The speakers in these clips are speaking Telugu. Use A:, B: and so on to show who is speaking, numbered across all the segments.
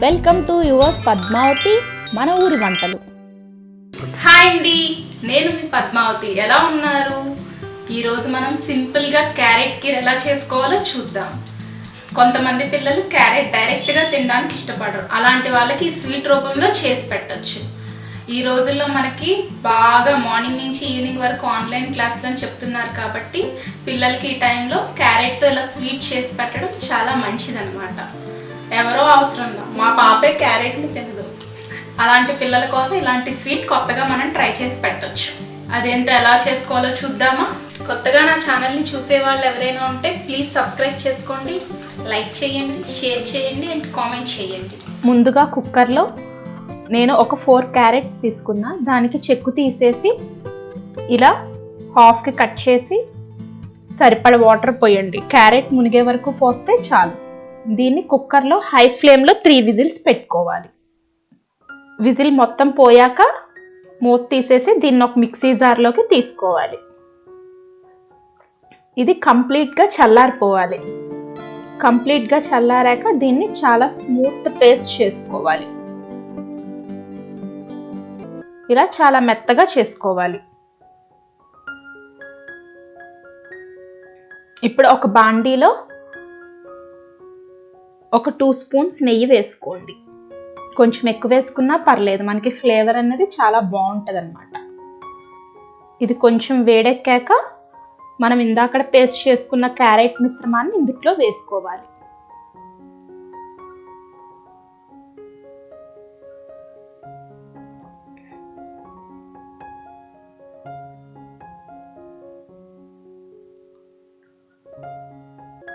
A: వెల్కమ్ టు యువర్స్ పద్మావతి మన ఊరి వంటలు.
B: హాయ్ అండి, నేను మీ పద్మావతి. ఎలా ఉన్నారు? ఈరోజు మనం సింపుల్గా క్యారెట్ కీర్ ఎలా చేసుకోవాలో చూద్దాం. కొంతమంది పిల్లలు క్యారెట్ డైరెక్ట్గా తినడానికి ఇష్టపడరు. అలాంటి వాళ్ళకి ఈ స్వీట్ రూపంలో చేసి పెట్టచ్చు. ఈ రోజుల్లో మనకి బాగా మార్నింగ్ నుంచి ఈవినింగ్ వరకు ఆన్లైన్ క్లాస్లో చెప్తున్నారు కాబట్టి పిల్లలకి ఈ టైంలో క్యారెట్తో ఇలా స్వీట్ చేసి పెట్టడం చాలా మంచిదన్నమాట. ఎవరో అవసరం లేదు, మా పాపే క్యారెట్ని తినదు. అలాంటి పిల్లల కోసం ఇలాంటి స్వీట్ కొత్తగా మనం ట్రై చేసి పెట్టచ్చు. అదేంటో ఎలా చేసుకోవాలో చూద్దామా? కొత్తగా నా ఛానల్ని చూసే వాళ్ళు ఎవరైనా ఉంటే ప్లీజ్ సబ్స్క్రైబ్ చేసుకోండి, లైక్ చేయండి, షేర్ చేయండి అండ్ కామెంట్ చేయండి.
A: ముందుగా కుక్కర్లో నేను ఒక 4 క్యారెట్స్ తీసుకున్నా. దానికి చెక్కు తీసేసి ఇలా హాఫ్కి కట్ చేసి సరిపడ వాటర్ పోయండి. క్యారెట్ మునిగే వరకు పోస్తే చాలు. దీన్ని కుక్కర్లో హై ఫ్లేమ్లో 3 విజిల్స్ పెట్టుకోవాలి. విజిల్ మొత్తం పోయాక మూత తీసేసి దీన్ని ఒక మిక్సీ జార్లోకి తీసుకోవాలి. ఇది కంప్లీట్గా చల్లారిపోవాలి. కంప్లీట్గా చల్లారాక దీన్ని చాలా స్మూత్ పేస్ట్ చేసుకోవాలి. ఇలా చాలా మెత్తగా చేసుకోవాలి. ఇప్పుడు ఒక బాండీలో ఒక 2 స్పూన్స్ నెయ్యి వేసుకోండి. కొంచెం ఎక్కువ వేసుకున్నా పర్లేదు, మనకి ఫ్లేవర్ అనేది చాలా బాగుంటుంది అన్నమాట. ఇది కొంచెం వేడెక్కాక మనం ఇందాక పేస్ట్ చేసుకున్న క్యారెట్ మిశ్రమాన్ని ఇందులో వేసుకోవాలి.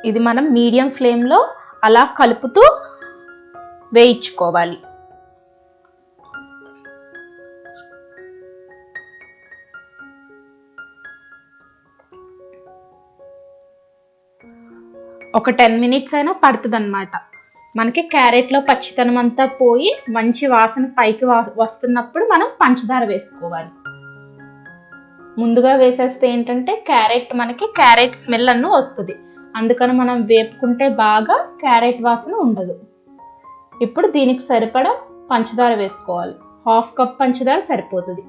A: ఇది మనం మీడియం ఫ్లేమ్లో అలా కలుపుతూ వేయించుకోవాలి. ఒక 10 మినిట్స్ అయినా పడుతుంది అన్నమాట. మనకి క్యారెట్లో పచ్చితనం అంతా పోయి మంచి వాసన పైకి వస్తున్నప్పుడు మనం పంచదార వేసుకోవాలి. ముందుగా వేసేస్తే ఏంటంటే మనకి క్యారెట్ స్మెల్ అన్న వస్తుంది. అందుకని మనం వేపుకుంటే బాగా క్యారెట్ వాసన ఉండదు. ఇప్పుడు దీనికి సరిపడా పంచదార వేసుకోవాలి. 1/2 కప్ పంచదార సరిపోతుంది.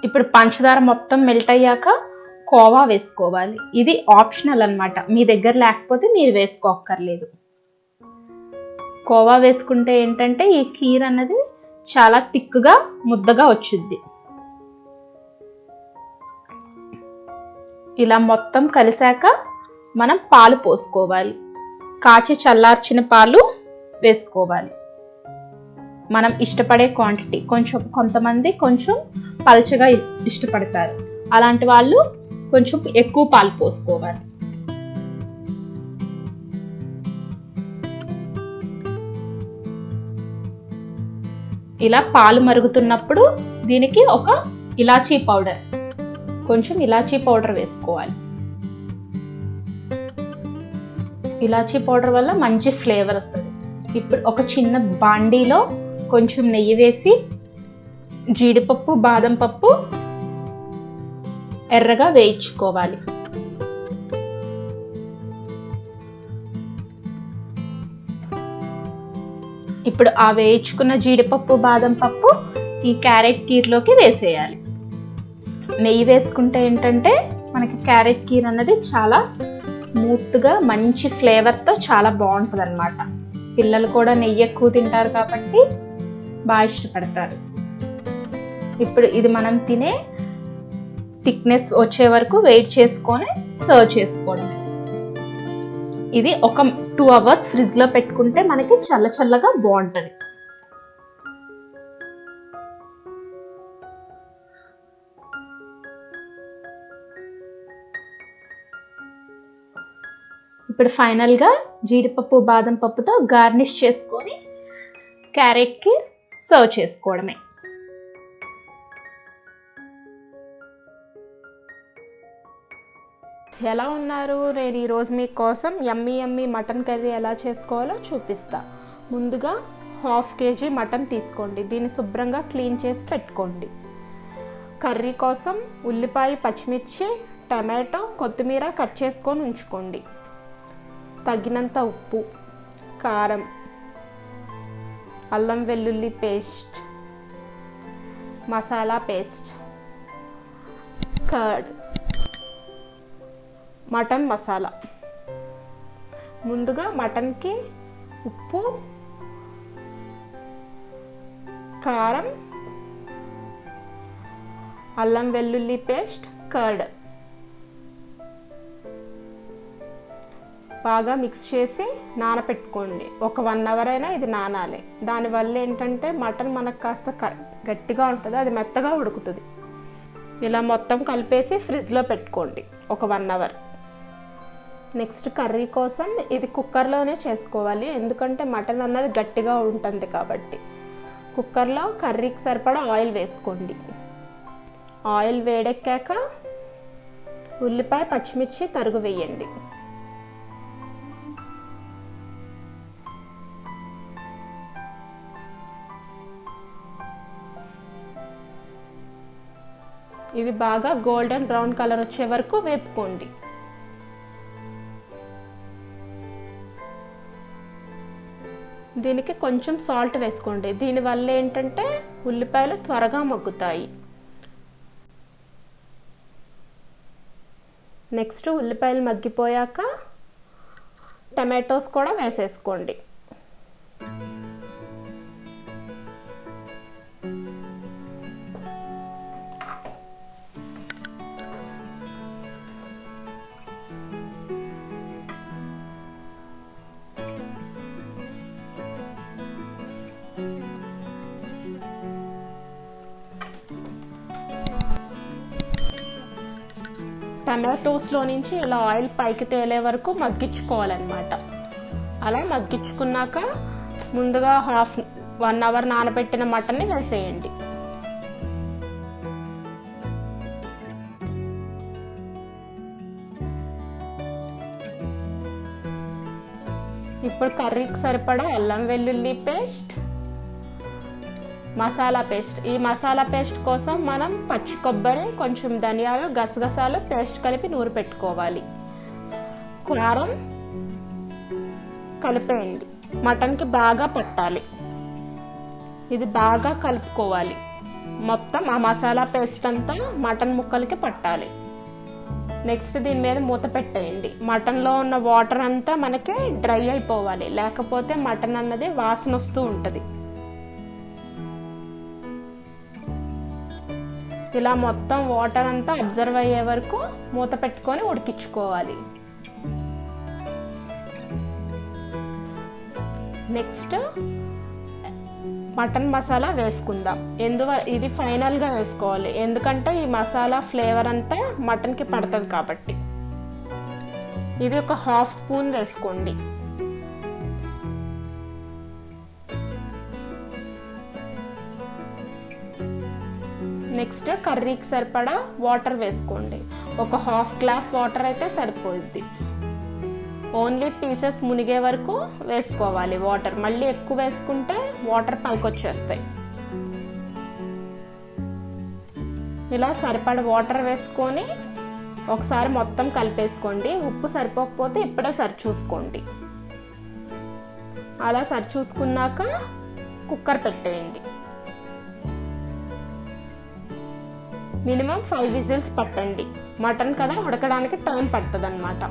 A: ఇప్పుడు పంచదార మొత్తం మెల్ట్ అయ్యాక కోవా వేసుకోవాలి. ఇది ఆప్షనల్ అన్నమాట, మీ దగ్గర లేకపోతే మీరు వేసుకోక్కర్లేదు. కోవా వేసుకుంటే ఏంటంటే ఈ కీర్ అన్నది చాలా థిక్గా ముద్దగా వచ్చుద్ది. ఇలా మొత్తం కలిసాక మనం పాలు పోసుకోవాలి. కాచి చల్లార్చిన పాలు వేసుకోవాలి. మనం ఇష్టపడే క్వాంటిటీ, కొంతమంది కొంచెం పల్చగా ఇష్టపడతారు. అలాంటి వాళ్ళు కొంచెం ఎక్కువ పాలు పోసుకోవాలి. ఇలా పాలు మరుగుతున్నప్పుడు దీనికి ఒక ఇలాచీ పౌడర్, కొంచెం ఇలాచీ పౌడర్ వేసుకోవాలి. ఇలాచీ పౌడర్ వల్ల మంచి ఫ్లేవర్ వస్తుంది. ఇప్పుడు ఒక చిన్న బాండీలో కొంచెం నెయ్యి వేసి జీడిపప్పు, బాదం పప్పు ఎర్రగా వేయించుకోవాలి. ఇప్పుడు ఆ వేయించుకున్న జీడిపప్పు, బాదం పప్పు ఈ క్యారెట్ కీర్లోకి వేసేయాలి. నెయ్యి వేసుకుంటే ఏంటంటే మనకి క్యారెట్ కీర్ అన్నది చాలా స్మూత్గా మంచి ఫ్లేవర్తో చాలా బాగుంటుంది అన్నమాట. పిల్లలు కూడా నెయ్యి ఎక్కువ తింటారు కాబట్టి బాగా ఇష్టపడతారు. ఇప్పుడు ఇది మనం తినే థిక్నెస్ వచ్చే వరకు వెయిట్ చేసుకొని సర్వ్ చేసుకోవడం. ఇది ఒక 2 అవర్స్ ఫ్రిడ్జ్లో పెట్టుకుంటే మనకి చల్లగా బాగుంటుంది. ఇప్పుడు ఫైనల్గా జీడిపప్పు, బాదం పప్పుతో గార్నిష్ చేసుకొని క్యారెట్కి సర్వ్ చేసుకోవడమే. ఎలా ఉన్నారు? నేను ఈరోజు మీకోసం యమ్మీ మటన్ కర్రీ ఎలా చేసుకోవాలో చూపిస్తా. ముందుగా 1/2 kg మటన్ తీసుకోండి. దీన్ని శుభ్రంగా క్లీన్ చేసి పెట్టుకోండి. కర్రీ కోసం ఉల్లిపాయ, పచ్చిమిర్చి, టమాటో, కొత్తిమీర కట్ చేసుకొని ఉంచుకోండి. తగినంత ఉప్పు, కారం, అల్లం వెల్లుల్లి paste, masala paste, curd, mutton masala. ముందుగా మటన్కి ఉప్పు, కారం, అల్లం వెల్లుల్లి పేస్ట్, కర్డ్ బాగా మిక్స్ చేసి నానపెట్టుకోండి. ఒక 1 hour అయినా ఇది నానాలి. దానివల్ల ఏంటంటే మటన్ మనకు కాస్త గట్టిగా ఉంటుంది, అది మెత్తగా ఉడుకుతుంది. ఇలా మొత్తం కలిపేసి ఫ్రిడ్జ్లో పెట్టుకోండి ఒక 1 hour. నెక్స్ట్ కర్రీ కోసం ఇది కుక్కర్లోనే చేసుకోవాలి, ఎందుకంటే మటన్ అన్నది గట్టిగా ఉంటుంది కాబట్టి. కుక్కర్లో కర్రీకి సరిపడా ఆయిల్ వేసుకోండి. ఆయిల్ వేడెక్కాక ఉల్లిపాయ, పచ్చిమిర్చి తరుగు వేయండి. ఇవి బాగా గోల్డెన్ బ్రౌన్ కలర్ వచ్చే వరకు వేపుకోండి. దీనికి కొంచెం సాల్ట్ వేసుకోండి. దీనివల్ల ఏంటంటే ఉల్లిపాయలు త్వరగా మగ్గుతాయి. నెక్స్ట్ ఉల్లిపాయలు మగ్గిపోయాక టమాటోస్ కూడా వేసేసుకోండి. టమాటోస్లో నుంచి ఇలా ఆయిల్ పైకి తేలే వరకు మగ్గించుకోవాలన్నమాట. అలా మగ్గించుకున్నాక ముందుగా 1 hour నానబెట్టిన మటన్ని వేసేయండి. ఇప్పుడు కర్రీకి సరిపడా అల్లం వెల్లుల్లి పేస్ట్, మసాలా పేస్ట్. ఈ మసాలా పేస్ట్ కోసం మనం పచ్చి కొబ్బరి, కొంచెం ధనియాలు, గసగసాలు పేస్ట్ కలిపి నూరు పెట్టుకోవాలి. కారం కలిపేయండి. మటన్కి బాగా పట్టాలి. ఇది బాగా కలుపుకోవాలి. మొత్తం ఆ మసాలా పేస్ట్ అంతా మటన్ ముక్కలకి పట్టాలి. నెక్స్ట్ దీని మీద మూత పెట్టేయండి. మటన్లో ఉన్న వాటర్ అంతా మనకి డ్రై అయిపోవాలి, లేకపోతే మటన్ అన్నది వాసన వస్తూ ఉంటుంది. ఇలా మొత్తం వాటర్ అంతా అబ్జర్వ్ అయ్యే వరకు మూత పెట్టుకొని ఉడికించుకోవాలి. నెక్స్ట్ మటన్ మసాలా వేసుకుందాం. ఇది ఫైనల్గా వేసుకోవాలి, ఎందుకంటే ఈ మసాలా ఫ్లేవర్ అంతా మటన్కి పడుతుంది కాబట్టి. ఇది ఒక 1/2 స్పూన్ వేసుకోండి. నెక్స్ట్ కర్రీకి సరిపడా వాటర్ వేసుకోండి. ఒక 1/2 glass వాటర్ అయితే సరిపోద్ది. ఓన్లీ పీసెస్ మునిగే వరకు వేసుకోవాలి వాటర్. మళ్ళీ ఎక్కువ వేసుకుంటే వాటర్ పైకి వచ్చేస్తాయి. ఇలా సరిపడా వాటర్ వేసుకొని ఒకసారి మొత్తం కలిపేసుకోండి. ఉప్పు సరిపోకపోతే ఇప్పుడే సరి చూసుకోండి. అలా సరి చూసుకున్నాక కుక్కర్ పెట్టేయండి. మినిమం 5 విజిల్స్ పట్టండి. మటన్ కదా, ఉడకడానికి టైం పడుతుంది అన్నమాట.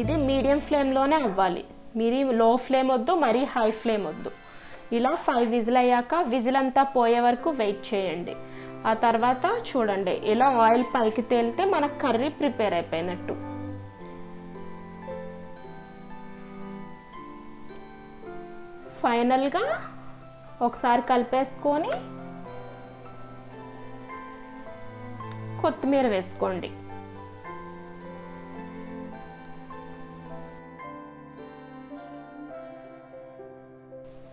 A: ఇది మీడియం ఫ్లేమ్లోనే అవ్వాలి. మీరు లో ఫ్లేమ్ వద్దు, మరీ హై ఫ్లేమ్ వద్దు. ఇలా 5 విజిల్ అయ్యాక విజిల్ అంతా పోయే వరకు వెయిట్ చేయండి. ఆ తర్వాత చూడండి, ఇలా ఆయిల్ పైకి తేలితే మనకు కర్రీ ప్రిపేర్ అయిపోయినట్టు. ఫైనల్గా ఒకసారి కలిపేసుకొని కొత్తిమీర వేసుకోండి.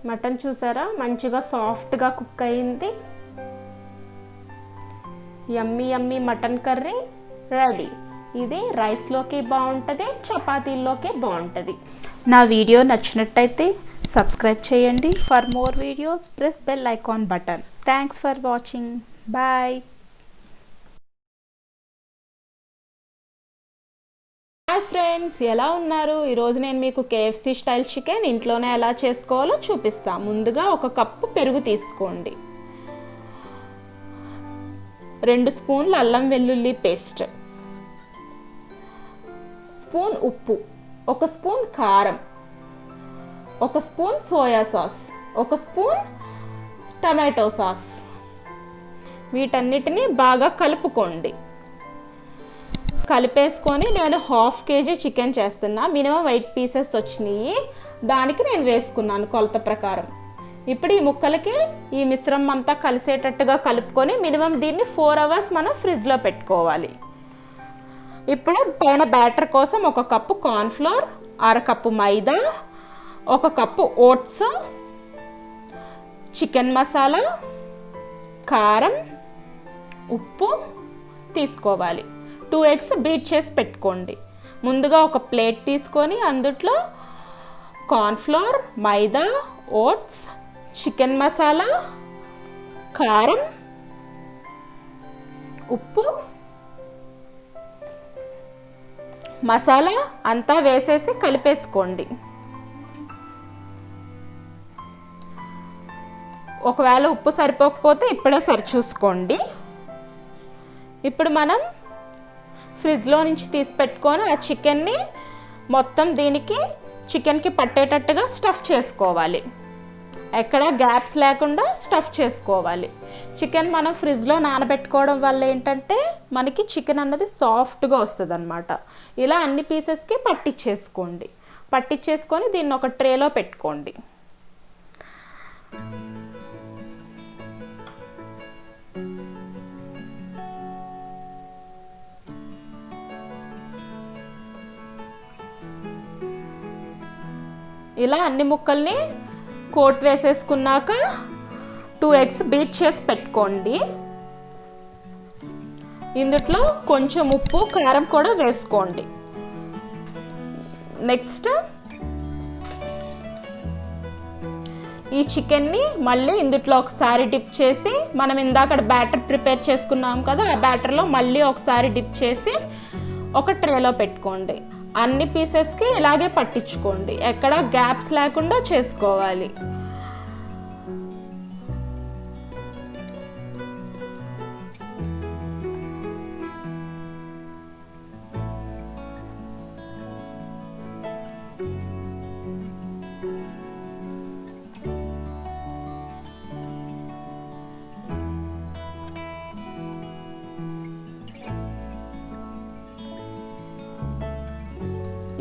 A: మటన్ చూసారా మంచిగా సాఫ్ట్గా కుక్ అయింది. యమ్మీ యమ్మీ మటన్ కర్రీ రెడీ. ఇది రైస్లోకి బాగుంటుంది, చపాతీల్లోకి బాగుంటుంది. నా వీడియో నచ్చినట్టయితే సబ్స్క్రైబ్ చేయండి. For more videos press bell icon button. Thanks for watching. Bye. Hi friends, ఎలా ఉన్నారు? ఈరోజు నేను మీకు KFC స్టైల్ చికెన్ ఇంట్లోనే ఎలా చేసుకోవాలో చూపిస్తాను. ముందుగా 1 కప్పు పెరుగు తీసుకోండి, 2 స్పూన్లు అల్లం వెల్లుల్లి పేస్ట్, స్పూన్ ఉప్పు, 1 స్పూన్ కారం, 1 spoon soya sauce, 1 spoon tomato sauce. వీటన్నిటిని బాగా కలుపుకోండి. కలిపేసుకొని నేను 1/2 kg చికెన్ చేస్తున్నా. మినిమం 8 పీసెస్ వచ్చినాయి, దానికి నేను వేసుకున్నాను కొలత ప్రకారం. ఇప్పుడు ఈ ముక్కలకి ఈ మిశ్రమం అంతా కలిసేటట్టుగా కలుపుకొని మినిమం దీన్ని 4 అవర్స్ మనం ఫ్రిడ్జ్లో పెట్టుకోవాలి. ఇప్పుడు పైన బ్యాటర్ కోసం 1 కప్పు కార్న్ఫ్లోర్, 1/2 కప్పు మైదా, 1 కప్పు ఓట్స్, చికెన్ మసాలా, కారం, ఉప్పు తీసుకోవాలి. 2 ఎగ్స్ బీట్ చేసి పెట్టుకోండి. ముందుగా ఒక ప్లేట్ తీసుకొని అందుట్లో కార్న్ఫ్లోర్, మైదా, ఓట్స్, చికెన్ మసాలా, కారం, ఉప్పు, మసాలా అంతా వేసేసి కలిపేసుకోండి. ఒకవేళ ఉప్పు సరిపోకపోతే ఇప్పుడే సరిచూసుకోండి. ఇప్పుడు మనం ఫ్రిడ్జ్లో నుంచి తీసి పెట్టుకొని ఆ చికెన్ని మొత్తం దీనికి చికెన్కి పట్టేటట్టుగా స్టఫ్ చేసుకోవాలి. ఎక్కడ గ్యాప్స్ లేకుండా స్టఫ్ చేసుకోవాలి. చికెన్ మనం ఫ్రిడ్జ్లో నానబెట్టుకోవడం వల్ల ఏంటంటే మనకి చికెన్ అన్నది సాఫ్ట్గా వస్తుంది అన్నమాట. ఇలా అన్ని పీసెస్కి పట్టించేసుకోండి. పట్టించేసుకొని దీన్ని ఒక ట్రేలో పెట్టుకోండి. ఇలా అన్ని ముక్కల్ని కోట్ వేసేసుకున్నాక 2 ఎగ్స్ బీట్ చేసి పెట్టుకోండి. ఇందులో కొంచెం ఉప్పు, కారం కూడా వేసుకోండి. నెక్స్ట్ ఈ చికెన్ని మళ్ళీ ఇందులో ఒకసారి డిప్ చేసి మనం ఇందాక బ్యాటర్ ప్రిపేర్ చేసుకున్నాం కదా, ఆ బ్యాటర్లో మళ్ళీ ఒకసారి డిప్ చేసి ఒక ట్రేలో పెట్టుకోండి. అన్ని పీసెస్కి ఇలాగే పట్టించుకోండి, ఎక్కడ గ్యాప్స్ లేకుండా చేసుకోవాలి.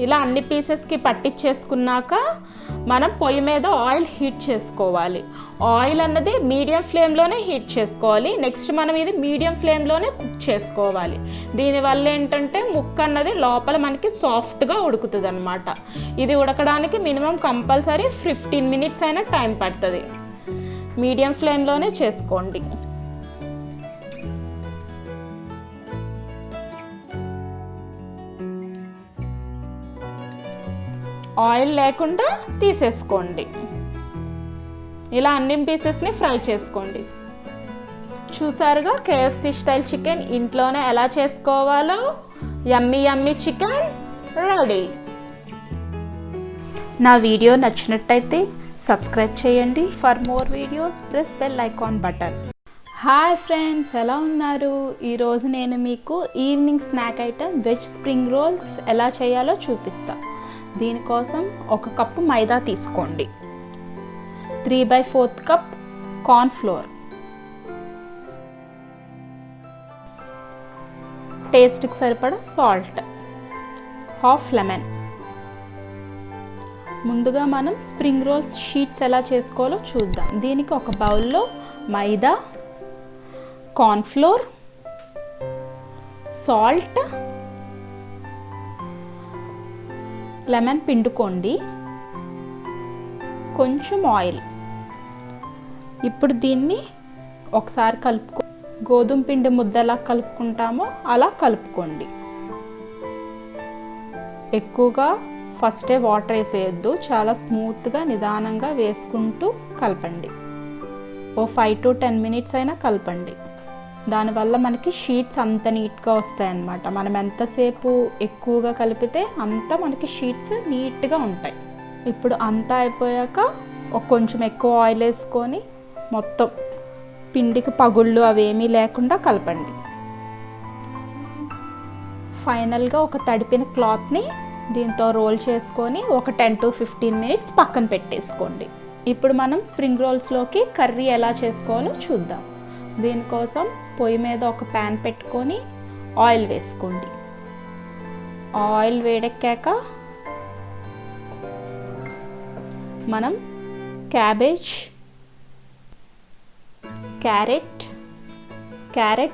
A: ఇలా అన్ని పీసెస్కి పట్టించేసుకున్నాక మనం పొయ్యి మీద ఆయిల్ హీట్ చేసుకోవాలి. ఆయిల్ అన్నది మీడియం ఫ్లేమ్లోనే హీట్ చేసుకోవాలి. నెక్స్ట్ మనం ఇది మీడియం ఫ్లేమ్లోనే కుక్ చేసుకోవాలి. దీనివల్ల ఏంటంటే ముక్క అన్నది లోపల మనకి సాఫ్ట్గా ఉడుకుతుంది అన్నమాట. ఇది ఉడకడానికి మినిమం కంపల్సరీ 15 మినిట్స్ అయినా టైం పడుతుంది. మీడియం ఫ్లేమ్లోనే చేసుకోండి. ఆయిల్ లేకుండా తీసేసుకోండి. ఇలా అన్ని పీసెస్ని ఫ్రై చేసుకోండి. చూసారుగా KFC స్టైల్ చికెన్ ఇంట్లోనే ఎలా చేసుకోవాలో. యమ్మీ యమ్మీ చికెన్ రెడీ. నా వీడియో నచ్చినట్టయితే సబ్స్క్రైబ్ చేయండి. For more videos press bell icon button. Hi friends, ఎలా ఉన్నారు? ఈరోజు నేను మీకు evening snack item veg spring rolls ఎలా చేయాలో చూపిస్తా. దీనికోసం 1 కప్పు మైదా తీసుకోండి, 3/4 కప్ కార్న్ఫ్లోర్, టేస్ట్కి సరిపడా సాల్ట్, 1/2 లెమన్. ముందుగా మనం స్ప్రింగ్ రోల్స్ షీట్స్ ఎలా చేసుకోవాలో చూద్దాం. దీనికి ఒక బౌల్లో మైదా, కార్న్ఫ్లోర్, సాల్ట్, లెమన్ పిండుకోండి, కొంచెం ఆయిల్. ఇప్పుడు దీన్ని ఒకసారి గోధుమ పిండి ముద్ద ఎలా కలుపుకుంటామో అలా కలుపుకోండి. ఎక్కువగా ఫస్టే వాటర్ వేసేయద్దు, చాలా స్మూత్గా నిదానంగా వేసుకుంటూ కలపండి. ఓ 5 to 10 minutes అయినా కలపండి. దానివల్ల మనకి షీట్స్ అంత నీట్గా వస్తాయన్నమాట. మనం ఎంతసేపు ఎక్కువగా కలిపితే అంత మనకి షీట్స్ నీట్గా ఉంటాయి. ఇప్పుడు అంతా అయిపోయాక కొంచెం ఎక్కువ ఆయిల్ వేసుకొని మొత్తం పిండికి పగుళ్ళు అవేమీ లేకుండా కలపండి. ఫైనల్గా ఒక తడిపిన క్లాత్ని దీంతో రోల్ చేసుకొని ఒక 10 to 15 minutes పక్కన పెట్టేసుకోండి. ఇప్పుడు మనం స్ప్రింగ్ రోల్స్లోకి కర్రీ ఎలా చేసుకోవాలో చూద్దాం. దీనికోసం పొయ్యి మీద ఒక ప్యాన్ పెట్టుకొని ఆయిల్ వేసుకోండి. ఆయిల్ వేడెక్కాక మనం క్యారెట్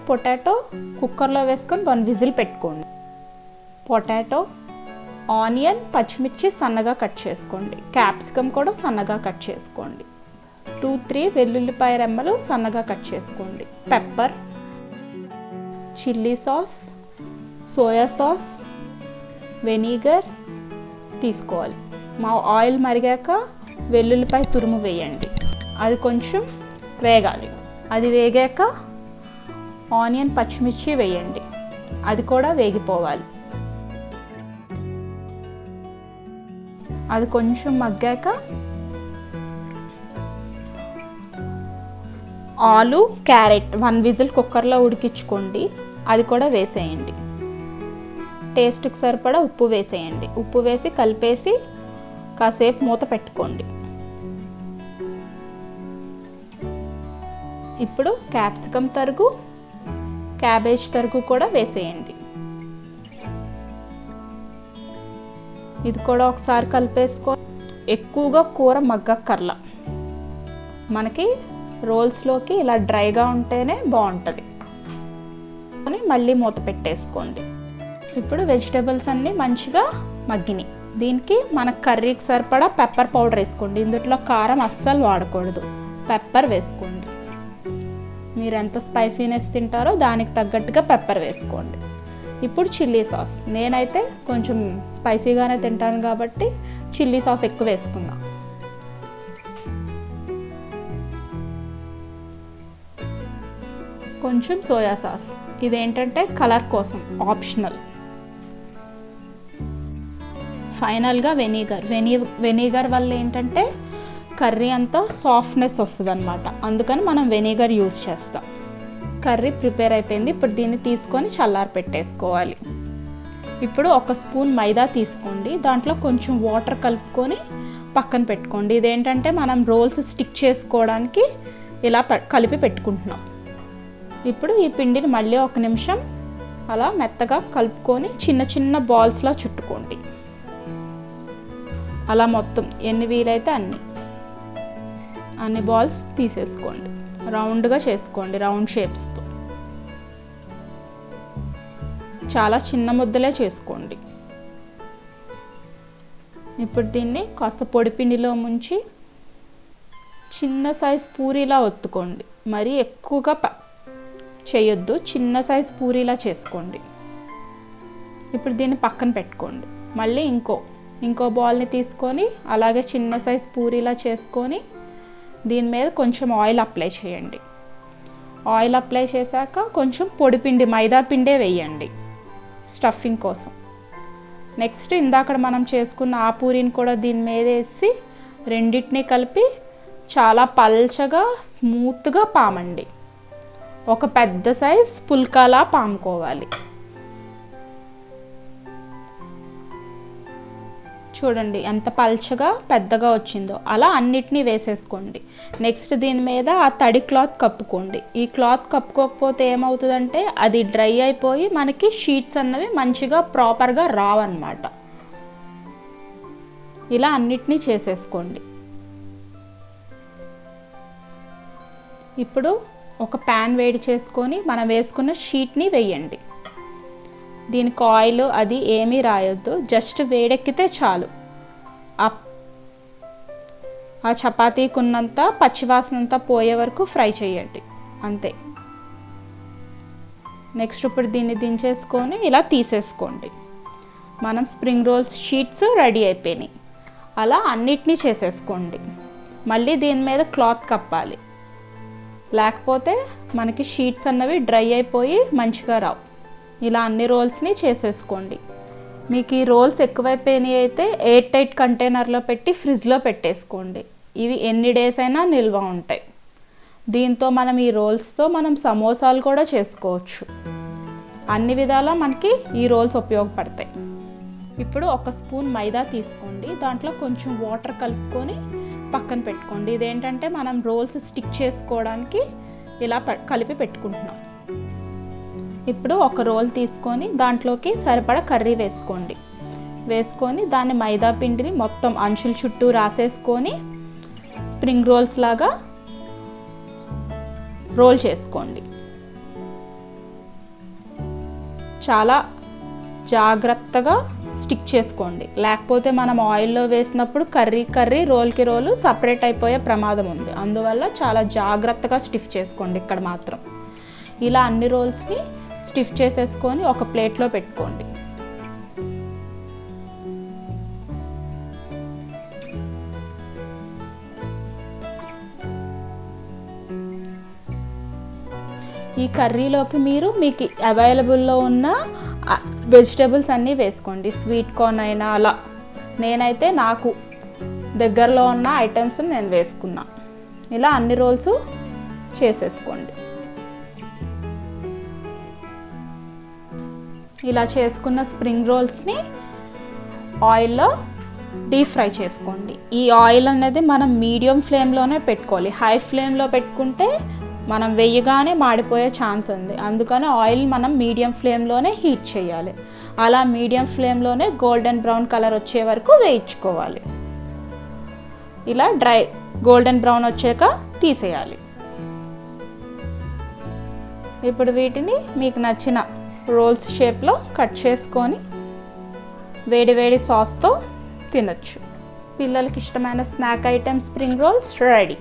A: పొటాటో కుక్కర్లో వేసుకొని 1 whistle పెట్టుకోండి. పొటాటో, ఆనియన్, పచ్చిమిర్చి సన్నగా కట్ చేసుకోండి. క్యాప్సికమ్ కూడా సన్నగా కట్ చేసుకోండి. 2-3 వెల్లుల్లిపాయ రెమ్మలు సన్నగా కట్ చేసుకోండి. Pepper, chilli sauce, soya sauce, vinegar తీసుకోవాలి. మా ఆయిల్ మరిగాక వెల్లుల్లిపాయ తురుము వేయండి. అది కొంచెం వేగాలి. అది వేగాక ఆనియన్, పచ్చిమిర్చి వేయండి. అది కూడా వేగిపోవాలి. అది కొంచెం మగ్గాక ఆలు, క్యారెట్ 1 whistle కుక్కర్లో ఉడికించుకోండి. అది కూడా వేసేయండి. టేస్ట్కి సరిపడా ఉప్పు వేసేయండి. ఉప్పు వేసి కలిపేసి కాసేపు మూత పెట్టుకోండి. ఇప్పుడు క్యాప్సికమ్ తరుగు, క్యాబేజ్ తరుగు కూడా వేసేయండి. ఇది కూడా ఒకసారి కలిపేసుకో. ఎక్కువగా కూర మగ్గక్కర్లా, మనకి రోల్స్లోకి ఇలా డ్రైగా ఉంటేనే బాగుంటుంది. మళ్ళీ మూత పెట్టేసుకోండి. ఇప్పుడు వెజిటేబుల్స్ అన్నీ మంచిగా మగ్గినాయి. దీనికి మన కర్రీకి సరిపడా పెప్పర్ పౌడర్ వేసుకోండి. ఇందులో కారం అస్సలు వాడకూడదు, పెప్పర్ వేసుకోండి. మీరు ఎంత స్పైసీనెస్ తింటారో దానికి తగ్గట్టుగా పెప్పర్ వేసుకోండి. ఇప్పుడు చిల్లీ సాస్, నేనైతే కొంచెం స్పైసీగానే తింటాను కాబట్టి చిల్లీ సాస్ ఎక్కువ వేసుకున్నా. కొంచెం సోయా సాస్, ఇదేంటంటే కలర్ కోసం, ఆప్షనల్. ఫైనల్గా వెనిగర్ వల్ల ఏంటంటే కర్రీ అంతా సాఫ్ట్నెస్ వస్తుంది అనమాట. అందుకని మనం వెనిగర్ యూజ్ చేస్తాం. కర్రీ ప్రిపేర్ అయిపోయింది. ఇప్పుడు దీన్ని తీసుకొని చల్లారి పెట్టేసుకోవాలి. ఇప్పుడు 1 స్పూన్ మైదా తీసుకోండి. దాంట్లో కొంచెం వాటర్ కలుపుకొని పక్కన పెట్టుకోండి. ఇదేంటంటే మనం రోల్స్ స్టిక్ చేసుకోవడానికి ఇలా కలిపి పెట్టుకుంటున్నాం. ఇప్పుడు ఈ పిండిని మళ్ళీ 1 నిమిషం అలా మెత్తగా కలుపుకొని చిన్న చిన్న బాల్స్లా చుట్టుకోండి. అలా మొత్తం ఎన్ని వీలైతే అన్ని బాల్స్ తీసేసుకోండి. రౌండ్గా చేసుకోండి, రౌండ్ షేప్స్తో. చాలా చిన్న ముద్దలే చేసుకోండి. ఇప్పుడు దీన్ని కాస్త పొడిపిండిలో ముంచి చిన్న సైజ్ పూరీలా ఒత్తుకోండి. మరీ ఎక్కువగా చేయొద్దు, చిన్న సైజ్ పూరీలా చేసుకోండి. ఇప్పుడు దీన్ని పక్కన పెట్టుకోండి. మళ్ళీ ఇంకో బాల్ని తీసుకొని అలాగే చిన్న సైజ్ పూరీలా చేసుకొని దీని మీద కొంచెం ఆయిల్ అప్లై చేయండి. ఆయిల్ అప్లై చేశాక కొంచెం పొడిపిండి, మైదా పిండే వేయండి స్టఫింగ్ కోసం. నెక్స్ట్ ఇందాక మనం చేసుకున్న ఆ పూరీని కూడా దీని మీద వేసి రెండింటినీ కలిపి చాలా పల్చగా స్మూత్గా పామండి. ఒక పెద్ద సైజ్ పుల్కాలా పాముకోవాలి. చూడండి ఎంత పల్చగా పెద్దగా వచ్చిందో. అలా అన్నిటినీ వేసేసుకోండి. నెక్స్ట్ దీని మీద ఆ తడి క్లాత్ కప్పుకోండి. ఈ క్లాత్ కప్పుకోకపోతే ఏమవుతుందంటే అది డ్రై అయిపోయి మనకి షీట్స్ అన్నవి మంచిగా ప్రాపర్గా రావన్నమాట. ఇలా అన్నిటినీ చేసేసుకోండి. ఇప్పుడు ఒక ప్యాన్ వేడి చేసుకొని మనం వేసుకున్న షీట్ని వేయండి. దీనికి ఆయిల్ అది ఏమీ రాయొద్దు, జస్ట్ వేడెక్కితే చాలు. ఆ చపాతీకి ఉన్నంత పచ్చివాసన అంతా పోయే వరకు ఫ్రై చేయండి, అంతే. నెక్స్ట్ ఇప్పుడు దీన్ని దించేసుకొని ఇలా తీసేసుకోండి. మనం స్ప్రింగ్ రోల్స్ షీట్స్ రెడీ అయిపోయినాయి. అలా అన్నిటినీ చేసేసుకోండి. మళ్ళీ దీని మీద క్లాత్ కప్పాలి, లేకపోతే మనకి షీట్స్ అన్నవి డ్రై అయిపోయి మంచిగా రావు. ఇలా అన్ని రోల్స్ని చేసేసుకోండి. మీకు ఈ రోల్స్ ఎక్కువైపోయినాయి అయితే ఎయిర్ టైట్ కంటైనర్లో పెట్టి ఫ్రిడ్జ్లో పెట్టేసుకోండి. ఇవి ఎన్ని డేస్ అయినా నిల్వ ఉంటాయి. దీంతో మనం ఈ రోల్స్తో మనం సమోసాలు కూడా చేసుకోవచ్చు. అన్ని విధాలా మనకి ఈ రోల్స్ ఉపయోగపడతాయి. ఇప్పుడు 1 స్పూన్ మైదా తీసుకోండి, దాంట్లో కొంచెం వాటర్ కలుపుకొని పక్కన పెట్టుకోండి. ఇదేంటంటే మనం రోల్స్ స్టిక్ చేసుకోవడానికి ఇలా కలిపి పెట్టుకుంటున్నాం. ఇప్పుడు 1 రోల్ తీసుకొని దాంట్లోకి సరిపడా కర్రీ వేసుకొని దాన్ని మైదా పిండిని మొత్తం అంచుల చుట్టూ రాసేసుకొని స్ప్రింగ్ రోల్స్ లాగా రోల్ చేసుకోండి. చాలా జాగ్రత్తగా స్టిక్ చేసుకోండి, లేకపోతే మనం ఆయిల్లో వేసినప్పుడు కర్రీ రోల్కి రోలు సపరేట్ అయిపోయే ప్రమాదం ఉంది. అందువల్ల చాలా జాగ్రత్తగా స్టిఫ్ చేసుకోండి. ఇక్కడ మాత్రం ఇలా అన్ని రోల్స్ని స్టిఫ్ చేసేసుకొని ఒక ప్లేట్లో పెట్టుకోండి. ఈ కర్రీలోకి మీకు అవైలబుల్లో ఉన్న వెజిటేబుల్స్ అన్నీ వేసుకోండి. స్వీట్ కార్న్ అయినా అలా. నేనైతే నాకు దగ్గరలో ఉన్న ఐటమ్స్ నేను వేసుకున్నా. ఇలా అన్ని రోల్స్ చేసేసుకోండి. ఇలా చేసుకున్న స్ప్రింగ్ రోల్స్ని ఆయిల్లో డీప్ ఫ్రై చేసుకోండి. ఈ ఆయిల్ అనేది మనం మీడియం ఫ్లేమ్లోనే పెట్టుకోవాలి. హై ఫ్లేమ్లో పెట్టుకుంటే మనం వేయగానే మాడిపోయే ఛాన్స్ ఉంది. అందుకని ఆయిల్ మనం మీడియం ఫ్లేమ్లోనే హీట్ చేయాలి. అలా మీడియం ఫ్లేమ్లోనే గోల్డెన్ బ్రౌన్ కలర్ వచ్చే వరకు వేయించుకోవాలి. ఇలా గోల్డెన్ బ్రౌన్ వచ్చాక తీసేయాలి. ఇప్పుడు వీటిని మీకు నచ్చిన రోల్స్ షేప్లో కట్ చేసుకొని వేడి సాస్తో తినచ్చు. పిల్లలకి ఇష్టమైన snack item spring rolls ready.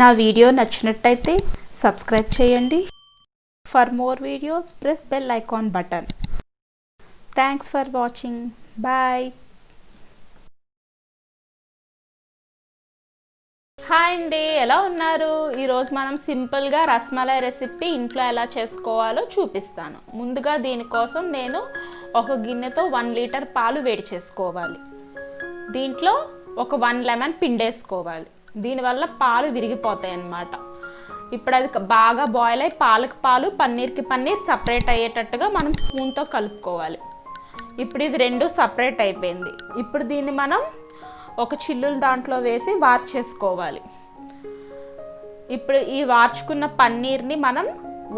A: నా వీడియో నచ్చినట్టయితే సబ్స్క్రైబ్ చేయండి. For more videos press bell icon button. Thanks for watching. Bye. Hi అండి, ఎలా ఉన్నారు? ఈరోజు మనం సింపుల్గా రస్మలై రెసిపీ ఇంట్లో ఎలా చేసుకోవాలో చూపిస్తాను. ముందుగా దీనికోసం నేను ఒక గిన్నెతో 1 లీటర్ పాలు వేడి చేసుకోవాలి. దీంట్లో ఒక 1 లెమన్ పిండేసుకోవాలి. దీనివల్ల పాలు విరిగిపోతాయి అన్నమాట. ఇప్పుడు అది బాగా బాయిల్ అయ్యి పాలకు పాలు పన్నీర్కి పన్నీర్ సపరేట్ అయ్యేటట్టుగా మనం స్పూన్తో కలుపుకోవాలి. ఇప్పుడు ఇది 2 సపరేట్ అయిపోయింది. ఇప్పుడు దీన్ని మనం ఒక చిల్లులు దాంట్లో వేసి వార్చేసుకోవాలి. ఇప్పుడు ఈ వార్చుకున్న పన్నీర్ని మనం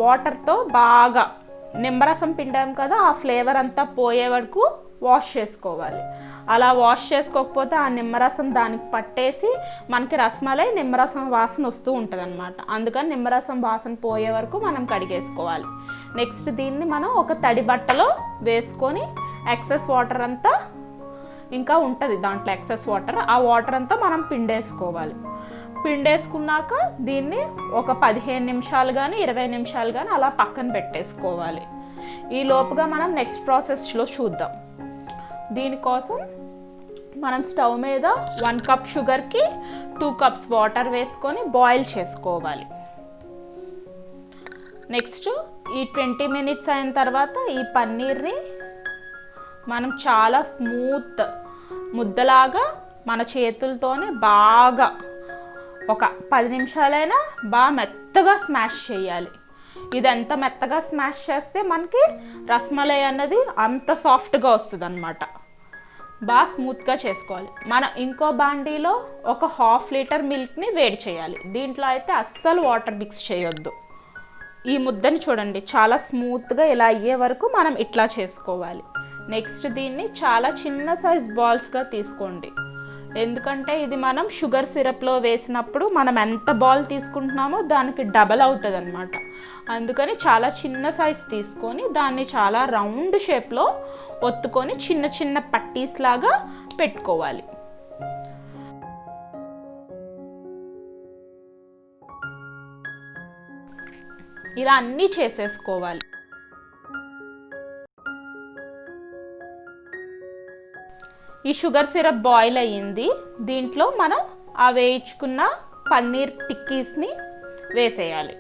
A: వాటర్తో బాగా నిమ్మరసం పిండాం కదా, ఆ ఫ్లేవర్ అంతా పోయే వరకు వాష్ చేసుకోవాలి. అలా వాష్ చేసుకోకపోతే ఆ నిమ్మరసం దానికి పట్టేసి మనకి రస్మలై నిమ్మరసం వాసన వస్తూ ఉంటుంది అనమాట. అందుకని నిమ్మరసం వాసన పోయే వరకు మనం కడిగేసుకోవాలి. నెక్స్ట్ దీన్ని మనం ఒక తడి బట్టలో వేసుకొని ఎక్సెస్ వాటర్ అంతా ఇంకా ఉంటుంది దాంట్లో ఎక్సెస్ వాటర్, ఆ వాటర్ అంతా మనం పిండేసుకోవాలి. పిండేసుకున్నాక దీన్ని ఒక 15 నిమిషాలు కానీ 20 నిమిషాలు కానీ అలా పక్కన పెట్టేసుకోవాలి. ఈ లోపుగా మనం నెక్స్ట్ ప్రాసెస్లో చూద్దాం. దీనికోసం మనం స్టవ్ మీద 1 కప్ షుగర్కి 2 కప్స్ వాటర్ వేసుకొని బాయిల్ చేసుకోవాలి. నెక్స్ట్ ఈ 20 మినిట్స్ అయిన తర్వాత ఈ పన్నీర్ని మనం చాలా స్మూత్ ముద్దలాగా మన చేతులతోనే బాగా ఒక 10 నిమిషాలైనా బాగా మెత్తగా స్మాష్ చేయాలి. ఇది ఎంత మెత్తగా స్మాష్ చేస్తే మనకి రస్మలై అన్నది అంత సాఫ్ట్గా వస్తుంది అన్నమాట. బాగా స్మూత్గా చేసుకోవాలి. మనం ఇంకో బాండీలో ఒక 1/2 లీటర్ మిల్క్ని వేడి చేయాలి. దీంట్లో అయితే అస్సలు వాటర్ మిక్స్ చేయొద్దు. ఈ ముద్దని చూడండి, చాలా స్మూత్గా ఇలా అయ్యే వరకు మనం ఇట్లా చేసుకోవాలి. నెక్స్ట్ దీన్ని చాలా చిన్న సైజ్ బాల్స్గా తీసుకోండి. ఎందుకంటే ఇది మనం షుగర్ సిరప్లో వేసినప్పుడు మనం ఎంత బాల్ తీసుకుంటున్నామో దానికి డబల్ అవుతుంది అనమాట. అందుకని చాలా చిన్న సైజ్ తీసుకొని దాన్ని చాలా రౌండ్ షేప్లో ఒత్తుకొని చిన్న చిన్న పట్టీస్ లాగా పెట్టుకోవాలి. ఇలా అన్నీ చేసేసుకోవాలి. ఈ షుగర్ సిరప్ బాయిల్ అయ్యింది. దీంట్లో మనం ఆ వేయించుకున్న పన్నీర్ టిక్కీస్ని వేసేయాలి.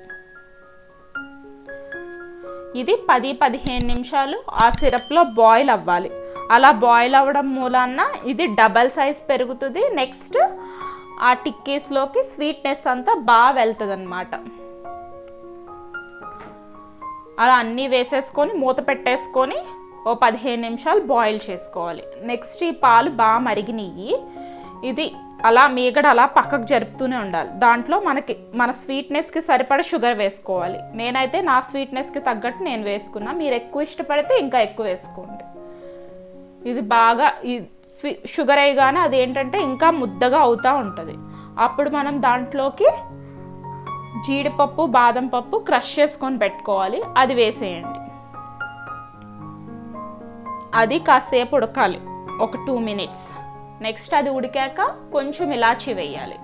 A: ఇది 10-15 నిమిషాలు ఆ సిరప్లో బాయిల్ అవ్వాలి. అలా బాయిల్ అవ్వడం మూలాన ఇది డబల్ సైజ్ పెరుగుతుంది. నెక్స్ట్ ఆ టిక్కీస్లోకి స్వీట్నెస్ అంతా బాగా వెళ్తుంది అన్నమాట. అలా అన్నీ వేసేసుకొని మూత పెట్టేసుకొని ఓ 15 నిమిషాలు బాయిల్ చేసుకోవాలి. నెక్స్ట్ ఈ పాలు బాగా మరిగినవి. ఇది అలా మీగడ అలా పక్కకు జరుపుతూనే ఉండాలి. దాంట్లో మన స్వీట్నెస్కి సరిపడా షుగర్ వేసుకోవాలి. నేనైతే నా స్వీట్నెస్కి తగ్గట్టు నేను వేసుకున్నా. మీరు ఎక్కువ ఇష్టపడితే ఇంకా ఎక్కువ వేసుకోండి. ఇది బాగా ఈ షుగర్ అయ్యగానే అది ఏంటంటే ఇంకా ముద్దగా అవుతూ ఉంటుంది. అప్పుడు మనం దాంట్లోకి జీడిపప్పు, బాదం పప్పు క్రష్ చేసుకొని పెట్టుకోవాలి. అది వేసేయండి. అది కాసేపు ఉడకాలి, ఒక 2 మినిట్స్. నెక్స్ట్ అది ఉడికాక కొంచెం ఇలాచీ వేయాలి.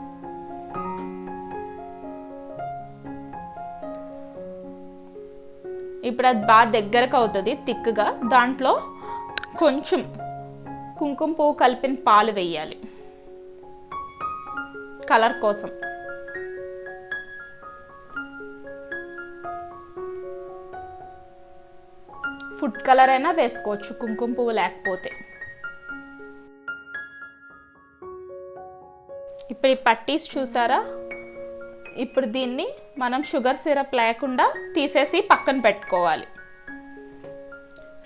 A: ఇప్పుడు అది బాగా దగ్గరకు అవుతుంది థిక్గా. దాంట్లో కొంచెం కుంకుమ పువ్వు కలిపిన పాలు వేయాలి కలర్ కోసం. ఫుడ్ కలర్ అయినా వేసుకోవచ్చు కుంకుమ పువ్వు లేకపోతే. ఇప్పుడు ఈ పట్టీస్ చూసారా? ఇప్పుడు దీన్ని మనం షుగర్ సిరప్ లేకుండా తీసేసి పక్కన పెట్టుకోవాలి.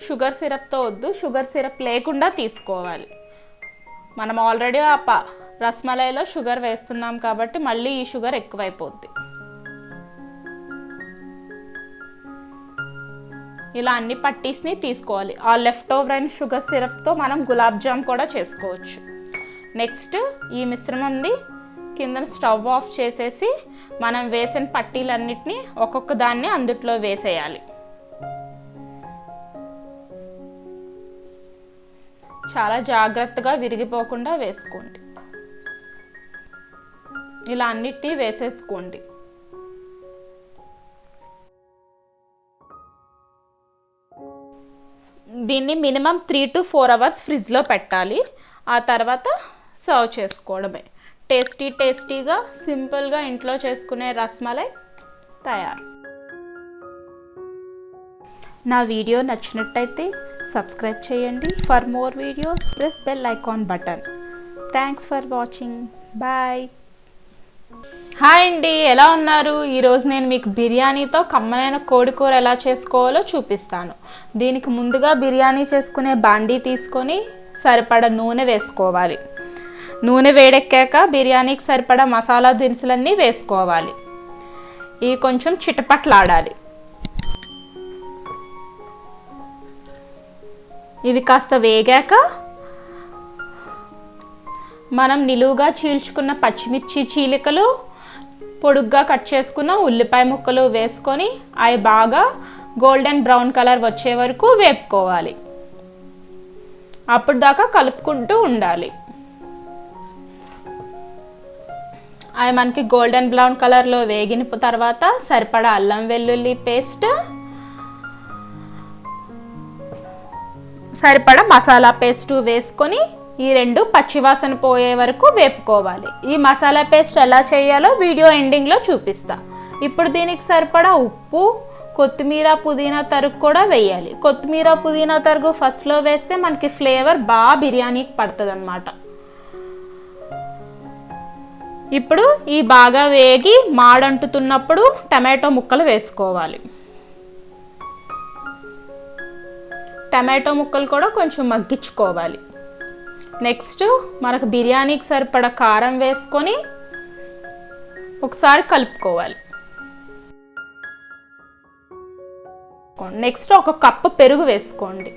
A: షుగర్ సిరప్తో వద్దు, షుగర్ సిరప్ లేకుండా తీసుకోవాలి. మనం ఆల్రెడీ ఆ రస్మలైలో షుగర్ వేస్తున్నాం కాబట్టి మళ్ళీ ఈ షుగర్ ఎక్కువైపోద్ది. ఇలా అన్ని పట్టీస్ని తీసుకోవాలి. ఆ లెఫ్ట్ ఓవర్ అయిన షుగర్ సిరప్తో మనం గులాబ్ జామ్ కూడా చేసుకోవచ్చు. నెక్స్ట్ ఈ మిశ్రమంని కింద స్టవ్ ఆఫ్ చేసేసి మనం వేసిన పట్టీలన్నిటినీ ఒక్కొక్క దాన్ని అందుట్లో వేసేయాలి. చాలా జాగ్రత్తగా విరిగిపోకుండా వేసుకోండి. ఇలా అన్నిటినీ వేసేసుకోండి. దీన్ని మినిమం 3 to 4 అవర్స్ ఫ్రిడ్జ్లో పెట్టాలి. ఆ తర్వాత సర్వ్ చేసుకోవడమే. టేస్టీగా సింపుల్గా ఇంట్లో చేసుకునే రస్మలై తయారు. నా వీడియో నచ్చినట్టయితే సబ్స్క్రైబ్ చేయండి. For more videos press bell icon button. Thanks for watching. Bye. Hi అండి, ఎలా ఉన్నారు? ఈరోజు నేను మీకు బిర్యానీతో కమ్మనైన కోడికూర ఎలా చేసుకోవాలో చూపిస్తాను. దీనికి ముందుగా బిర్యానీ చేసుకునే బాండీ తీసుకొని సరిపడా నూనె వేసుకోవాలి. నూనె వేడెక్కాక బిర్యానీకి సరిపడా మసాలా దినుసులన్నీ వేసుకోవాలి. ఇవి కొంచెం చిటపట్లాడాలి. ఇవి కాస్త వేగాక మనం నిలువుగా చీల్చుకున్న పచ్చిమిర్చి చీలికలు, పొడుగ్గా కట్ చేసుకున్న ఉల్లిపాయ ముక్కలు వేసుకొని అవి బాగా గోల్డెన్ బ్రౌన్ కలర్ వచ్చే వరకు వేపుకోవాలి. అప్పుడు దాకా కలుపుకుంటూ ఉండాలి. అవి మనకి గోల్డెన్ బ్రౌన్ కలర్లో వేగిన తర్వాత సరిపడా అల్లం వెల్లుల్లి పేస్ట్, సరిపడా మసాలా పేస్ట్ వేసుకొని ఈ రెండు పచ్చివాసన పోయే వరకు వేపుకోవాలి. ఈ మసాలా పేస్ట్ ఎలా చేయాలో వీడియో ఎండింగ్లో చూపిస్తా. ఇప్పుడు దీనికి సరిపడా ఉప్పు, కొత్తిమీర, పుదీనా తరుగు కూడా వేయాలి. కొత్తిమీర, పుదీనా తరుగు ఫస్ట్లో వేస్తే మనకి ఫ్లేవర్ బాగా బిర్యానీకి పడుతుంది అన్నమాట. ఇప్పుడు ఈ బాగా వేగి మాడంటుతున్నప్పుడు టమాటో ముక్కలు వేసుకోవాలి. టమాటో ముక్కలు కూడా కొంచెం మగ్గించుకోవాలి. నెక్స్ట్ మనకు బిర్యానీకి సరిపడా కారం వేసుకొని ఒకసారి కలుపుకోవాలి. నెక్స్ట్ 1 కప్పు పెరుగు వేసుకోండి.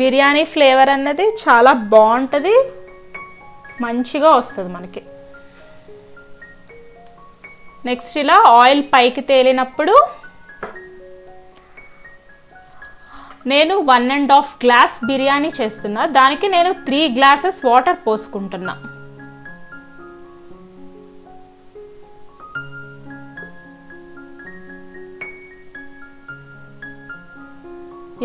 A: బిర్యానీ ఫ్లేవర్ అన్నది చాలా బాగుంటుంది. మంచిగా వస్తుంది మనకి. నెక్స్ట్ ఇలా ఆయిల్ పైకి తేలినప్పుడు నేను 1.5 గ్లాస్ బిర్యానీ చేస్తున్నా, దానికి నేను 3 గ్లాసెస్ వాటర్ పోసుకుంటున్నా.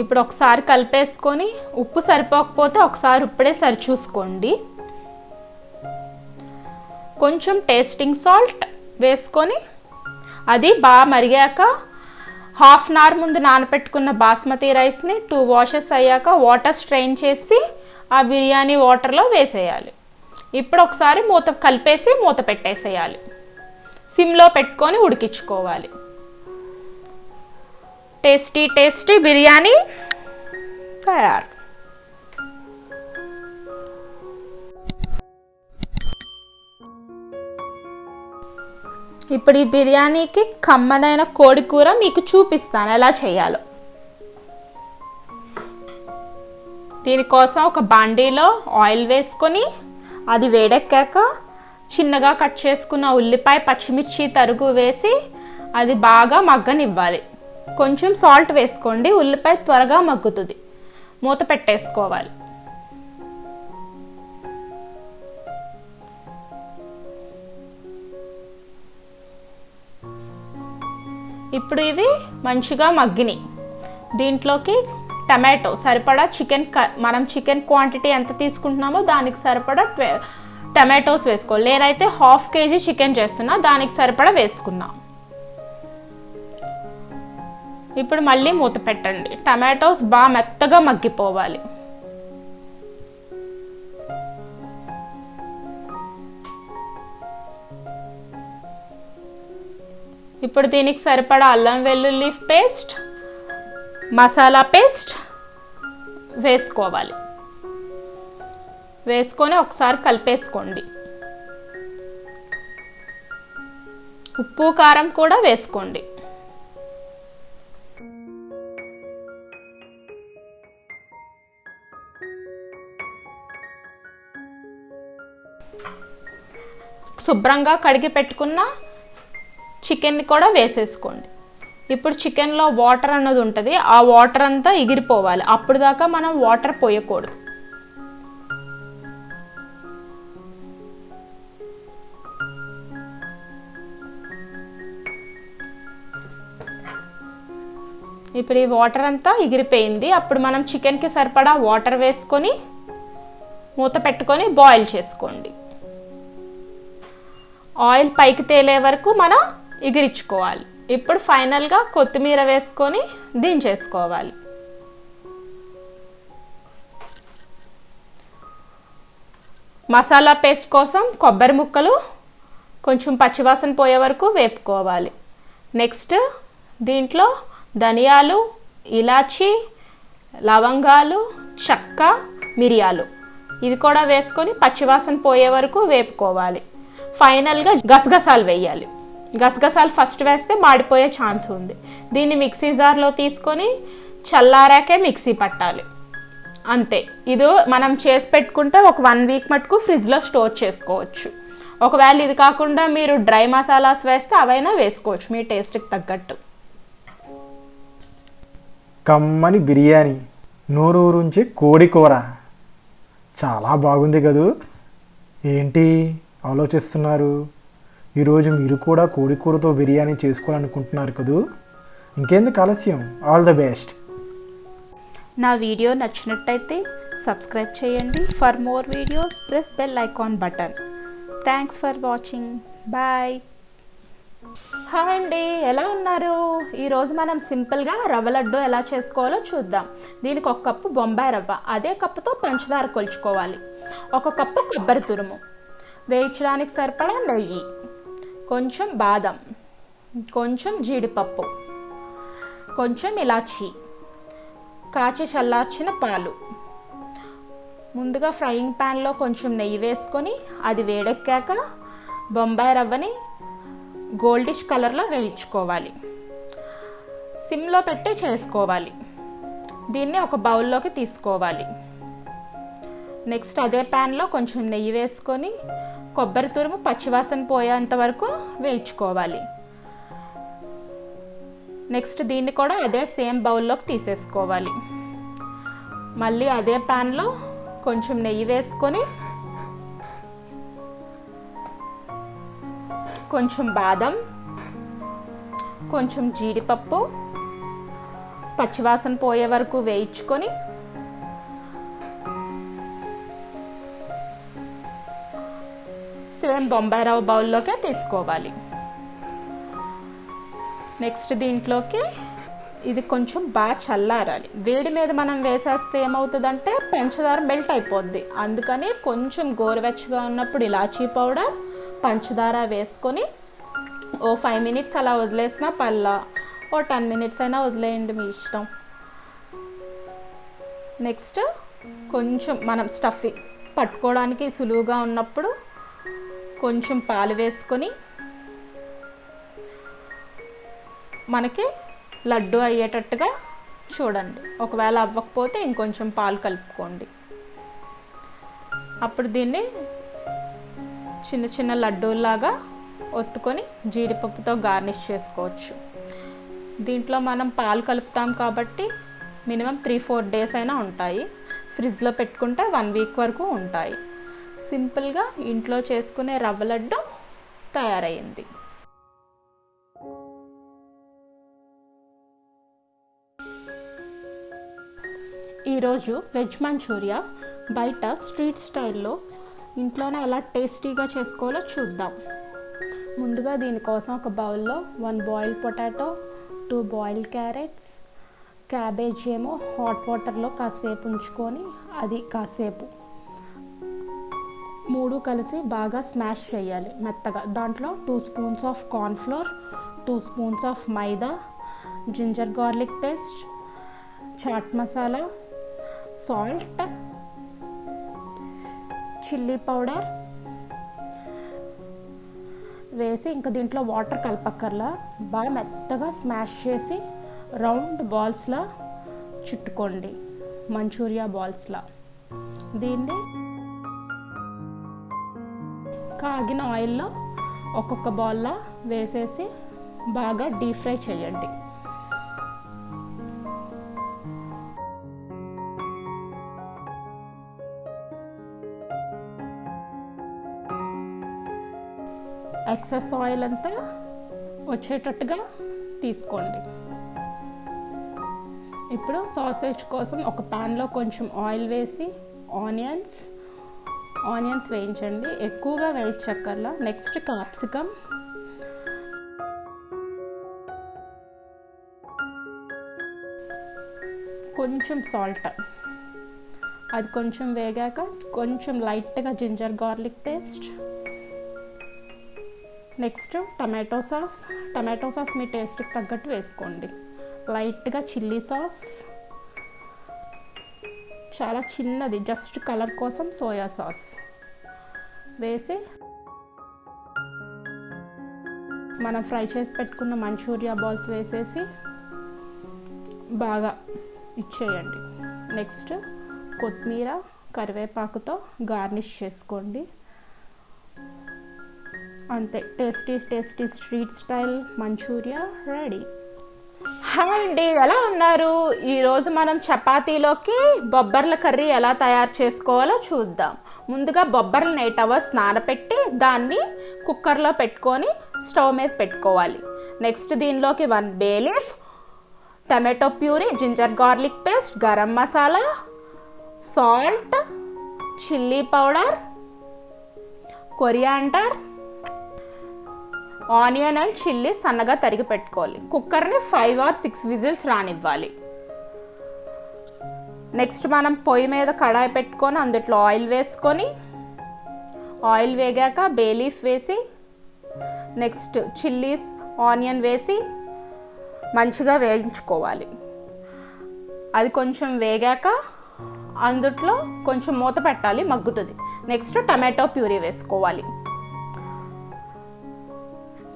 A: ఇప్పుడు ఒకసారి కలిపేసుకొని ఉప్పు సరిపోకపోతే ఒకసారి ఇప్పుడే సరి చూసుకోండి. కొంచెం టేస్టింగ్ సాల్ట్ వేసుకొని అది బాగా మరిగాక హాఫ్ అన్ అవర్ ముందు నానబెట్టుకున్న బాస్మతి రైస్ని 2 వాషెస్ అయ్యాక వాటర్ స్ట్రెయిన్ చేసి ఆ బిర్యానీ వాటర్లో వేసేయాలి. ఇప్పుడు ఒకసారి కలిపేసి మూత పెట్టేసేయాలి. సిమ్లో పెట్టుకొని ఉడికించుకోవాలి. టేస్టీ టేస్టీ బిర్యానీ తయారు. ఇప్పుడు ఈ బిర్యానీకి కమ్మనైన కోడి కూర మీకు చూపిస్తాను ఎలా చేయాలో. దీనికోసం ఒక బాండీలో ఆయిల్ వేసుకొని అది వేడెక్కాక చిన్నగా కట్ చేసుకున్న ఉల్లిపాయ పచ్చిమిర్చి తరుగు వేసి అది బాగా మగ్గనివ్వాలి. కొంచెం సాల్ట్ వేసుకోండి, ఉల్లిపాయ త్వరగా మగ్గుతుంది. మూత పెట్టేసుకోవాలి. ఇప్పుడు ఇవి మంచిగా మగ్గినాయి. దీంట్లోకి టమాటో సరిపడా మనం చికెన్ క్వాంటిటీ ఎంత తీసుకుంటున్నామో దానికి సరిపడా టమాటోస్ వేసుకోవాలి. నేనైతే 1/2 kg చికెన్ చేస్తున్నా, దానికి సరిపడా వేసుకుందాం. ఇప్పుడు మళ్ళీ మూత పెట్టండి. టమాటోస్ బాగా మెత్తగా మగ్గిపోవాలి. ఇప్పుడు దీనికి సరిపడా అల్లం వెల్లుల్లి పేస్ట్, మసాలా పేస్ట్ వేసుకోవాలి. వేసుకొని ఒకసారి కలిపేసుకోండి. ఉప్పు కారం కూడా వేసుకోండి. శుభ్రంగా కడిగి పెట్టుకున్న చికెన్ని కూడా వేసేసుకోండి. ఇప్పుడు చికెన్లో వాటర్ అన్నది ఉంటుంది, ఆ వాటర్ అంతా ఎగిరిపోవాలి. అప్పుడు దాకా మనం వాటర్ పోయకూడదు. ఇప్పుడు ఈ వాటర్ అంతా ఎగిరిపోయింది. అప్పుడు మనం చికెన్కి సరిపడా వాటర్ వేసుకొని మూత పెట్టుకొని బాయిల్ చేసుకోండి. ఆయిల్ పైకి తేలే వరకు మనం ఎగిరించుకోవాలి. ఇప్పుడు ఫైనల్గా కొత్తిమీర వేసుకొని దించేసుకోవాలి. మసాలా పేస్ట్ కోసం కొబ్బరి ముక్కలు కొంచెం పచ్చివాసన పోయే వరకు వేపుకోవాలి. నెక్స్ట్ దీంట్లో ధనియాలు, ఇలాచి, లవంగాలు, చెక్క, మిరియాలు ఇవి కూడా వేసుకొని పచ్చివాసన పోయే వరకు వేపుకోవాలి. ఫైనల్గా గసగసాలు వేయాలి. గసగసాలు ఫస్ట్ వేస్తే మాడిపోయే ఛాన్స్ ఉంది. దీన్ని మిక్సీ జార్లో తీసుకొని చల్లారాకే మిక్సీ పట్టాలి. అంతే. ఇది మనం చేసి పెట్టుకుంటే ఒక 1 వీక్ మటుకు ఫ్రిడ్జ్లో స్టోర్ చేసుకోవచ్చు. ఒకవేళ ఇది కాకుండా మీరు డ్రై మసాలాస్ వేస్తే అవైనా వేసుకోవచ్చు మీ టేస్ట్కి తగ్గట్టు.
C: కమ్మని బిర్యానీ, నోరూరుంచి కోడి కూర చాలా బాగుంది కదూ. ఏంటి ఆలోచిస్తున్నారు? ఈరోజు మీరు కూడా కోడి కూరతో బిర్యానీ చేసుకోవాలనుకుంటున్నారు కదూ. ఇంకెందుకు ఆలస్యం? All the best.
A: నా వీడియో నచ్చినట్టయితే సబ్స్క్రైబ్ చేయండి. For more videos press bell icon button. Thanks for watching. Bye. Hi అండి, ఎలా ఉన్నారు? ఈరోజు మనం సింపుల్గా రవ్వ లడ్డు ఎలా చేసుకోవాలో చూద్దాం. దీనికి 1 కప్పు బొంబాయి రవ్వ, అదే కప్పుతో పంచదార కొలుచుకోవాలి. 1 కప్పు కొబ్బరి తురుము, వేయించడానికి సరిపడా నెయ్యి, కొంచెం బాదం, కొంచెం జీడిపప్పు, కొంచెం ఇలాచి, కాచి చల్లార్చిన పాలు. ముందుగా ఫ్రైయింగ్ ప్యాన్లో కొంచెం నెయ్యి వేసుకొని అది వేడెక్కాక బొంబాయి రవ్వని గోల్డిష్ కలర్లో వేయించుకోవాలి. సిమ్లో పెట్టి చేసుకోవాలి. దీన్ని ఒక బౌల్లోకి తీసుకోవాలి. నెక్స్ట్ అదే ప్యాన్లో కొంచెం నెయ్యి వేసుకొని కొబ్బరి తురుము పచ్చివాసన పోయేంత వరకు వేయించుకోవాలి. నెక్స్ట్ దీన్ని కూడా అదే సేమ్ బౌల్లోకి తీసేసుకోవాలి. మళ్ళీ అదే ప్యాన్లో కొంచెం నెయ్యి వేసుకొని కొంచెం బాదం, కొంచెం జీడిపప్పు పచ్చివాసన పోయే వరకు వేయించుకొని సేమ్ బొంబాయి రవ్వ బౌల్లోకే తీసుకోవాలి. నెక్స్ట్ దీంట్లోకి ఇది కొంచెం బాగా చల్లారాలి. వేడి మీద మనం వేసేస్తే ఏమవుతుందంటే పంచదార మెల్ట్ అయిపోద్ది. అందుకని కొంచెం గోరువెచ్చగా ఉన్నప్పుడు ఇలాచీ పౌడర్, పంచదార వేసుకొని ఓ 5 minutes అలా వదిలేసిన పల్లా, ఓ 10 minutes అయినా వదిలేయండి, మీ ఇష్టం. నెక్స్ట్ కొంచెం మనం స్టఫింగ్ పట్టుకోవడానికి సులువుగా ఉన్నప్పుడు కొంచెం పాలు వేసుకొని మనకి లడ్డు అయ్యేటట్టుగా చూడండి. ఒకవేళ అవ్వకపోతే ఇంకొంచెం పాలు కలుపుకోండి. అప్పుడు దీన్ని చిన్న చిన్న లడ్డూలాగా ఒత్తుకొని జీడిపప్పుతో గార్నిష్ చేసుకోవచ్చు. దీంట్లో మనం పాలు కలుపుతాం కాబట్టి మినిమం 3-4 days అయినా ఉంటాయి. ఫ్రిడ్జ్లో పెట్టుకుంటే 1 week వరకు ఉంటాయి. సింపుల్గా ఇంట్లో చేసుకునే రవ్వ లడ్డు తయారయ్యింది. ఈరోజు వెజ్ మంచూరియా బయట స్ట్రీట్ స్టైల్లో ఇంట్లోనే ఎలా టేస్టీగా చేసుకోవాలో చూద్దాం. ముందుగా దీనికోసం ఒక బౌల్లో 1 boiled potato, 2 boiled carrots, cabbage ఏమో హాట్ వాటర్లో కాసేపు ఉంచుకొని అది కాసేపు 3 కలిసి బాగా స్మాష్ చేయాలి మెత్తగా. దాంట్లో 2 spoons of cornflour, 2 spoons of maida, ginger garlic paste, chaat masala, salt, chilli powder వేసి ఇంకా దీంట్లో వాటర్ కలపక్కర్లా బాగా మెత్తగా స్మాష్ చేసి రౌండ్ బాల్స్లా చుట్టుకోండి, మంచూరియా బాల్స్లా. దీన్ని కాగిన ఆయిల్లో ఒక్కొక్క బాల్లా వేసేసి బాగా డీప్ ఫ్రై చేయండి. ఎక్సెస్ ఆయిల్ అంతా వచ్చేటట్టుగా తీసుకోండి. ఇప్పుడు సాసేజ్ కోసం ఒక ప్యాన్లో కొంచెం ఆయిల్ వేసి ఆనియన్స్ వేయించండి, ఎక్కువగా వేయించక్కర్లా. నెక్స్ట్ క్యాప్సికమ్, కొంచెం సాల్ట్, అది కొంచెం వేగాక కొంచెం లైట్గా ginger garlic paste, next tomato sauce మీ టేస్ట్కి తగ్గట్టు వేసుకోండి. లైట్గా చిల్లీ సాస్, చాలా చిన్నది జస్ట్ కలర్ కోసం సోయా సాస్ వేసి మనం ఫ్రై చేసి పెట్టుకున్న మంచూరియా బాల్స్ వేసేసి బాగా ఇచ్చేయండి. నెక్స్ట్ కొత్తిమీర, కరివేపాకుతో గార్నిష్ చేసుకోండి. అంతే, tasty street style Manchuria ready. Hi అండి, ఎలా ఉన్నారు? ఈరోజు మనం చపాతీలోకి బొబ్బర్ల కర్రీ ఎలా తయారు చేసుకోవాలో చూద్దాం. ముందుగా బొబ్బర్లను 8 hours నానబెట్టి దాన్ని కుక్కర్లో పెట్టుకొని స్టవ్ మీద పెట్టుకోవాలి. నెక్స్ట్ దీనిలోకి 1 bay leaf, tomato puree, ginger garlic paste, garam masala, salt, chilli powder, coriander, onion and chilli సన్నగా తరిగి పెట్టుకోవాలి. కుక్కర్ని 5 or 6 విజిల్స్ రానివ్వాలి. నెక్స్ట్ మనం పొయ్యి మీద కడాయి పెట్టుకొని అందులో ఆయిల్ వేసుకొని ఆయిల్ వేగాక బే లీఫ్ వేసి నెక్స్ట్ చిల్లీస్, ఆనియన్ వేసి మంచిగా వేయించుకోవాలి. అది కొంచెం వేగాక అందులో కొంచెం మూత పెట్టాలి, మగ్గుతుంది. నెక్స్ట్ టమాటో ప్యూరీ వేసుకోవాలి.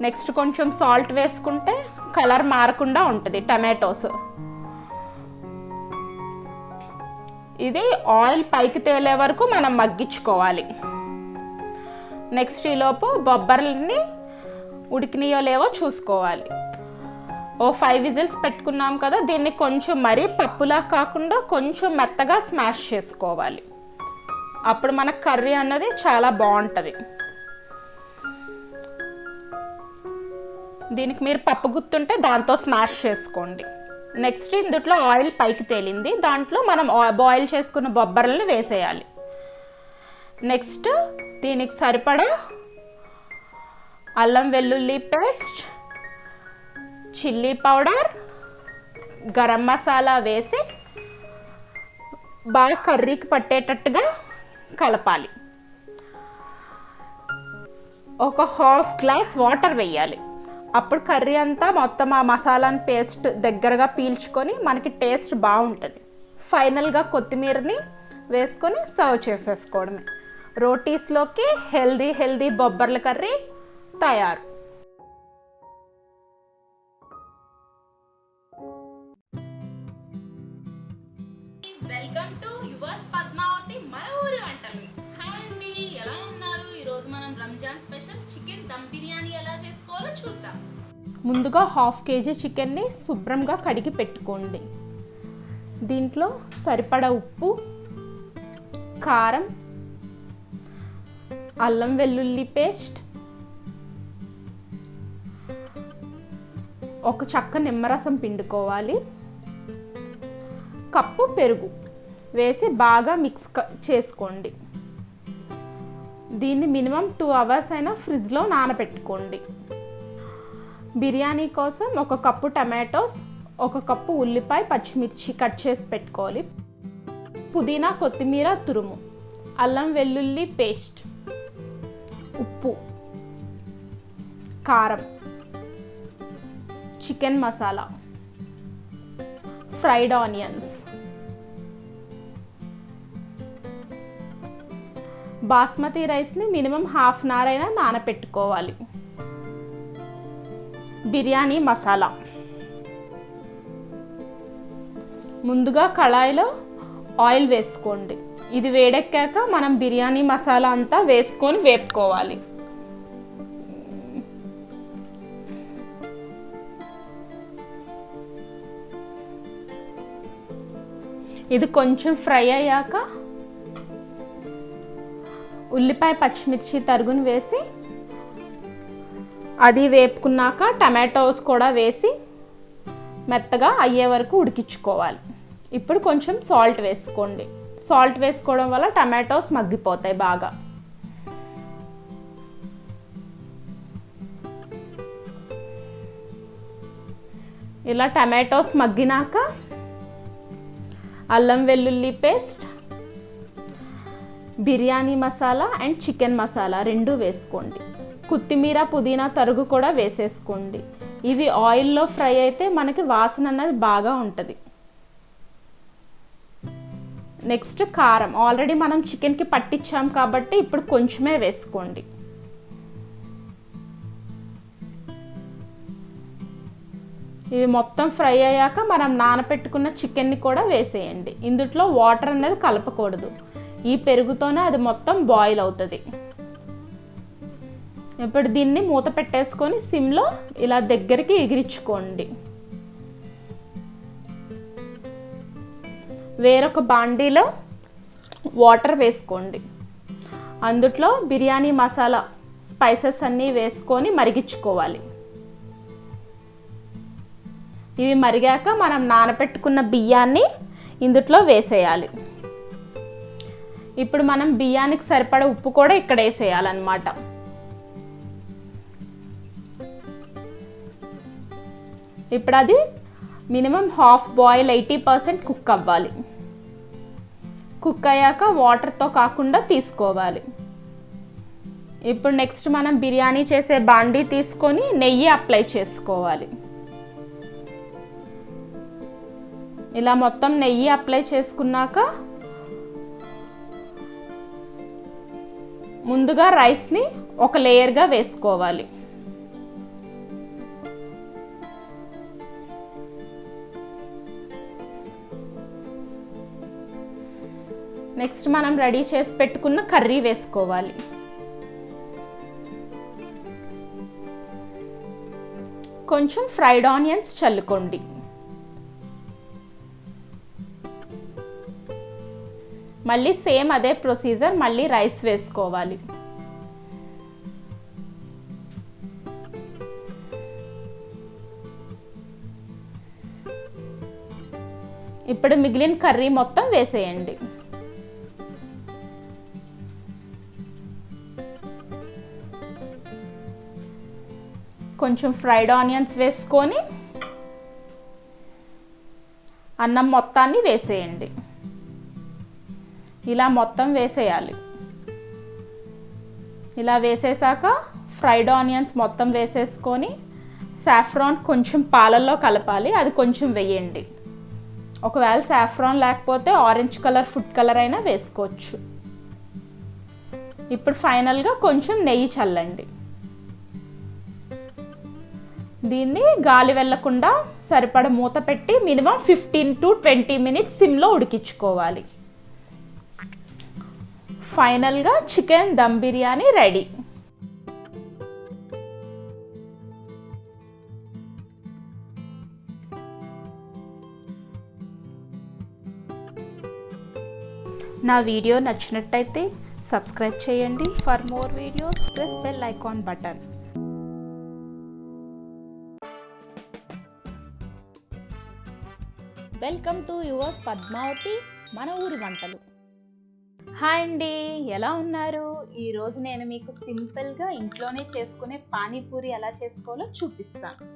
A: నెక్స్ట్ కొంచెం సాల్ట్ వేసుకుంటే కలర్ మారకుండా ఉంటుంది టమాటోస్. ఇది ఆయిల్ పైకి తేలే వరకు మనం మగ్గించుకోవాలి. నెక్స్ట్ ఈలోపు బొబ్బర్లని ఉడికినాయో లేవో చూసుకోవాలి. ఓ 5 విజిల్స్ పెట్టుకున్నాం కదా, దీన్ని కొంచెం మరీ పప్పులా కాకుండా కొంచెం మెత్తగా స్మాష్ చేసుకోవాలి. అప్పుడు మన కర్రీ అన్నది చాలా బాగుంటుంది. దీనికి మీరు పప్పు గుత్తుంటే దాంతో స్మాష్ చేసుకోండి. నెక్స్ట్ ఇందులో ఆయిల్ పైకి తేలింది, దాంట్లో మనం బాయిల్ చేసుకున్న బొబ్బర్లని వేసేయాలి. నెక్స్ట్ దీనికి సరిపడా అల్లం వెల్లుల్లి paste, chilli powder, garam masala వేసి బాగా కర్రీకి పట్టేటట్టుగా కలపాలి. ఒక 1/2 గ్లాస్ వాటర్ వేయాలి. అప్పుడు కర్రీ అంతా మొత్తం ఆ మసాలాని పేస్ట్ దగ్గరగా పీల్చుకొని మనకి టేస్ట్ బాగుంటుంది. ఫైనల్గా కొత్తిమీరని వేసుకొని సర్వ్ చేసేసుకోవడమే. రోటీస్లోకి హెల్దీ బొబ్బర్ల కర్రీ తయారు.
B: వెల్కమ్ టు యువర్స్ పద్మావతి మన ఊరి వంటలు. హాయ్ అండి, ఎలా ఉన్నారు? ఈరోజు మనం రంజాన్ స్పెషల్ చికెన్ దమ్ బిర్యానీ ఎలా చేసుకోవాలో చూద్దాం.
A: ముందుగా 1/2 kg చికెన్ని శుభ్రంగా కడిగి పెట్టుకోండి. దీంట్లో సరిపడా ఉప్పు, కారం, అల్లం వెల్లుల్లి పేస్ట్, ఒక చెక్క నిమ్మరసం పిండుకోవాలి, కప్పు పెరుగు వేసి బాగా మిక్స్ చేసుకోండి. దీన్ని మినిమం 2 అవర్స్ అయినా ఫ్రిడ్జ్లో నానబెట్టుకోండి. బిర్యానీ కోసం 1 కప్పు టమాటోస్, 1 కప్పు ఉల్లిపాయ పచ్చిమిర్చి కట్ చేసి పెట్టుకోవాలి. పుదీనా కొత్తిమీర తురుము, అల్లం వెల్లుల్లి పేస్ట్, ఉప్పు, కారం, chicken masala, fried onions, basmati రైస్ని మినిమం 1/2 అన్ అవర్ అయినా నానపెట్టుకోవాలి. బిర్యానీ మసాలా ముందుగా కళాయిలో ఆయిల్ వేసుకోండి. ఇది వేడెక్కాక మనం బిర్యానీ మసాలా అంతా వేసుకొని వేపుకోవాలి. ఇది కొంచెం ఫ్రై అయ్యాక ఉల్లిపాయ పచ్చిమిర్చి తరుగుని వేసి అది వేపుకున్నాక టమాటోస్ కూడా వేసి మెత్తగా అయ్యే వరకు ఉడికించుకోవాలి. ఇప్పుడు కొంచెం సాల్ట్ వేసుకోండి. సాల్ట్ వేసుకోవడం వల్ల టమాటోస్ మగ్గిపోతాయి బాగా. ఇలా టమాటోస్ మగ్గినాక అల్లం వెల్లుల్లి paste, biryani masala and chicken masala 2 వేసుకోండి. కొత్తిమీర పుదీనా తరుగు కూడా వేసేసుకోండి. ఇవి ఆయిల్లో ఫ్రై అయితే మనకి వాసన అన్నది బాగా ఉంటుంది. నెక్స్ట్ కారం ఆల్రెడీ మనం చికెన్కి పట్టించాం కాబట్టి ఇప్పుడు కొంచెమే వేసుకోండి. ఇవి మొత్తం ఫ్రై అయ్యాక మనం నానపెట్టుకున్న చికెన్ని కూడా వేసేయండి. ఇందులో వాటర్ అనేది కలపకూడదు. ఈ పెరుగుతోనే అది మొత్తం బాయిల్ అవుతుంది. ఇప్పుడు దీన్ని మూత పెట్టేసుకొని సిమ్లో ఇలా దగ్గరికి ఎగిరించుకోండి. వేరొక బాండీలో వాటర్ వేసుకోండి. అందులో బిర్యానీ మసాలా స్పైసెస్ అన్నీ వేసుకొని మరిగించుకోవాలి. ఇవి మరిగాక మనం నానపెట్టుకున్న బియ్యాన్ని ఇందులో వేసేయాలి. ఇప్పుడు మనం బియ్యానికి సరిపడా ఉప్పు కూడా ఇక్కడ వేసేయాలన్నమాట. ఇప్పుడు అది మినిమం హాఫ్ బాయిల్ 80% కుక్ అవ్వాలి. కుక్ అయ్యాక వాటర్తో కాకుండా తీసుకోవాలి. ఇప్పుడు నెక్స్ట్ మనం బిర్యానీ చేసే బాండీ తీసుకొని నెయ్యి అప్లై చేసుకోవాలి. ఇలా మొత్తం నెయ్యి అప్లై చేసుకున్నాక ముందుగా రైస్ని ఒక లేయర్గా వేసుకోవాలి. నెక్స్ట్ మనం రెడీ చేసి పెట్టుకున్న కర్రీ వేసుకోవాలి. కొంచెం ఫ్రైడ్ ఆనియన్స్ చల్లుకోండి. మళ్ళీ సేమ్ అదే ప్రొసీజర్, మళ్ళీ రైస్ వేసుకోవాలి. ఇప్పుడు మిగిలిన కర్రీ మొత్తం వేసేయండి. కొంచెం ఫ్రైడ్ ఆనియన్స్ వేసుకొని అన్నం మొత్తాన్ని వేసేయండి. ఇలా మొత్తం వేసేయాలి. ఇలా వేసేసాక ఫ్రైడ్ ఆనియన్స్ మొత్తం వేసేసుకొని సాఫ్రాన్ కొంచెం పాలల్లో కలపాలి, అది కొంచెం వేయండి. ఒకవేళ సాఫ్రాన్ లేకపోతే ఆరెంజ్ కలర్ ఫుడ్ కలర్ అయినా వేసుకోవచ్చు. ఇప్పుడు ఫైనల్గా కొంచెం నెయ్యి చల్లండి. దీన్ని గాలి వెళ్ళకుండా సరిపడ మూత పెట్టి మినిమం 15 to 20 మినిట్స్ సిమ్లో ఉడికించుకోవాలి. ఫైనల్గా చికెన్ దమ్ బిర్యానీ రెడీ. నా వీడియో నచ్చినట్టయితే సబ్స్క్రైబ్ చేయండి. For more videos press bell icon button. Welcome to yours Padmavathi మన ఊరి వంటలు. హాయ్ అండి, ఎలా ఉన్నారు? ఈరోజు నేను మీకు సింపుల్గా ఇంట్లోనే చేసుకునే పానీపూరి ఎలా చేసుకోవాలో చూపిస్తాను.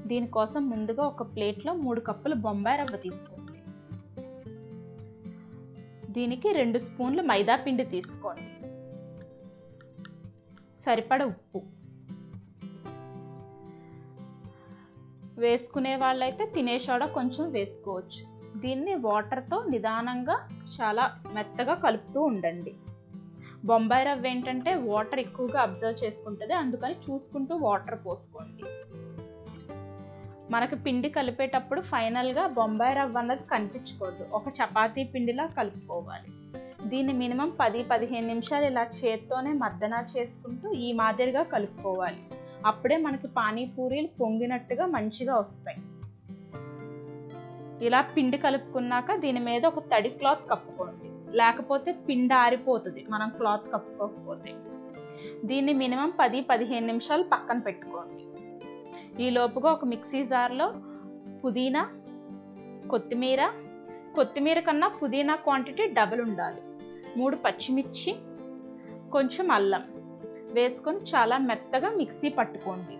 A: దీనికోసం ముందుగా ఒక ప్లేట్లో 3 కప్పులు బొంబాయి రవ్వ తీసుకోండి. దీనికి 2 స్పూన్లు మైదా పిండి తీసుకోండి. సరిపడ ఉప్పు వేసుకునే వాళ్ళైతే తినే సోడా కొంచెం వేసుకోవచ్చు. దీన్ని వాటర్తో నిదానంగా చాలా మెత్తగా కలుపుతూ ఉండండి. బొంబాయి రవ్వ ఏంటంటే వాటర్ ఎక్కువగా అబ్జర్వ్ చేసుకుంటుంది, అందుకని చూసుకుంటూ వాటర్ పోసుకోండి. మనకు పిండి కలిపేటప్పుడు ఫైనల్గా బొంబాయి రవ్వ అన్నది కనిపించకూడదు, ఒక చపాతీ పిండిలా కలుపుకోవాలి. దీన్ని మినిమం 10-15 నిమిషాలు ఇలా చేత్తోనే మద్దన చేసుకుంటూ ఈ మాదిరిగా కలుపుకోవాలి. అప్పుడే మనకి పానీపూరీలు పొంగినట్టుగా మంచిగా వస్తాయి. ఇలా పిండి కలుపుకున్నాక దీని మీద ఒక తడి క్లాత్ కప్పుకోండి, లేకపోతే పిండి ఆరిపోతుంది మనం క్లాత్ కప్పుకోకపోతే. దీన్ని మినిమం 10-15 నిమిషాలు పక్కన పెట్టుకోండి. ఈ లోపుగా ఒక మిక్సీ జార్లో పుదీనా, కొత్తిమీర కన్నా పుదీనా క్వాంటిటీ డబుల్ ఉండాలి, 3 పచ్చిమిర్చి, కొంచెం అల్లం వేసుకొని చాలా మెత్తగా మిక్సీ పట్టుకోండి.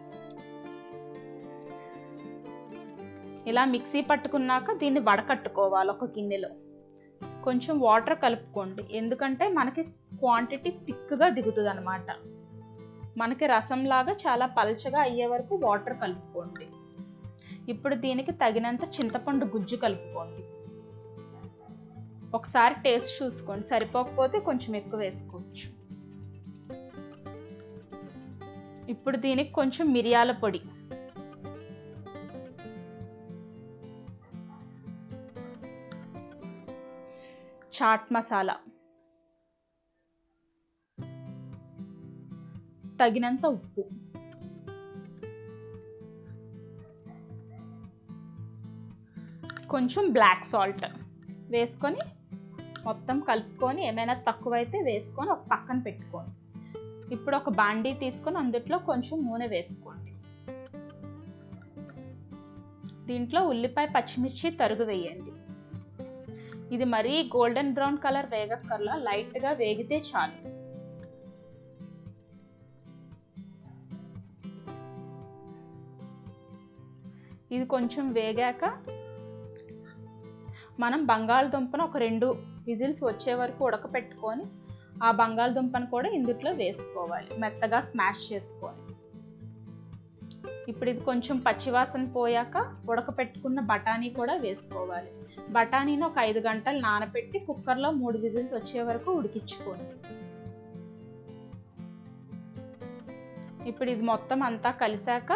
A: ఇలా మిక్సీ పట్టుకున్నాక దీన్ని వడకట్టుకోవాలి ఒక గిన్నెలో. కొంచెం వాటర్ కలుపుకోండి, ఎందుకంటే మనకి క్వాంటిటీ థిక్గా దిగుతుంది అన్నమాట. మనకి రసంలాగా చాలా పల్చగా అయ్యే వరకు వాటర్ కలుపుకోండి. ఇప్పుడు దీనికి తగినంత చింతపండు గుజ్జు కలుపుకోండి. ఒకసారి టేస్ట్ చూసుకోండి, సరిపోకపోతే కొంచెం ఎక్కువ వేసుకోవచ్చు. ఇప్పుడు దీనికి కొంచెం మిరియాల పొడి, చాట్ మసాలా, తగినంత ఉప్పు, కొంచెం బ్లాక్ సాల్ట్ వేసుకొని మొత్తం కలుపుకొని ఏమైనా తక్కువైతే వేసుకొని ఒక పక్కన పెట్టుకోండి. ఇప్పుడు ఒక బాండీ తీసుకొని అందులో కొంచెం నూనె వేసుకోండి. దీంట్లో ఉల్లిపాయ పచ్చిమిర్చి తరుగు వేయండి. ఇది మరీ గోల్డెన్ బ్రౌన్ కలర్ వేగక్కర్లా, లైట్గా వేగితే చాలు. ఇది కొంచెం వేగాక మనం బంగాళదుంపను ఒక 2 విజిల్స్ వచ్చే వరకు ఉడకపెట్టుకొని ఆ బంగాళదుంపను కూడా ఇందులో వేసుకోవాలి, మెత్తగా స్మాష్ చేసుకొని. ఇప్పుడు ఇది కొంచెం పచ్చివాసన పోయాక ఉడకపెట్టుకున్న బఠానీ కూడా వేసుకోవాలి. బఠానీని ఒక 5 గంటలు నానబెట్టి కుక్కర్లో 3 విజిల్స్ వచ్చే వరకు ఉడికించుకోండి. ఇప్పుడు ఇది మొత్తం అంతా కలిసాక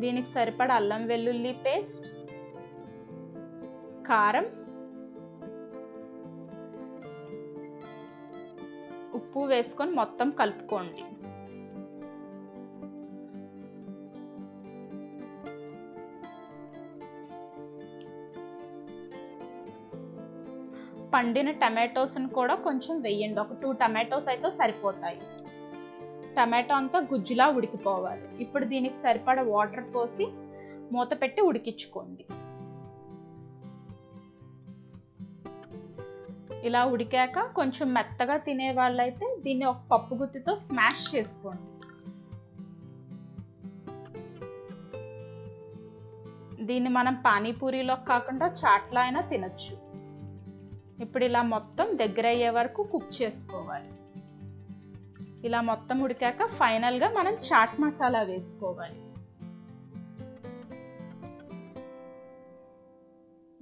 A: దీనికి సరిపడా అల్లం వెల్లుల్లి పేస్ట్, కారం, ఉప్పు వేసుకొని మొత్తం కలుపుకోండి. పండిన టమాటోస్ని కూడా కొంచెం వేయండి. ఒక 2 టమాటోస్ అయితే సరిపోతాయి. టమాటో అంతా గుజ్జులా ఉడికిపోవాలి. ఇప్పుడు దీనికి సరిపడా వాటర్ పోసి మూత పెట్టి ఉడికించుకోండి. ఇలా ఉడికాక కొంచెం మెత్తగా తినే వాళ్ళైతే దీన్ని ఒక పప్పు గుత్తితో స్మాష్ చేసుకోండి. దీన్ని మనం పానీపూరిలో కాకుండా చాట్లా అయినా తినచ్చు. ఇప్పుడు ఇలా మొత్తం దగ్గర అయ్యే వరకు కుక్ చేసుకోవాలి. ఇలా మొత్తం ఉడికాక ఫైనల్గా మనం చాట్ మసాలా వేసుకోవాలి.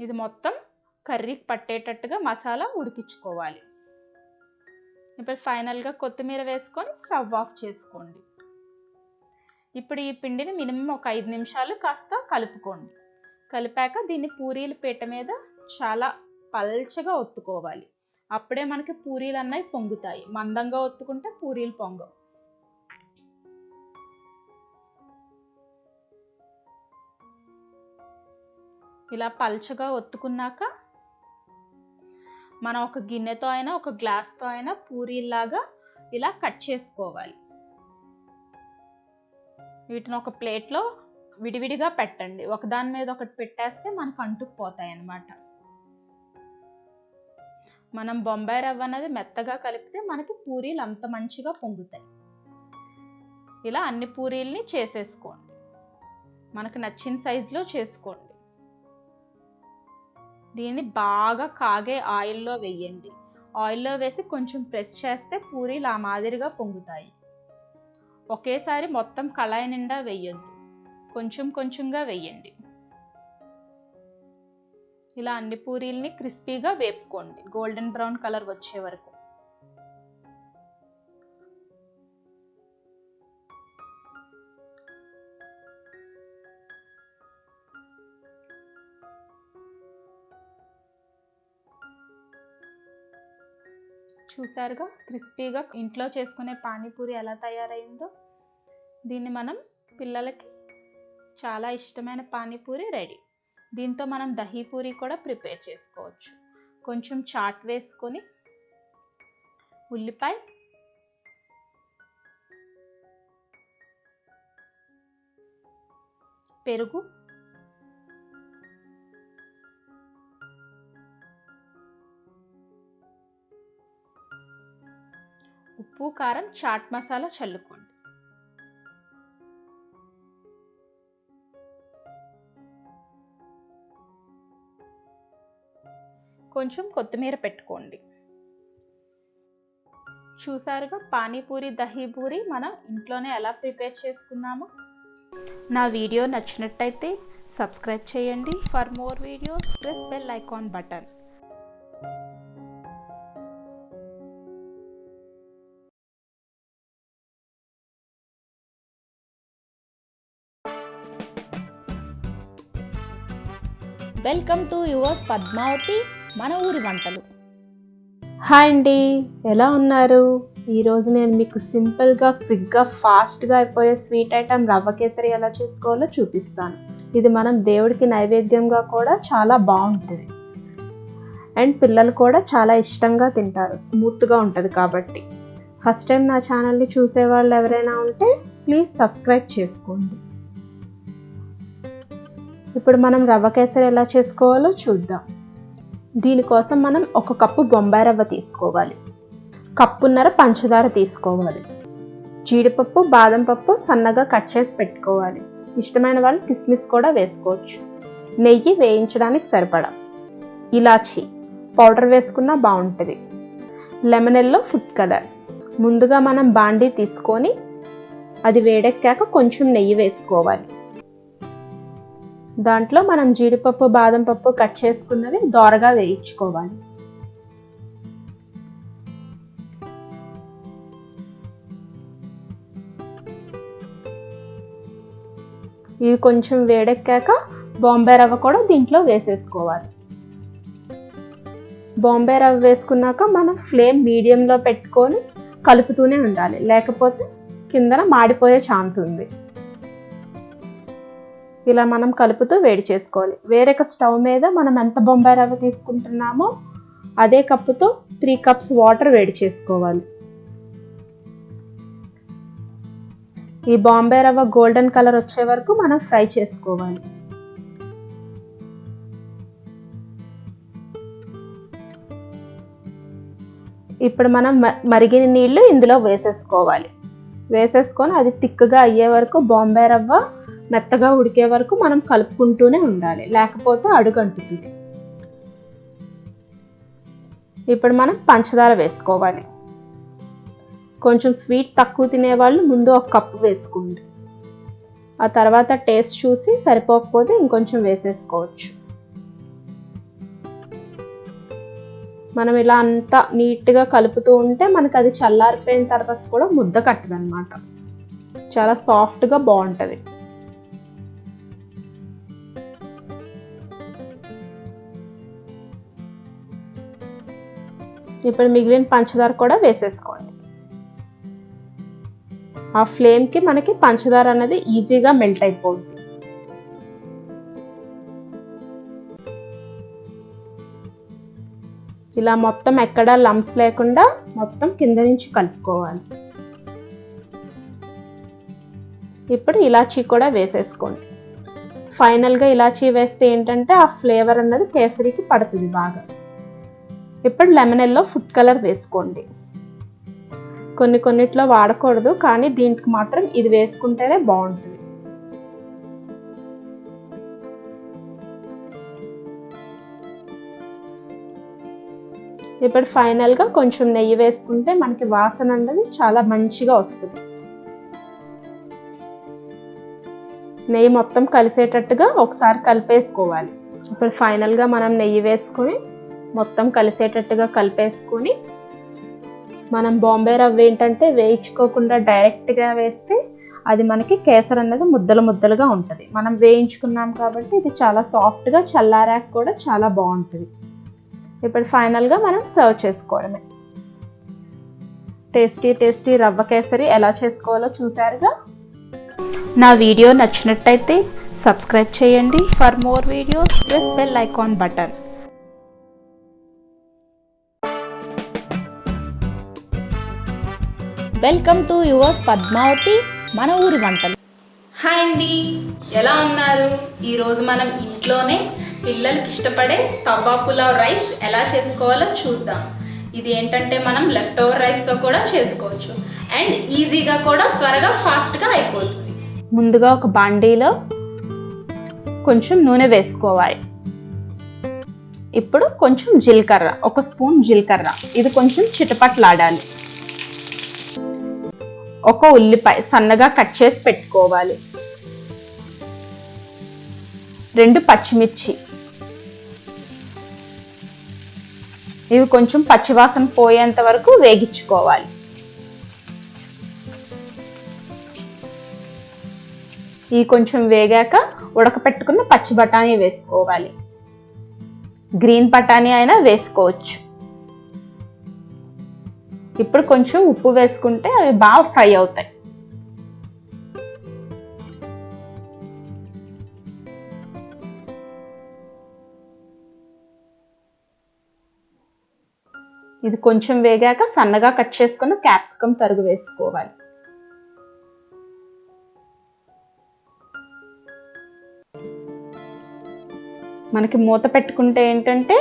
A: ఇది మొత్తం కర్రీకి పట్టేటట్టుగా మసాలా ఉడికించుకోవాలి. ఇప్పుడు ఫైనల్గా కొత్తిమీర వేసుకొని స్టవ్ ఆఫ్ చేసుకోండి. ఇప్పుడు ఈ పిండిని మినిమం ఒక 5 నిమిషాలు కాస్త కలుపుకోండి. కలిపాక దీన్ని పూరీల పీట మీద చాలా పల్చగా ఒత్తుకోవాలి. అప్పుడే మనకి పూరీలు అన్నవి పొంగుతాయి. మందంగా ఒత్తుకుంటే పూరీలు పొంగవు. ఇలా పల్చగా ఒత్తుకున్నాక మనం ఒక గిన్నెతో అయినా ఒక గ్లాస్తో అయినా పూరీలాగా ఇలా కట్ చేసుకోవాలి. వీటిని ఒక ప్లేట్లో విడివిడిగా పెట్టండి. ఒకదాని మీద ఒకటి పెట్టేస్తే మనకు అంటుకుపోతాయి అన్నమాట. మనం బొంబాయి రవ్వ అనేది మెత్తగా కలిపితే మనకి పూరీలు అంత మంచిగా పొంగుతాయి. ఇలా అన్ని పూరీల్ని చేసేసుకోండి. మనకు నచ్చిన సైజులో చేసుకోండి. దీన్ని బాగా కాగే ఆయిల్లో వేయండి. ఆయిల్లో వేసి కొంచెం ప్రెస్ చేస్తే పూరీలు ఆ మాదిరిగా పొంగుతాయి. ఒకేసారి మొత్తం కళాయి నిండా వేయొద్దు, కొంచెం కొంచెంగా వేయండి. ఇలా అన్ని పూరీల్ని క్రిస్పీగా వేపుకోండి, గోల్డెన్ బ్రౌన్ కలర్ వచ్చే వరకు. చూసారుగా క్రిస్పీగా ఇంట్లో చేసుకునే పానీపూరి ఎలా తయారైందో. దీన్ని మనం పిల్లలకి చాలా ఇష్టమైన పానీపూరి రెడీ. దీంతో మనం దహీ పూరి కూడా ప్రిపేర్ చేసుకోవచ్చు. కొంచెం చాట్ వేసుకొని ఉల్లిపాయ, పెరుగు, ఉప్పు, కారం, చాట్ మసాలా చల్లుకోండి. కొంచెం కొత్తిమీర పెట్టుకోండి. చూసారుగా పానీపూరి దహీ పూరి మనం ఇంట్లోనే ఎలా ప్రిపేర్ చేసుకున్నామో. నా వీడియో నచ్చినట్టయితే సబ్స్క్రైబ్ చేయండి. For more videos press bell icon button. Welcome to yours Padmavathi మన ఊరి వంటలు. హాయ్ అండి, ఎలా ఉన్నారు? ఈరోజు నేను మీకు సింపుల్గా, క్విక్గా, ఫాస్ట్గా అయిపోయే స్వీట్ ఐటెం రవ్వ కేసరి ఎలా చేసుకోవాలో చూపిస్తాను. ఇది మనం దేవుడికి నైవేద్యంగా కూడా చాలా బాగుంటుంది. అండ్ పిల్లలు కూడా చాలా ఇష్టంగా తింటారు, స్మూత్గా ఉంటుంది కాబట్టి. ఫస్ట్ టైం నా ఛానల్ని చూసేవాళ్ళు ఎవరైనా ఉంటే ప్లీజ్ సబ్స్క్రైబ్ చేసుకోండి. ఇప్పుడు మనం రవ్వ కేసరి ఎలా చేసుకోవాలో చూద్దాం. దీనికోసం మనం 1 కప్పు బొంబాయి రవ్వ తీసుకోవాలి. కప్పున్నర పంచదార తీసుకోవాలి. జీడిపప్పు, బాదం పప్పు సన్నగా కట్ చేసి పెట్టుకోవాలి. ఇష్టమైన వాళ్ళు కిస్మిస్ కూడా వేసుకోవచ్చు. నెయ్యి వేయించడానికి సరిపడా. ఇలాచి పౌడర్ వేసుకున్నా బాగుంటుంది. Lemon yellow food colour. ముందుగా మనం బాండీ తీసుకొని అది వేడెక్కాక కొంచెం నెయ్యి వేసుకోవాలి. దాంట్లో మనం జీడిపప్పు, బాదం పప్పు కట్ చేసుకున్నవి దోరగా వేయించుకోవాలి. ఇవి కొంచెం వేడెక్కాక బొంబాయి రవ్వ కూడా దీంట్లో వేసేసుకోవాలి. బాంబే రవ్వ వేసుకున్నాక మనం ఫ్లేమ్ మీడియంలో పెట్టుకొని కలుపుతూనే ఉండాలి, లేకపోతే కిందన మాడిపోయే ఛాన్స్ ఉంది. ఇలా మనం కలుపుతూ వేడి చేసుకోవాలి. వేరొక స్టవ్ మీద మనం ఎంత బొంబాయి రవ్వ తీసుకుంటున్నామో అదే కప్పుతో 3 కప్స్ వాటర్ వేడి చేసుకోవాలి. ఈ బాంబే రవ్వ గోల్డెన్ కలర్ వచ్చే వరకు మనం ఫ్రై చేసుకోవాలి. ఇప్పుడు మనం మరిగిన నీళ్లు ఇందులో వేసేసుకోవాలి. వేసేసుకొని అది తిక్కుగా అయ్యే వరకు, బాంబే రవ్వ మెత్తగా ఉడికే వరకు మనం కలుపుకుంటూనే ఉండాలి, లేకపోతే అడుగంటుతుంది. ఇప్పుడు మనం పంచదార వేసుకోవాలి. కొంచెం స్వీట్ తక్కువ తినేవాళ్ళు ముందు 1 కప్పు వేసుకోండి. ఆ తర్వాత టేస్ట్ చూసి సరిపోకపోతే ఇంకొంచెం వేసేసుకోవచ్చు. మనం ఇలా అంతా నీట్గా కలుపుతూ ఉంటే మనకు అది చల్లారిపోయిన తర్వాత కూడా ముద్ద కట్టదనమాట. చాలా సాఫ్ట్గా బాగుంటుంది. ఇప్పుడు మిగిలిన పంచదార కూడా వేసేసుకోండి. ఆ ఫ్లేమ్కి మనకి పంచదార అనేది ఈజీగా మెల్ట్ అయిపోతుంది. ఇలా మొత్తం ఎక్కడా లంప్స్ లేకుండా మొత్తం కింద నుంచి కలుపుకోవాలి. ఇప్పుడు ఇలాచీ కూడా వేసేసుకోండి. ఫైనల్గా ఇలాచీ వేస్తే ఏంటంటే ఆ ఫ్లేవర్ అన్నది కేసరికి పడుతుంది బాగా. ఇప్పుడు లెమన్ ఎల్లో ఫుడ్ కలర్ వేసుకోండి. కొన్నిట్లో వాడకూడదు, కానీ దీనికి మాత్రం ఇది వేసుకుంటేనే బాగుంటుంది. ఇప్పుడు ఫైనల్గా కొంచెం నెయ్యి వేసుకుంటే మనకి వాసన అన్నది చాలా మంచిగా వస్తుంది. నెయ్యి మొత్తం కలిసేటట్టుగా ఒకసారి కలిపేసుకోవాలి. ఇప్పుడు ఫైనల్గా మనం నెయ్యి వేసుకొని మొత్తం కలిసేటట్టుగా కలిపేసుకొని, మనం బాంబే రవ్వ ఏంటంటే వేయించుకోకుండా డైరెక్ట్గా వేస్తే అది మనకి కేసర్ అన్నది ముద్దలుగా ఉంటుంది. మనం వేయించుకున్నాం కాబట్టి ఇది చాలా సాఫ్ట్గా చల్లారాక కూడా చాలా బాగుంటుంది. ఇప్పుడు ఫైనల్గా మనం సర్వ్ చేసుకోవడమే. టేస్టీ రవ్వ కేసరి ఎలా చేసుకోవాలో చూసారుగా.
B: నా వీడియో నచ్చినట్టయితే సబ్స్క్రైబ్ చేయండి. For more videos press bell icon button. Welcome to yours Padmavathi మన ఊరి వంటలు. హాయ్ అండి, ఎలా ఉన్నారు? ఈరోజు మనం ఇంట్లోనే పిల్లలకి ఇష్టపడే తవ్వా పులావ్ రైస్ ఎలా చేసుకోవాలో చూద్దాం. ఇది ఏంటంటే మనం లెఫ్ట్ ఓవర్ రైస్తో కూడా చేసుకోవచ్చు అండ్ ఈజీగా కూడా త్వరగా ఫాస్ట్గా అయిపోతుంది.
A: ముందుగా ఒక బాండీలో కొంచెం నూనె వేసుకోవాలి. ఇప్పుడు కొంచెం జీలకర్ర, 1 స్పూన్ జీలకర్ర, ఇది కొంచెం చిటపట్లాడాలి. 1 ఉల్లిపాయ సన్నగా కట్ చేసి పెట్టుకోవాలి. 2 పచ్చిమిర్చి, ఇవి కొంచెం పచ్చివాసన పోయేంత వరకు వేగించుకోవాలి. ఇవి కొంచెం వేగాక ఉడకపెట్టుకున్న పచ్చి బఠానీ వేసుకోవాలి. గ్రీన్ బఠానీ అయినా వేసుకోవచ్చు. ఇప్పుడు కొంచెం ఉప్పు వేసుకుంటే అవి బాగా ఫ్రై అవుతాయి. ఇది కొంచెం వేగాక సన్నగా కట్ చేసుకున్న క్యాప్సికమ్ తరుగు వేసుకోవాలి. మనకి మూత పెట్టుకుంటే ఏంటంటే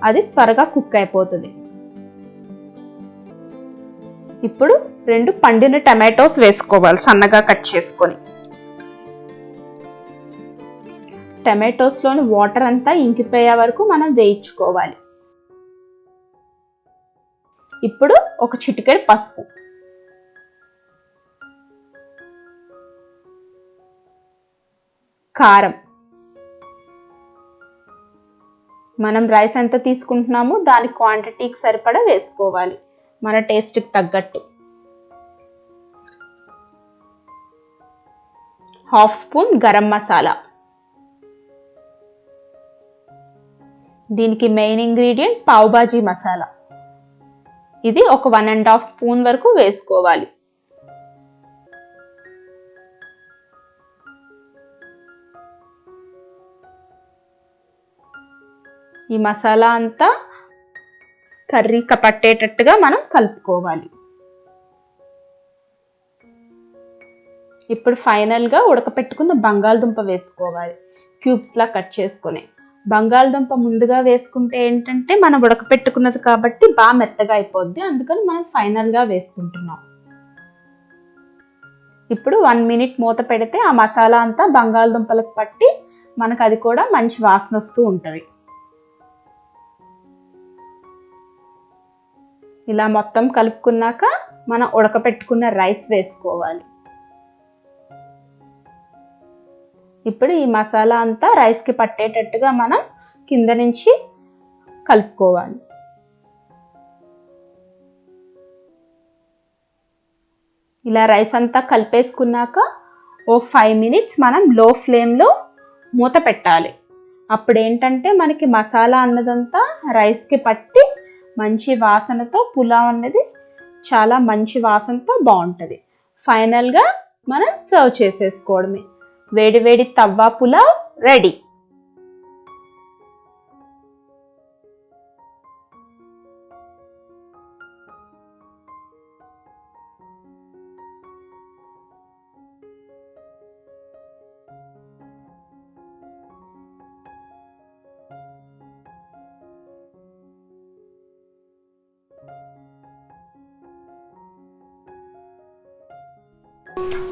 A: అది త్వరగా కుక్ అయిపోతుంది. ఇప్పుడు 2 పండిన టమాటోస్ వేసుకోవాలి సన్నగా కట్ చేసుకొని. టమాటోస్లోని వాటర్ అంతా ఇంకిపోయే వరకు మనం వేయించుకోవాలి. ఇప్పుడు ఒక చిటికెడు పసుపు, కారం, మనం రైస్ ఎంత తీసుకుంటున్నామో దాని క్వాంటిటీకి సరిపడా వేసుకోవాలి, మన టేస్ట్కి తగ్గట్టు. 1/2 స్పూన్ గరం మసాలా, దీనికి మెయిన్ ఇంగ్రీడియంట్ పావ్ భాజీ మసాలా. ఇది ఒక 1.5 స్పూన్ వరకు వేసుకోవాలి. ఈ మసాలా అంతా కర్రీకి పట్టేటట్టుగా మనం కలుపుకోవాలి. ఇప్పుడు ఫైనల్గా ఉడకపెట్టుకున్న బంగాళదుంప వేసుకోవాలి, క్యూబ్స్లా కట్ చేసుకొని. బంగాళదుంప ముందుగా వేసుకుంటే ఏంటంటే మనం ఉడకపెట్టుకున్నది కాబట్టి బాగా మెత్తగా అయిపోద్ది, అందుకని మనం ఫైనల్గా వేసుకుంటున్నాం. ఇప్పుడు 1 మినిట్ మూత పెడితే ఆ మసాలా అంతా బంగాళదుంపలకు పట్టి మనకు అది కూడా మంచి వాసన వస్తూ ఉంటుంది. ఇలా మొత్తం కలుపుకున్నాక మనం ఉడకపెట్టుకున్న రైస్ వేసుకోవాలి. ఇప్పుడు ఈ మసాలా అంతా రైస్కి పట్టేటట్టుగా మనం కింద నుంచి కలుపుకోవాలి. ఇలా రైస్ అంతా కలిపేసుకున్నాక ఓ 5 మినిట్స్ మనం లో ఫ్లేమ్లో మూత పెట్టాలి. అప్పుడు ఏంటంటే మనకి మసాలా అన్నదంతా రైస్కి పట్టి మంచి వాసనతో పులావ్ అన్నది చాలా మంచి వాసనతో బాగుంటుంది. ఫైనల్గా మనం సర్వ్ చేసేసుకోవడమే. వేడి వేడి తవ్వా పులావ్ రెడీ.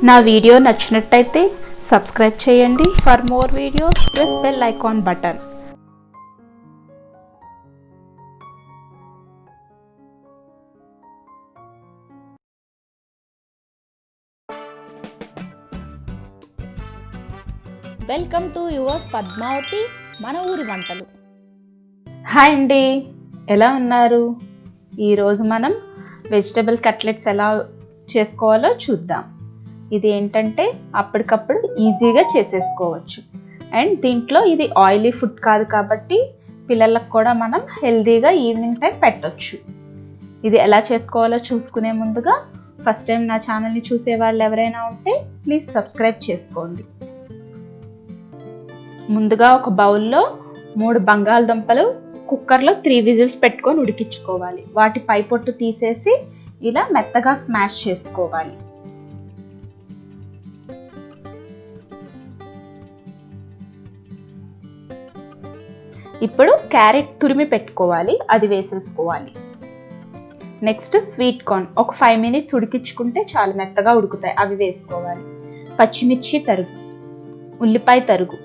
A: నా వీడియో నచ్చినట్టయితే సబ్స్క్రైబ్ చేయండి. For more videos press bell icon button.
B: Welcome to yours Padmavathi మన ఊరి వంటలు.
A: హాయ్ అండి, ఎలా ఉన్నారు? ఈరోజు మనం వెజిటబుల్ కట్లెట్స్ ఎలా చేసుకోవాలో చూద్దాం. ఇది ఏంటంటే అప్పటికప్పుడు ఈజీగా చేసేసుకోవచ్చు. అండ్ దీంట్లో ఇది ఆయిలీ ఫుడ్ కాదు కాబట్టి పిల్లలకు కూడా మనం హెల్తీగా ఈవినింగ్ టైం పెట్టొచ్చు. ఇది ఎలా చేసుకోవాలో చూసుకునే ముందుగా ఫస్ట్ టైం నా ఛానల్ని చూసే వాళ్ళు ఎవరైనా ఉంటే ప్లీజ్ సబ్స్క్రైబ్ చేసుకోండి. ముందుగా ఒక బౌల్లో 3 బంగాళదుంపలు కుక్కర్లో 3 విజిల్స్ పెట్టుకొని ఉడికించుకోవాలి. వాటి పై పొట్టు తీసేసి ఇలా మెత్తగా స్మాష్ చేసుకోవాలి. ఇప్పుడు క్యారెట్ తురిమి పెట్టుకోవాలి, అది వేసేసుకోవాలి. నెక్స్ట్ స్వీట్ కార్న్ ఒక 5 మినిట్స్ ఉడికించుకుంటే చాలా మెత్తగా ఉడుకుతాయి, అవి వేసుకోవాలి. పచ్చిమిర్చి తరుగు, ఉల్లిపాయ తరుగు.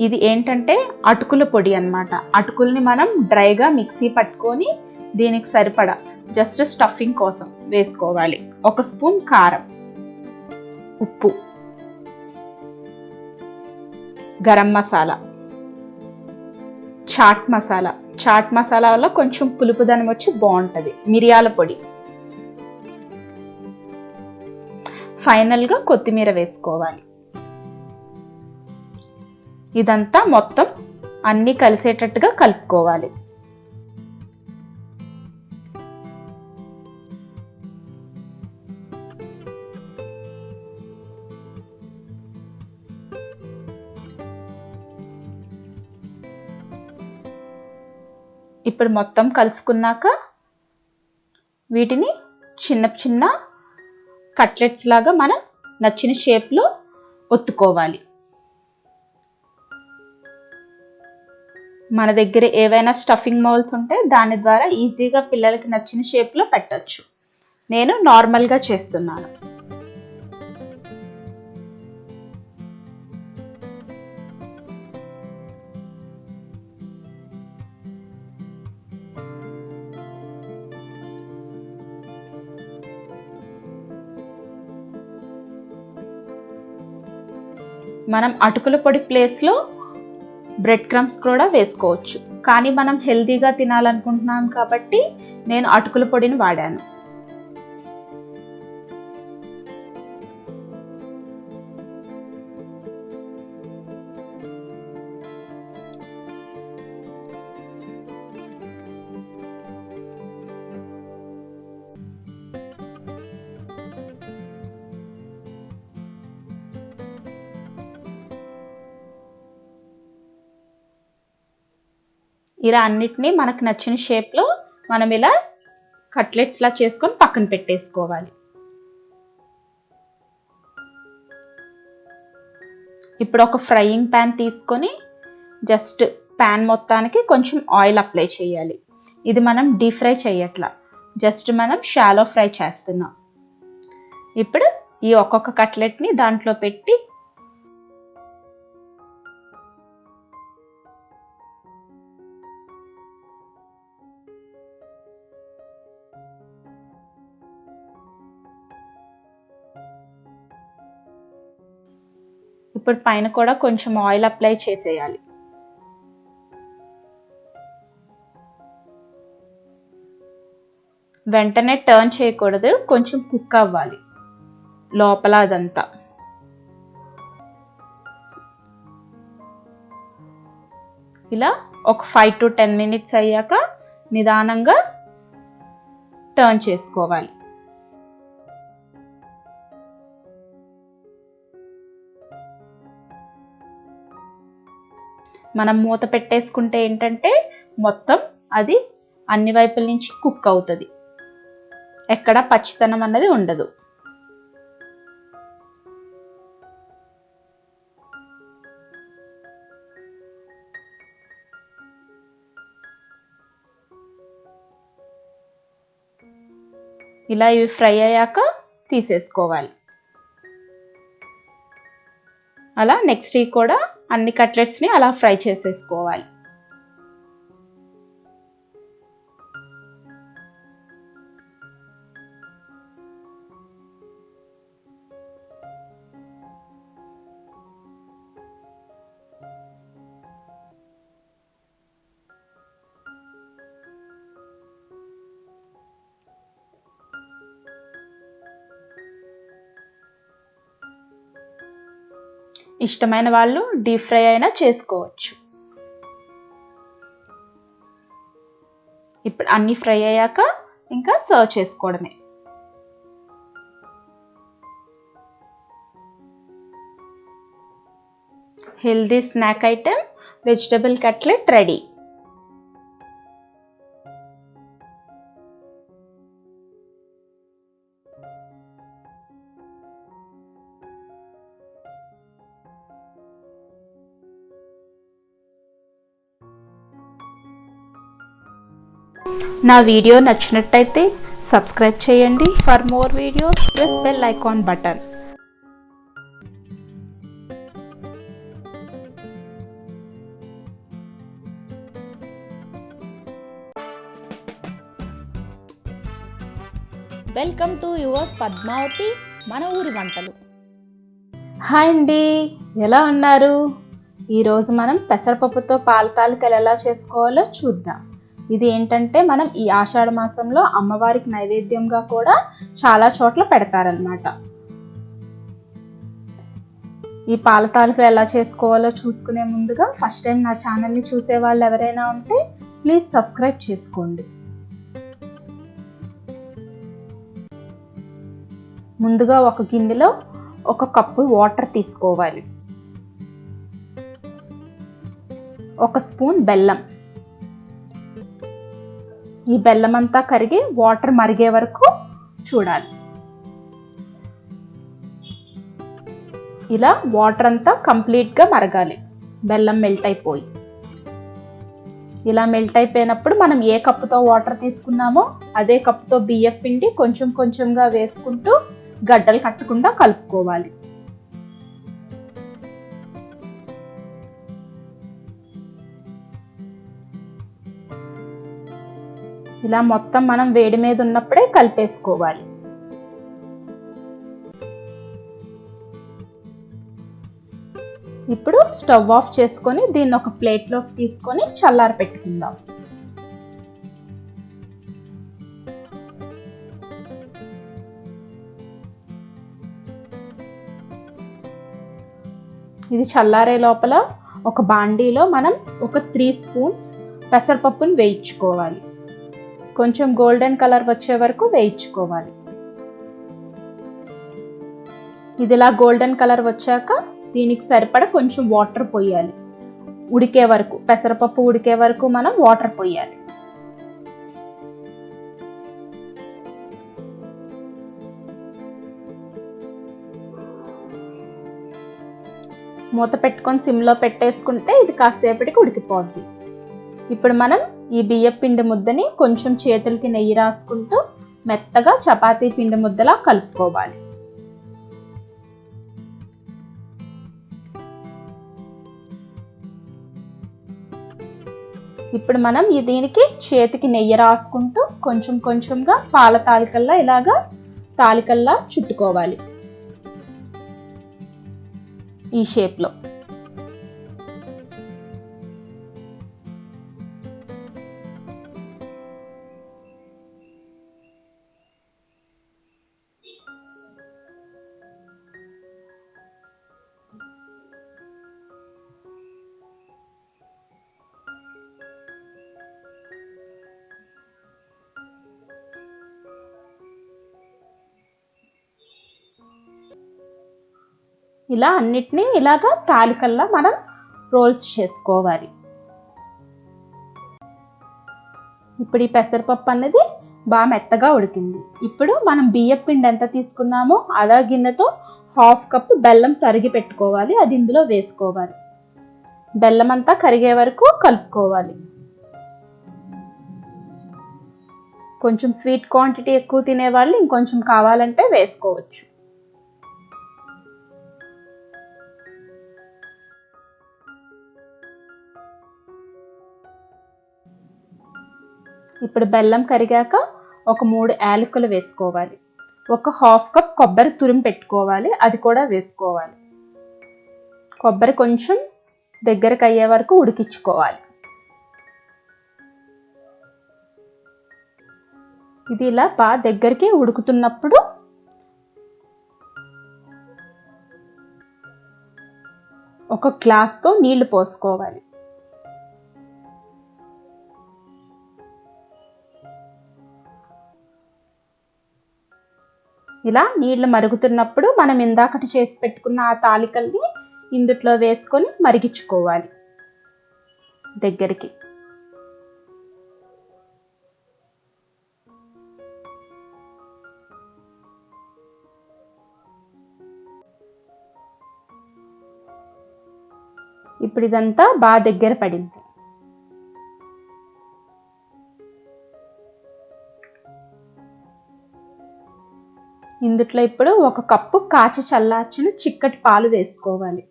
A: ఇది ఏంటంటే అటుకుల పొడి అన్నమాట. అటుకుల్ని మనం డ్రైగా మిక్సీ పట్టుకొని దీనికి సరిపడా జస్ట్ స్టఫింగ్ కోసం వేసుకోవాలి. 1 స్పూన్ కారం, ఉప్పు, గరం మసాలా, చాట్ మసాలా. చాట్ మసాలా వల్ల కొంచెం పులుపుదనం వచ్చి బాగుంటుంది. మిరియాల పొడి, ఫైనల్గా కొత్తిమీర వేసుకోవాలి. ఇదంతా మొత్తం అన్నీ కలిసేటట్టుగా కలుపుకోవాలి. ఇప్పుడు మొత్తం కలుసుకున్నాక వీటిని చిన్న చిన్న కట్లెట్స్ లాగా మనం నచ్చిన షేప్లో ఒత్తుకోవాలి. మన దగ్గర ఏవైనా స్టఫింగ్ మౌల్స్ ఉంటే దాని ద్వారా ఈజీగా పిల్లలకి నచ్చిన షేప్లో పెట్టచ్చు. నేను నార్మల్గా చేస్తున్నాను. మనం అటుకుల పొడి ప్లేస్లో బ్రెడ్ క్రమ్స్ కూడా వేసుకోవచ్చు, కానీ మనం హెల్తీగా తినాలనుకుంటున్నాం కాబట్టి నేను అటుకుల పొడిని వాడాను. ఇలా అన్నిటినీ మనకు నచ్చిన షేప్లో మనం ఇలా కట్లెట్స్లా చేసుకొని పక్కన పెట్టేసుకోవాలి. ఇప్పుడు ఒక ఫ్రైయింగ్ ప్యాన్ తీసుకొని జస్ట్ ప్యాన్ మొత్తానికి కొంచెం ఆయిల్ అప్లై చేయాలి. ఇది మనం డీప్ ఫ్రై చేయట్లా, జస్ట్ మనం షాలో ఫ్రై చేస్తున్నాం. ఇప్పుడు ఈ ఒక్కొక్క కట్లెట్ని దాంట్లో పెట్టి ఇప్పుడు పైన కూడా కొంచెం ఆయిల్ అప్లై చేసేయాలి. వెంటనే టర్న్ చేయకూడదు, కొంచెం కుక్ అవ్వాలి లోపల అదంతా. ఇలా ఒక 5 to 10 minutes అయ్యాక నిదానంగా టర్న్ చేసుకోవాలి. మనం మూత పెట్టేసుకుంటే ఏంటంటే మొత్తం అది అన్ని వైపుల నుంచి కుక్ అవుతుంది, ఎక్కడ పచ్చితనం అన్నది ఉండదు. ఇలా ఇవి ఫ్రై అయ్యాక తీసేసుకోవాలి. అలా నెక్స్ట్ కూడా అన్ని కట్లెట్స్ని అలా ఫ్రై చేసేసుకోవాలి. ఇష్టమైన వాళ్ళు డీప్ ఫ్రై అయినా చేసుకోవచ్చు. ఇప్పుడు అన్ని ఫ్రై అయ్యాక ఇంకా సర్వ్ చేసుకోవడమే. Healthy snack item vegetable cutlet ready. నా వీడియో నచ్చినట్టయితే సబ్స్క్రైబ్ చేయండి. For more videos press bell icon button.
B: Welcome to yours Padmavathi మన ఊరి వంటలు.
A: హాయ్ అండి, ఎలా ఉన్నారు? ఈరోజు మనం పెసరపప్పుతో పాల తాలికలు ఎలా చేసుకోవాలో చూద్దాం. ఇది ఏంటంటే మనం ఈ ఆషాఢ మాసంలో అమ్మవారికి నైవేద్యంగా కూడా చాలా చోట్ల పెడతారనమాట. ఈ పాల తాలికలు ఎలా చేసుకోవాలో చూసుకునే ముందుగా ఫస్ట్ టైం నా ఛానల్ని చూసే వాళ్ళు ఎవరైనా ఉంటే ప్లీజ్ సబ్స్క్రైబ్ చేసుకోండి. ముందుగా ఒక గిన్నెలో 1 కప్పు వాటర్ తీసుకోవాలి. 1 స్పూన్ బెల్లం. ఈ బెల్లం అంతా కరిగి వాటర్ మరిగే వరకు చూడాలి. ఇలా వాటర్ అంతా కంప్లీట్గా మరగాలి, బెల్లం మెల్ట్ అయిపోయి. ఇలా మెల్ట్ అయిపోయినప్పుడు మనం ఏ కప్పుతో వాటర్ తీసుకున్నామో అదే కప్పుతో బియ్యం పిండి కొంచెం కొంచెంగా వేసుకుంటూ గడ్డలు కట్టకుండా కలుపుకోవాలి. ఇలా మొత్తం మనం వేడి మీద ఉన్నప్పుడే కలిపేసుకోవాలి. ఇప్పుడు స్టవ్ ఆఫ్ చేసుకొని దీన్ని ఒక ప్లేట్లోకి తీసుకొని చల్లారి పెట్టుకుందాం. ఇది చల్లారే లోపల ఒక బాండీలో మనం ఒక 3 స్పూన్స్ పెసరపప్పును వేయించుకోవాలి. కొంచెం గోల్డెన్ కలర్ వచ్చే వరకు వేయించుకోవాలి. ఇదిలా గోల్డెన్ కలర్ వచ్చాక దీనికి సరిపడా కొంచెం వాటర్ పోయాలి. ఉడికే వరకు, పెసరపప్పు ఉడికే వరకు మనం వాటర్ పోయాలి. మూత పెట్టుకొని సిమ్లో పెట్టేసుకుంటే ఇది కాసేపటికి ఉడికిపోద్ది. ఇప్పుడు మనం ఈ బియ్యం పిండి ముద్దని కొంచెం చేతులకి నెయ్యి రాసుకుంటూ మెత్తగా చపాతీ పిండి ముద్దలా కలుపుకోవాలి. ఇప్పుడు మనం దీనికి చేతికి నెయ్యి రాసుకుంటూ కొంచెం కొంచెంగా పాల తాలికల్లా ఇలాగా తాలికల్లా చుట్టుకోవాలి ఈ షేప్లో. ఇలా అన్నిటినీ ఇలాగా తాలికల్లా మనం రోల్స్ చేసుకోవాలి. ఇప్పుడు ఈ పెసరపప్పు అనేది బాగా మెత్తగా ఉడికింది. ఇప్పుడు మనం బియ్యం పిండి ఎంత తీసుకున్నామో అదే గిన్నెతో 1/2 కప్పు బెల్లం తరిగి పెట్టుకోవాలి. అది ఇందులో వేసుకోవాలి. బెల్లం అంతా కరిగే వరకు కలుపుకోవాలి. కొంచెం స్వీట్ క్వాంటిటీ ఎక్కువ తినేవాళ్ళు ఇంకొంచెం కావాలంటే వేసుకోవచ్చు. ఇప్పుడు బెల్లం కరిగాక ఒక 3 యాలకులు వేసుకోవాలి. ఒక 1/2 కప్ కొబ్బరి తురిమి పెట్టుకోవాలి, అది కూడా వేసుకోవాలి. కొబ్బరి కొంచెం దగ్గరకు అయ్యే వరకు ఉడికించుకోవాలి. ఇది ఇలా బాగా దగ్గరికి ఉడుకుతున్నప్పుడు ఒక గ్లాస్తో నీళ్లు పోసుకోవాలి. ఇలా నీళ్లు మరుగుతున్నప్పుడు మనం ఇందాకటి చేసి పెట్టుకున్న ఆ తాలికల్ని ఇందుట్లో వేసుకొని మరిగించుకోవాలి దగ్గరికి. ఇప్పుడు ఇదంతా బాగా దగ్గర పడింది. ఇందుట్లో ఇప్పుడు 1 కప్పు కాచి చల్లార్చిన చిక్కటి పాలు వేసుకోవాలి.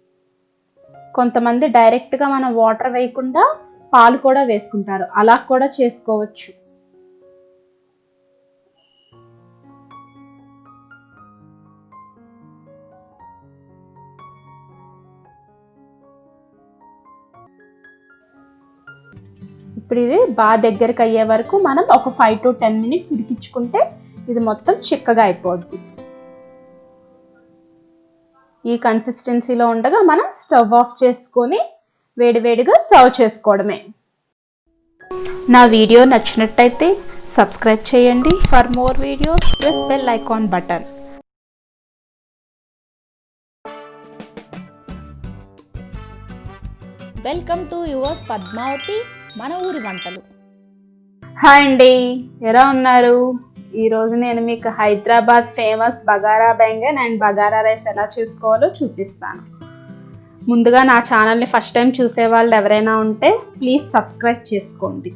A: కొంతమంది డైరెక్ట్గా మనం వాటర్ వేయకుండా పాలు కూడా వేసుకుంటారు, అలా కూడా చేసుకోవచ్చు. ఇప్పుడు ఇది బాగా దగ్గరికి అయ్యే వరకు మనం ఒక 5 to 10 minutes ఉడికించుకుంటే ఇది మొత్తం చిక్కగా అయిపోద్ది. ఈ కన్సిస్టెన్సీలో ఉండగా మనం స్టవ్ ఆఫ్ చేసుకొని వేడివేడిగా సర్వ్ చేసుకోవడమే. నా వీడియో నచ్చినట్టయితే సబ్స్క్రైబ్ చేయండి. For more videos press bell icon button.
B: Welcome to yours Padmavathi మన ఊరి వంటలు.
A: హాయ్ అండి, ఎలా ఉన్నారు? ఈరోజు నేను మీకు Hyderabad famous bagara baingan and bagara rice ఎలా చేసుకోవాలో చూపిస్తాను. ముందుగా నా ఛానల్ని ఫస్ట్ టైం చూసేవాళ్ళు ఎవరైనా ఉంటే ప్లీజ్ సబ్స్క్రైబ్ చేసుకోండి.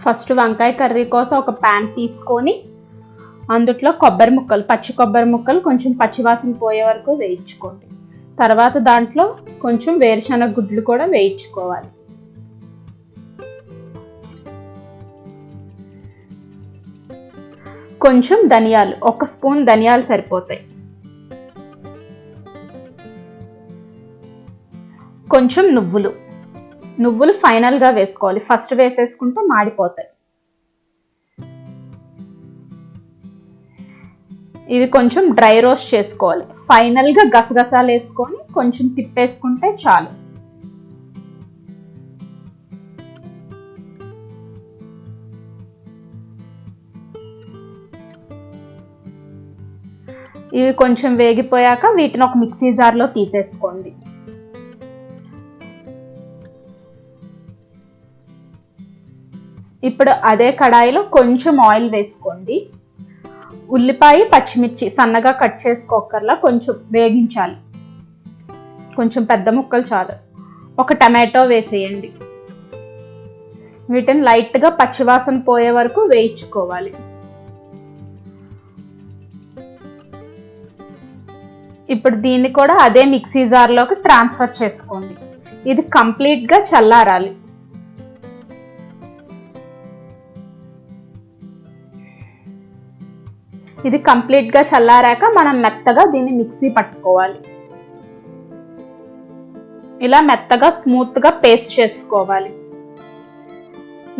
A: ఫస్ట్ వంకాయ కర్రీ కోసం ఒక ప్యాన్ తీసుకొని అందుట్లో కొబ్బరి ముక్కలు, పచ్చి కొబ్బరి ముక్కలు కొంచెం పచ్చివాసన పోయే వరకు వేయించుకోండి. తర్వాత దాంట్లో కొంచెం వేరుశనగ గుడ్లు కూడా వేయించుకోవాలి. కొంచెం ధనియాలు, 1 స్పూన్ ధనియాలు సరిపోతాయి. కొంచెం నువ్వులు ఫైనల్గా వేసుకోవాలి, ఫస్ట్ వేసేసుకుంటే మాడిపోతాయి. ఇవి కొంచెం డ్రై రోస్ట్ చేసుకోవాలి. ఫైనల్గా గసగసాలు వేసుకొని కొంచెం తిప్పేసుకుంటే చాలు. ఇవి కొంచెం వేగిపోయాక వీటిని ఒక మిక్సీ జార్లో తీసేసుకోండి. ఇప్పుడు అదే కడాయిలో కొంచెం ఆయిల్ వేసుకోండి. ఉల్లిపాయ పచ్చిమిర్చి సన్నగా కట్ చేసుకోకర్లా కొంచెం వేగించాలి. కొంచెం పెద్ద ముక్కలు చాలు. ఒక టమాటో వేసేయండి. వీటిని లైట్గా పచ్చివాసన పోయే వరకు వేయించుకోవాలి. ఇప్పుడు దీన్ని కూడా అదే మిక్సీ జార్లోకి ట్రాన్స్ఫర్ చేసుకోండి. ఇది కంప్లీట్గా చల్లారాలి. ఇది కంప్లీట్గా చల్లారాక మనం మెత్తగా దీన్ని మిక్సీ పట్టుకోవాలి. ఇలా మెత్తగా స్మూత్గా పేస్ట్ చేసుకోవాలి.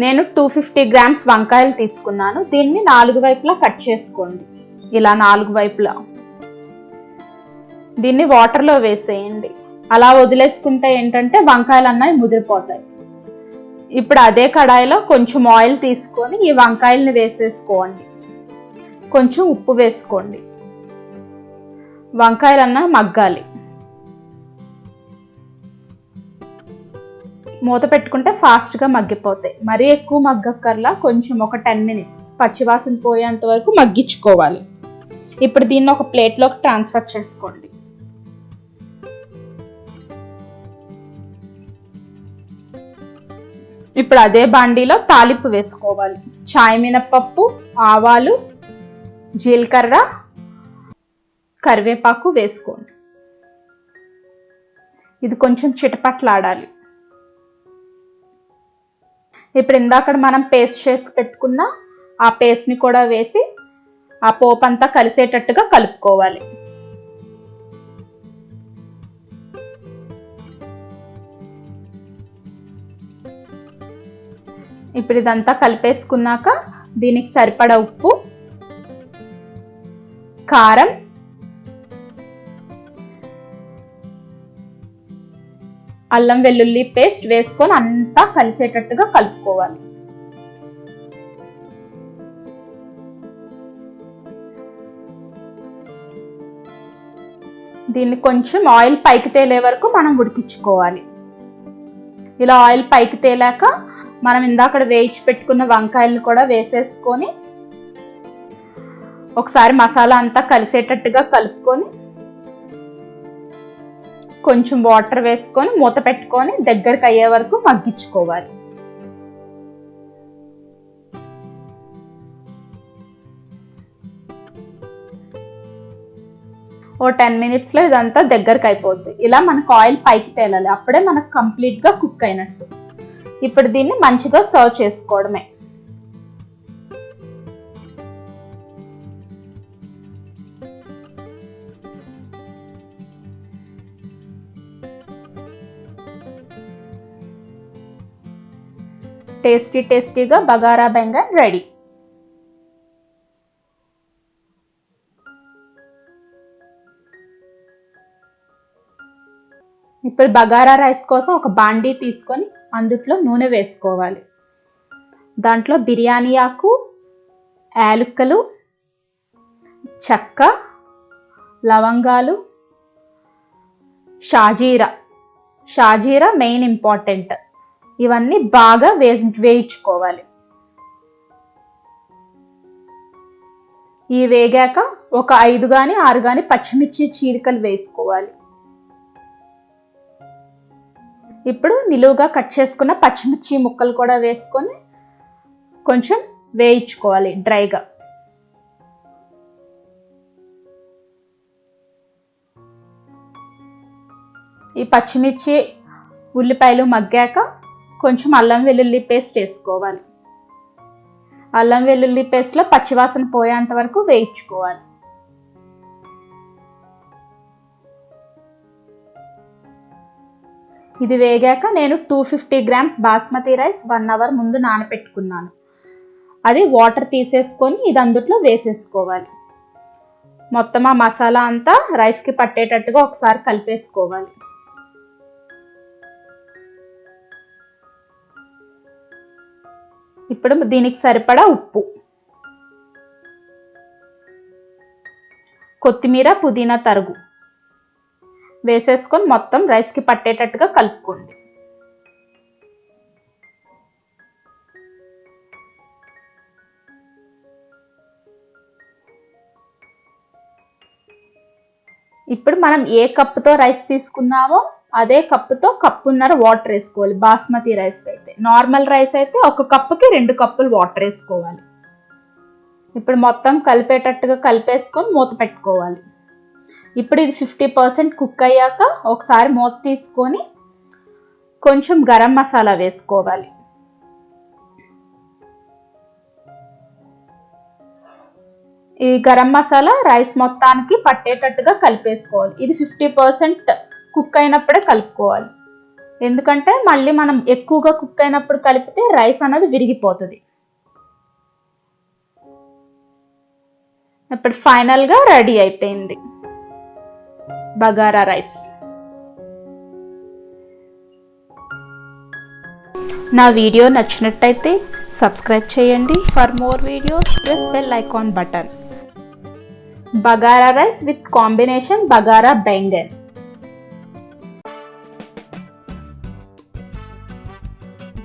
A: నేను 250 గ్రామ్స్ వంకాయలు తీసుకున్నాను. దీన్ని 4 వైపులా కట్ చేసుకోండి. ఇలా 4 వైపులా. దీన్ని వాటర్లో వేసేయండి. అలా వదిలేసుకుంటే ఏంటంటే వంకాయలు అన్నవి ముదిరిపోతాయి. ఇప్పుడు అదే కడాయిలో కొంచెం ఆయిల్ తీసుకొని ఈ వంకాయల్ని వేసేసుకోండి. కొంచెం ఉప్పు వేసుకోండి. వంకాయలన్నా మగ్గాలి. మూత పెట్టుకుంటే ఫాస్ట్గా మగ్గిపోతాయి. మరీ ఎక్కువ మగ్గక్కర్లా, కొంచెం ఒక 10 మినిట్స్ పచ్చివాసన పోయేంత వరకు మగ్గించుకోవాలి. ఇప్పుడు దీన్ని ఒక ప్లేట్లోకి ట్రాన్స్ఫర్ చేసుకోండి. ఇప్పుడు అదే బాండీలో తాలింపు వేసుకోవాలి. చాయ్ మినప్పప్పు, ఆవాలు, జీలకర్ర, కరివేపాకు వేసుకోండి. ఇది కొంచెం చిటపట్లాడాలి. ఇప్పుడు ఇందాక మనం పేస్ట్ చేసి పెట్టుకున్న ఆ పేస్ట్ని కూడా వేసి ఆ పోపు అంతా కలిసేటట్టుగా కలుపుకోవాలి. ఇప్పుడు ఇదంతా కలిపేసుకున్నాక దీనికి సరిపడా ఉప్పు, కారం, అల్లం వెల్లుల్లి పేస్ట్ వేసుకొని అంతా కలిసేటట్టుగా కలుపుకోవాలి. దీన్ని కొంచెం ఆయిల్ పైకి తేలే వరకు మనం ఉడికించుకోవాలి. ఇలా ఆయిల్ పైకి తేలాక మనం ఇందాక వేయించి పెట్టుకున్న వంకాయలను కూడా వేసేసుకొని ఒకసారి మసాలా అంతా కలిసేటట్టుగా కలుపుకొని కొంచెం వాటర్ వేసుకొని మూత పెట్టుకొని దగ్గరికి అయ్యే వరకు మగ్గించుకోవాలి. ఓ 10 మినిట్స్లో ఇదంతా దగ్గరకు అయిపోద్ది. ఇలా మనకు ఆయిల్ పైకి తేలాలి. అప్పుడే మనకు కంప్లీట్గా కుక్ అయినట్టు. ఇప్పుడు దీన్ని మంచిగా సర్వ్ చేసుకోవడమే. టేస్టీగా బగారా బెంగన్ రెడీ. ఇప్పుడు బగారా రైస్ కోసం ఒక బాండీ తీసుకొని అందుట్లో నూనె వేసుకోవాలి. దాంట్లో బిర్యానీ ఆకు, యాలకులు, చెక్క, లవంగాలు, షాజీరా మెయిన్ ఇంపార్టెంట్. ఇవన్నీ బాగా వేయించుకోవాలి. ఈ వేగాక ఒక 5 గాని 6 గాని పచ్చిమిర్చి చీలికలు వేసుకోవాలి. ఇప్పుడు నిలువుగా కట్ చేసుకున్న పచ్చిమిర్చి ముక్కలు కూడా వేసుకొని కొంచెం వేయించుకోవాలి డ్రైగా. ఈ పచ్చిమిర్చి ఉల్లిపాయలు మగ్గాక కొంచెం అల్లం వెల్లుల్లి పేస్ట్ వేసుకోవాలి. అల్లం వెల్లుల్లి పేస్ట్లో పచ్చివాసన పోయేంత వరకు వేయించుకోవాలి. ఇది వేగాక నేను 250 గ్రామ్స్ బాస్మతి రైస్ 1 అవర్ ముందు నానపెట్టుకున్నాను. అది వాటర్ తీసేసుకొని ఇది అందుట్లో వేసేసుకోవాలి. మొత్తం ఆ మసాలా అంతా రైస్కి పట్టేటట్టుగా ఒకసారి కలిపేసుకోవాలి. ఇప్పుడు దీనికి సరిపడా ఉప్పు, కొత్తిమీర పుదీనా తరుగు వేసేసుకొని మొత్తం రైస్కి పట్టేటట్టుగా కలుపుకోండి. ఇప్పుడు మనం ఏ కప్పుతో రైస్ తీసుకున్నామో అదే కప్పుతో కప్పున్నర వాటర్ వేసుకోవాలి. బాస్మతి రైస్కి అయితే, నార్మల్ రైస్ అయితే 1 కప్పుకి 2 కప్పులు వాటర్ వేసుకోవాలి. ఇప్పుడు మొత్తం కలిపేటట్టుగా కలిపేసుకొని మూత పెట్టుకోవాలి. ఇప్పుడు ఇది 50% కుక్ అయ్యాక ఒకసారి మూత తీసుకొని కొంచెం గరం మసాలా వేసుకోవాలి. ఈ గరం మసాలా రైస్ మొత్తానికి పట్టేటట్టుగా కలిపేసుకోవాలి. ఇది 50% కుక్ అయినప్పుడే కలుపుకోవాలి. ఎందుకంటే మళ్ళీ మనం ఎక్కువగా కుక్ అయినప్పుడు కలిపితే రైస్ అనేది విరిగిపోతుంది. ఇప్పుడు ఫైనల్గా రెడీ అయిపోయింది బగారా రైస్. నా వీడియో నచ్చినట్టయితే సబ్స్క్రైబ్ చేయండి. For more videos press bell icon button. Bagara rice with combination bagara baingan.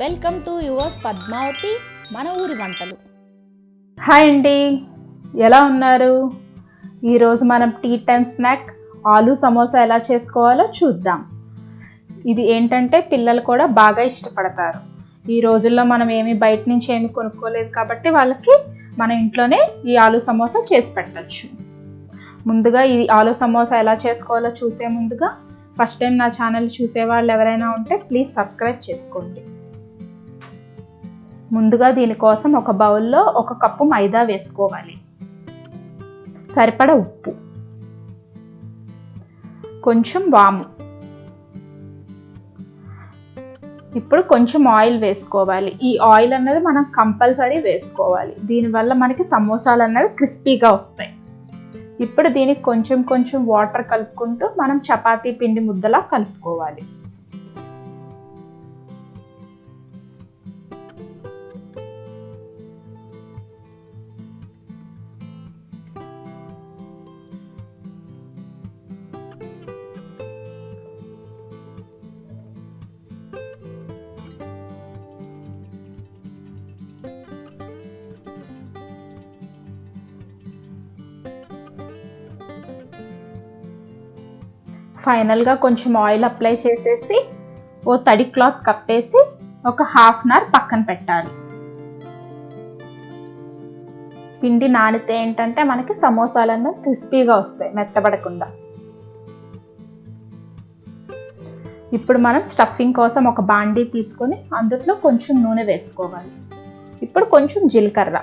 B: Welcome to yours Padmavathi మన ఊరి వంటలు.
A: హాయ్ అండి, ఎలా ఉన్నారు? ఈరోజు మనం tea time snack aloo samosa ఎలా చేసుకోవాలో చూద్దాం. ఇది ఏంటంటే పిల్లలు కూడా బాగా ఇష్టపడతారు. ఈ రోజుల్లో మనం బయట నుంచి ఏమి కొనుక్కోలేదు కాబట్టి వాళ్ళకి మన ఇంట్లోనే ఈ ఆలూ సమోసా చేసి పెట్టచ్చు. ముందుగా ఈ ఆలూ సమోసా ఎలా చేసుకోవాలో చూసే ముందుగా ఫస్ట్ టైం నా ఛానల్ చూసే వాళ్ళు ఎవరైనా ఉంటే ప్లీజ్ సబ్స్క్రైబ్ చేసుకోండి. ముందుగా దీనికోసం ఒక బౌల్లో 1 కప్పు మైదా వేసుకోవాలి. సరిపడా ఉప్పు, కొంచెం వాము. ఇప్పుడు కొంచెం ఆయిల్ వేసుకోవాలి. ఈ ఆయిల్ అన్నది మనం కంపల్సరీ వేసుకోవాలి. దీనివల్ల మనకి సమోసాలు అన్నవి క్రిస్పీగా వస్తాయి. ఇప్పుడు దీనికి కొంచెం కొంచెం వాటర్ కలుపుకుంటూ మనం చపాతీ పిండి ముద్దలా కలుపుకోవాలి. ఫైనల్గా కొంచెం ఆయిల్ అప్లై చేసేసి ఓ తడి క్లాత్ కప్పేసి ఒక 1/2 అవర్ పక్కన పెట్టాలి. పిండి నానితే ఏంటంటే మనకి సమోసాలన్నీ క్రిస్పీగా వస్తాయి, మెత్తబడకుండా. ఇప్పుడు మనం స్టఫింగ్ కోసం ఒక బాండీ తీసుకొని అందులో కొంచెం నూనె వేసుకోవాలి. ఇప్పుడు కొంచెం జీలకర్ర,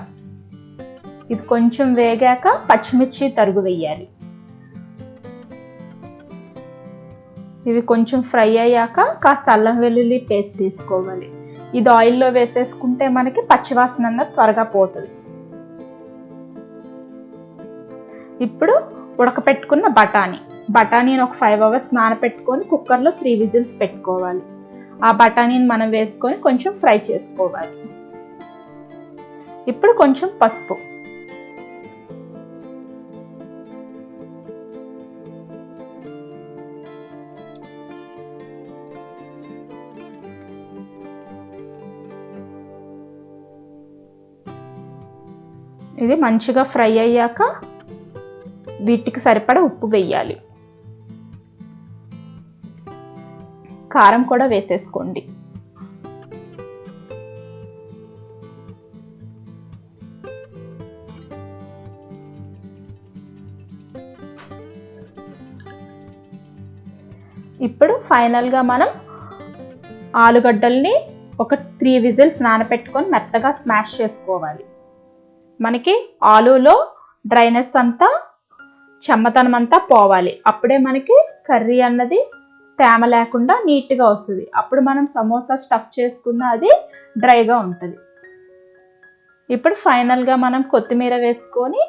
A: ఇది కొంచెం వేగాక పచ్చిమిర్చి తరుగు వేయాలి. ఇవి కొంచెం ఫ్రై అయ్యాక కాస్త అల్లం వెల్లుల్లి పేస్ట్ తీసుకోవాలి. ఇది ఆయిల్లో వేసేసుకుంటే మనకి పచ్చివాసన అన్నది త్వరగా పోతుంది. ఇప్పుడు ఉడకపెట్టుకున్న బఠానీని ఒక 5 hours నానపెట్టుకొని కుక్కర్లో 3 విజిల్స్ పెట్టుకోవాలి. ఆ బఠానీని మనం వేసుకొని కొంచెం ఫ్రై చేసుకోవాలి. ఇప్పుడు కొంచెం పసుపు, ఇది మంచిగా ఫ్రై అయ్యాక వీటికి సరిపడా ఉప్పు వేయాలి. కారం కూడా వేసేసుకోండి. ఇప్పుడు ఫైనల్గా మనం ఆలుగడ్డల్ని ఒక 3 విజిల్స్ నానబెట్టుకొని మెత్తగా స్మాష్ చేసుకోవాలి. మనకి ఆలూలో డ్రైనెస్ అంతా, చెమ్మతనం అంతా పోవాలి. అప్పుడే మనకి కర్రీ అన్నది తేమ లేకుండా నీట్గా వస్తుంది. అప్పుడు మనం సమోసా స్టఫ్ చేసుకున్న అది డ్రైగా ఉంటుంది. ఇప్పుడు ఫైనల్గా మనం కొత్తిమీర వేసుకొని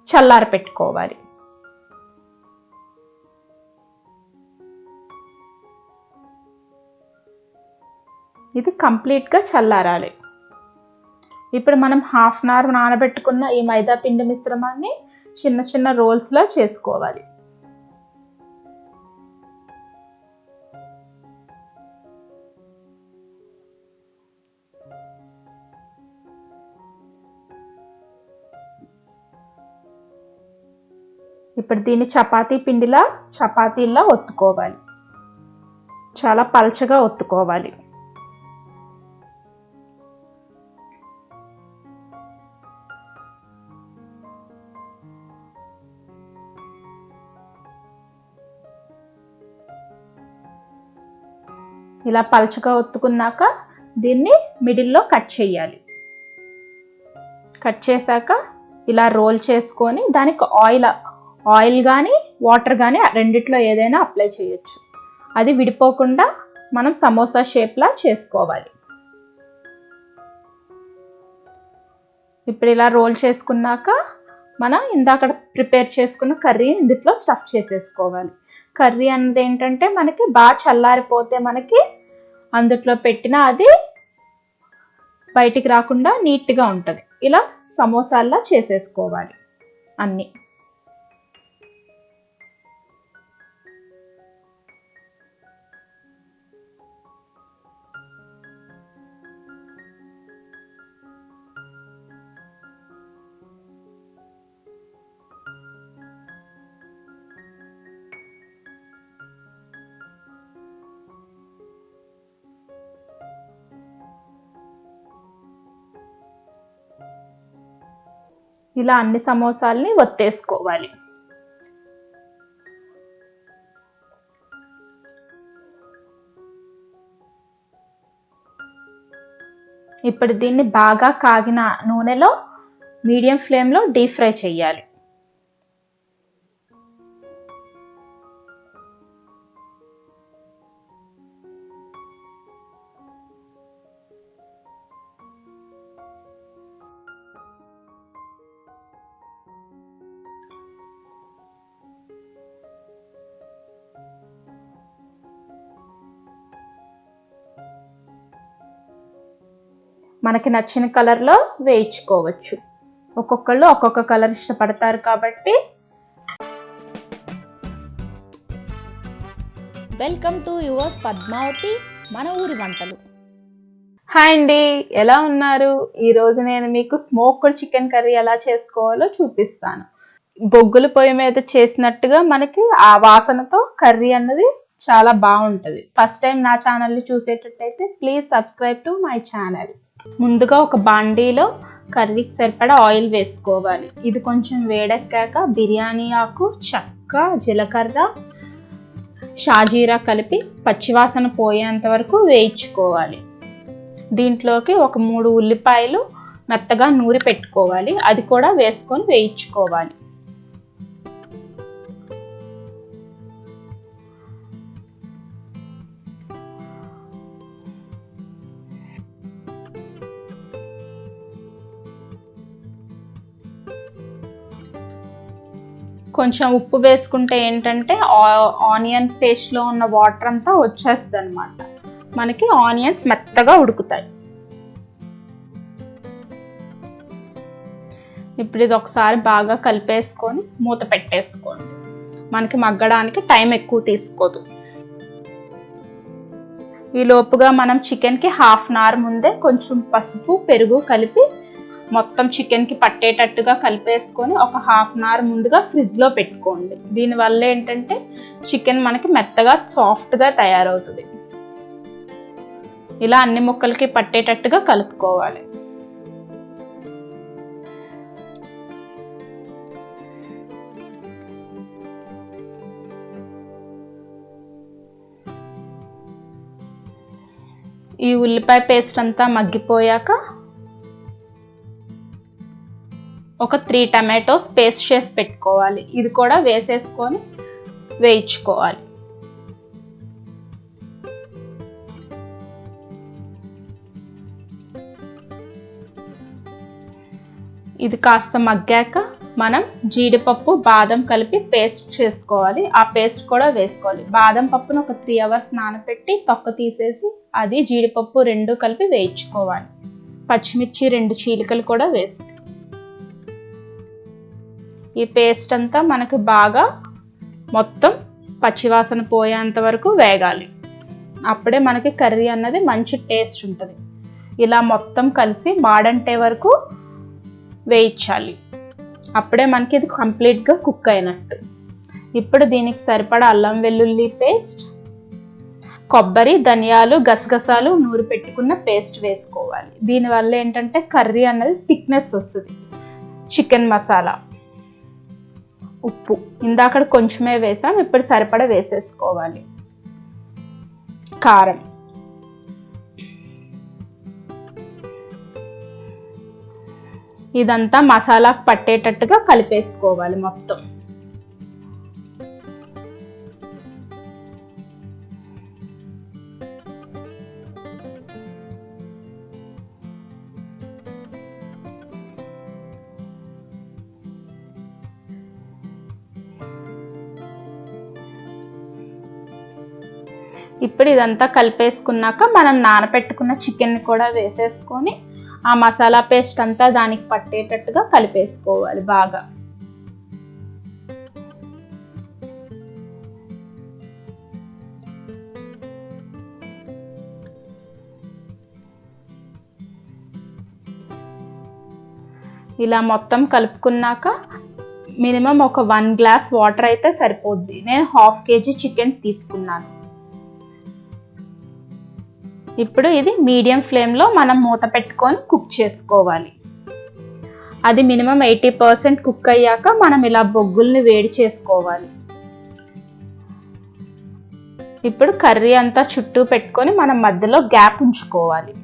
A: చల్లార పెట్టుకోవాలి. ఇది కంప్లీట్గా చల్లారాలి. ఇప్పుడు మనం హాఫ్ అన్ అవర్ నానబెట్టుకున్న ఈ మైదా పిండి మిశ్రమాన్ని చిన్న చిన్న రోల్స్లా చేసుకోవాలి. ఇప్పుడు దీన్ని చపాతీలా ఒత్తుకోవాలి. చాలా పల్చగా ఒత్తుకోవాలి. ఇలా పల్చగా ఒత్తుకున్నాక దీన్ని మిడిల్లో కట్ చేయాలి. కట్ చేశాక ఇలా రోల్ చేసుకొని దానికి ఆయిల్ కానీ వాటర్ కానీ రెండిట్లో ఏదైనా అప్లై చేయొచ్చు. అది విడిపోకుండా మనం సమోసా షేప్లా చేసుకోవాలి. ఇప్పుడు ఇలా రోల్ చేసుకున్నాక మనం ఇందాక ప్రిపేర్ చేసుకున్న కర్రీని ఇందులో స్టఫ్ చేసేసుకోవాలి. కర్రీ అన్నది ఏంటంటే మనకి బాగా చల్లారిపోతే మనకి అందులో పెట్టిన అది బయటికి రాకుండా నీట్గా ఉంటుంది. ఇలా సమోసాల్లా చేసేసుకోవాలి అన్నీ. ఇలా అన్ని సమోసాల్ని ఒత్తేసుకోవాలి. ఇప్పుడు దీన్ని బాగా కాగిన నూనెలో మీడియం ఫ్లేమ్లో డీప్ ఫ్రై చేయాలి. మనకి నచ్చిన కలర్లో వేయించుకోవచ్చు. ఒక్కొక్కళ్ళు ఒక్కొక్క కలర్ ఇష్టపడతారు కాబట్టి.
D: వెల్కమ్ టు యువర్స్ పద్మావతి మన ఊరి వంటలు.
A: హాయ్ అండి, ఎలా ఉన్నారు? ఈరోజు నేను మీకు స్మోక్డ్ చికెన్ కర్రీ ఎలా చేసుకోవాలో చూపిస్తాను. బొగ్గుల పొయ్యి మీద చేసినట్టుగా మనకి ఆ వాసనతో కర్రీ అన్నది చాలా బాగుంటుంది. ఫస్ట్ టైం నా ఛానల్ని చూసేటట్టయితే please subscribe to my channel. ముందుగా ఒక బాండీలో కర్రీకి సరిపడా ఆయిల్ వేసుకోవాలి. ఇది కొంచెం వేడెక్కాక బిర్యానీ ఆకు, చెక్క, జీలకర్ర, షాజీరా కలిపి పచ్చివాసన పోయేంత వరకు వేయించుకోవాలి. దీంట్లోకి ఒక 3 ఉల్లిపాయలు మెత్తగా నూరి పెట్టుకోవాలి. అది కూడా వేసుకొని వేయించుకోవాలి. కొంచెం ఉప్పు వేసుకుంటే ఏంటంటే ఆనియన్ పేస్ట్లో ఉన్న వాటర్ అంతా వచ్చేస్తుంది అనమాట. మనకి ఆనియన్స్ మెత్తగా ఉడుకుతాయి. ఇప్పుడు ఇది ఒకసారి బాగా కలిపేసుకొని మూత పెట్టేసుకోండి. మనకి మగ్గడానికి టైం ఎక్కువ తీసుకోదు. ఈ లోపుగా మనం చికెన్కి హాఫ్ అన్ అవర్ ముందే కొంచెం పసుపు, పెరుగు కలిపి మొత్తం చికెన్కి పట్టేటట్టుగా కలిపేసుకొని ఒక హాఫ్ అన్ అవర్ ముందుగా ఫ్రిడ్జ్లో పెట్టుకోండి. దీనివల్ల ఏంటంటే చికెన్ మనకి మెత్తగా సాఫ్ట్గా తయారవుతుంది. ఇలా అన్ని ముక్కలకి పట్టేటట్టుగా కలుపుకోవాలి. ఈ ఉల్లిపాయ పేస్ట్ అంతా మగ్గిపోయాక ఒక 3 టమాటోస్ పేస్ట్ చేసి పెట్టుకోవాలి. ఇది కూడా వేసేసుకొని వేయించుకోవాలి. ఇది కాస్త మగ్గాక మనం జీడిపప్పు, బాదం కలిపి పేస్ట్ చేసుకోవాలి. ఆ పేస్ట్ కూడా వేసుకోవాలి. బాదం పప్పును ఒక 3 అవర్స్ నానబెట్టి తొక్క తీసేసి అది జీడిపప్పు 2 కలిపి వేయించుకోవాలి. పచ్చిమిర్చి 2 చీలికలు కూడా వేసి ఈ పేస్ట్ అంతా మనకు బాగా మొత్తం పచ్చివాసన పోయేంత వరకు వేగాలి. అప్పుడే మనకి కర్రీ అన్నది మంచి టేస్ట్ ఉంటుంది. ఇలా మొత్తం కలిసి మాడంటే వరకు వేయించాలి. అప్పుడే మనకి ఇది కంప్లీట్గా కుక్ అయినట్టు. ఇప్పుడు దీనికి సరిపడా అల్లం వెల్లుల్లి పేస్ట్, కొబ్బరి, ధనియాలు, గసగసాలు నూరు పెట్టుకున్న పేస్ట్ వేసుకోవాలి. దీనివల్ల ఏంటంటే కర్రీ అన్నది థిక్నెస్ వస్తుంది. చికెన్ మసాలా, ఉప్పు ఇందాక కొంచెమే వేసాం, ఇప్పుడు సరిపడా వేసేసుకోవాలి. కారం, ఇదంతా మసాలాకు పట్టేటట్టుగా కలిపేసుకోవాలి మొత్తం. ఇప్పుడు ఇదంతా కలిపేసుకున్నాక మనం నానబెట్టుకున్న చికెన్ని కూడా వేసేసుకొని ఆ మసాలా పేస్ట్ అంతా దానికి పట్టేటట్టుగా కలిపేసుకోవాలి బాగా. ఇలా మొత్తం కలుపుకున్నాక మినిమం ఒక 1 గ్లాస్ వాటర్ అయితే సరిపోద్ది. నేను 1/2 kg చికెన్ తీసుకున్నాను. ఇప్పుడు ఇది మీడియం ఫ్లేమ్లో మనం మూత పెట్టుకొని కుక్ చేసుకోవాలి. అది మినిమం 80% కుక్ అయ్యాక మనం ఇలా బొగ్గుల్ని వేడి చేసుకోవాలి. ఇప్పుడు కర్రీ అంతా చుట్టూ పెట్టుకొని మనం మధ్యలో గ్యాప్ ఉంచుకోవాలి.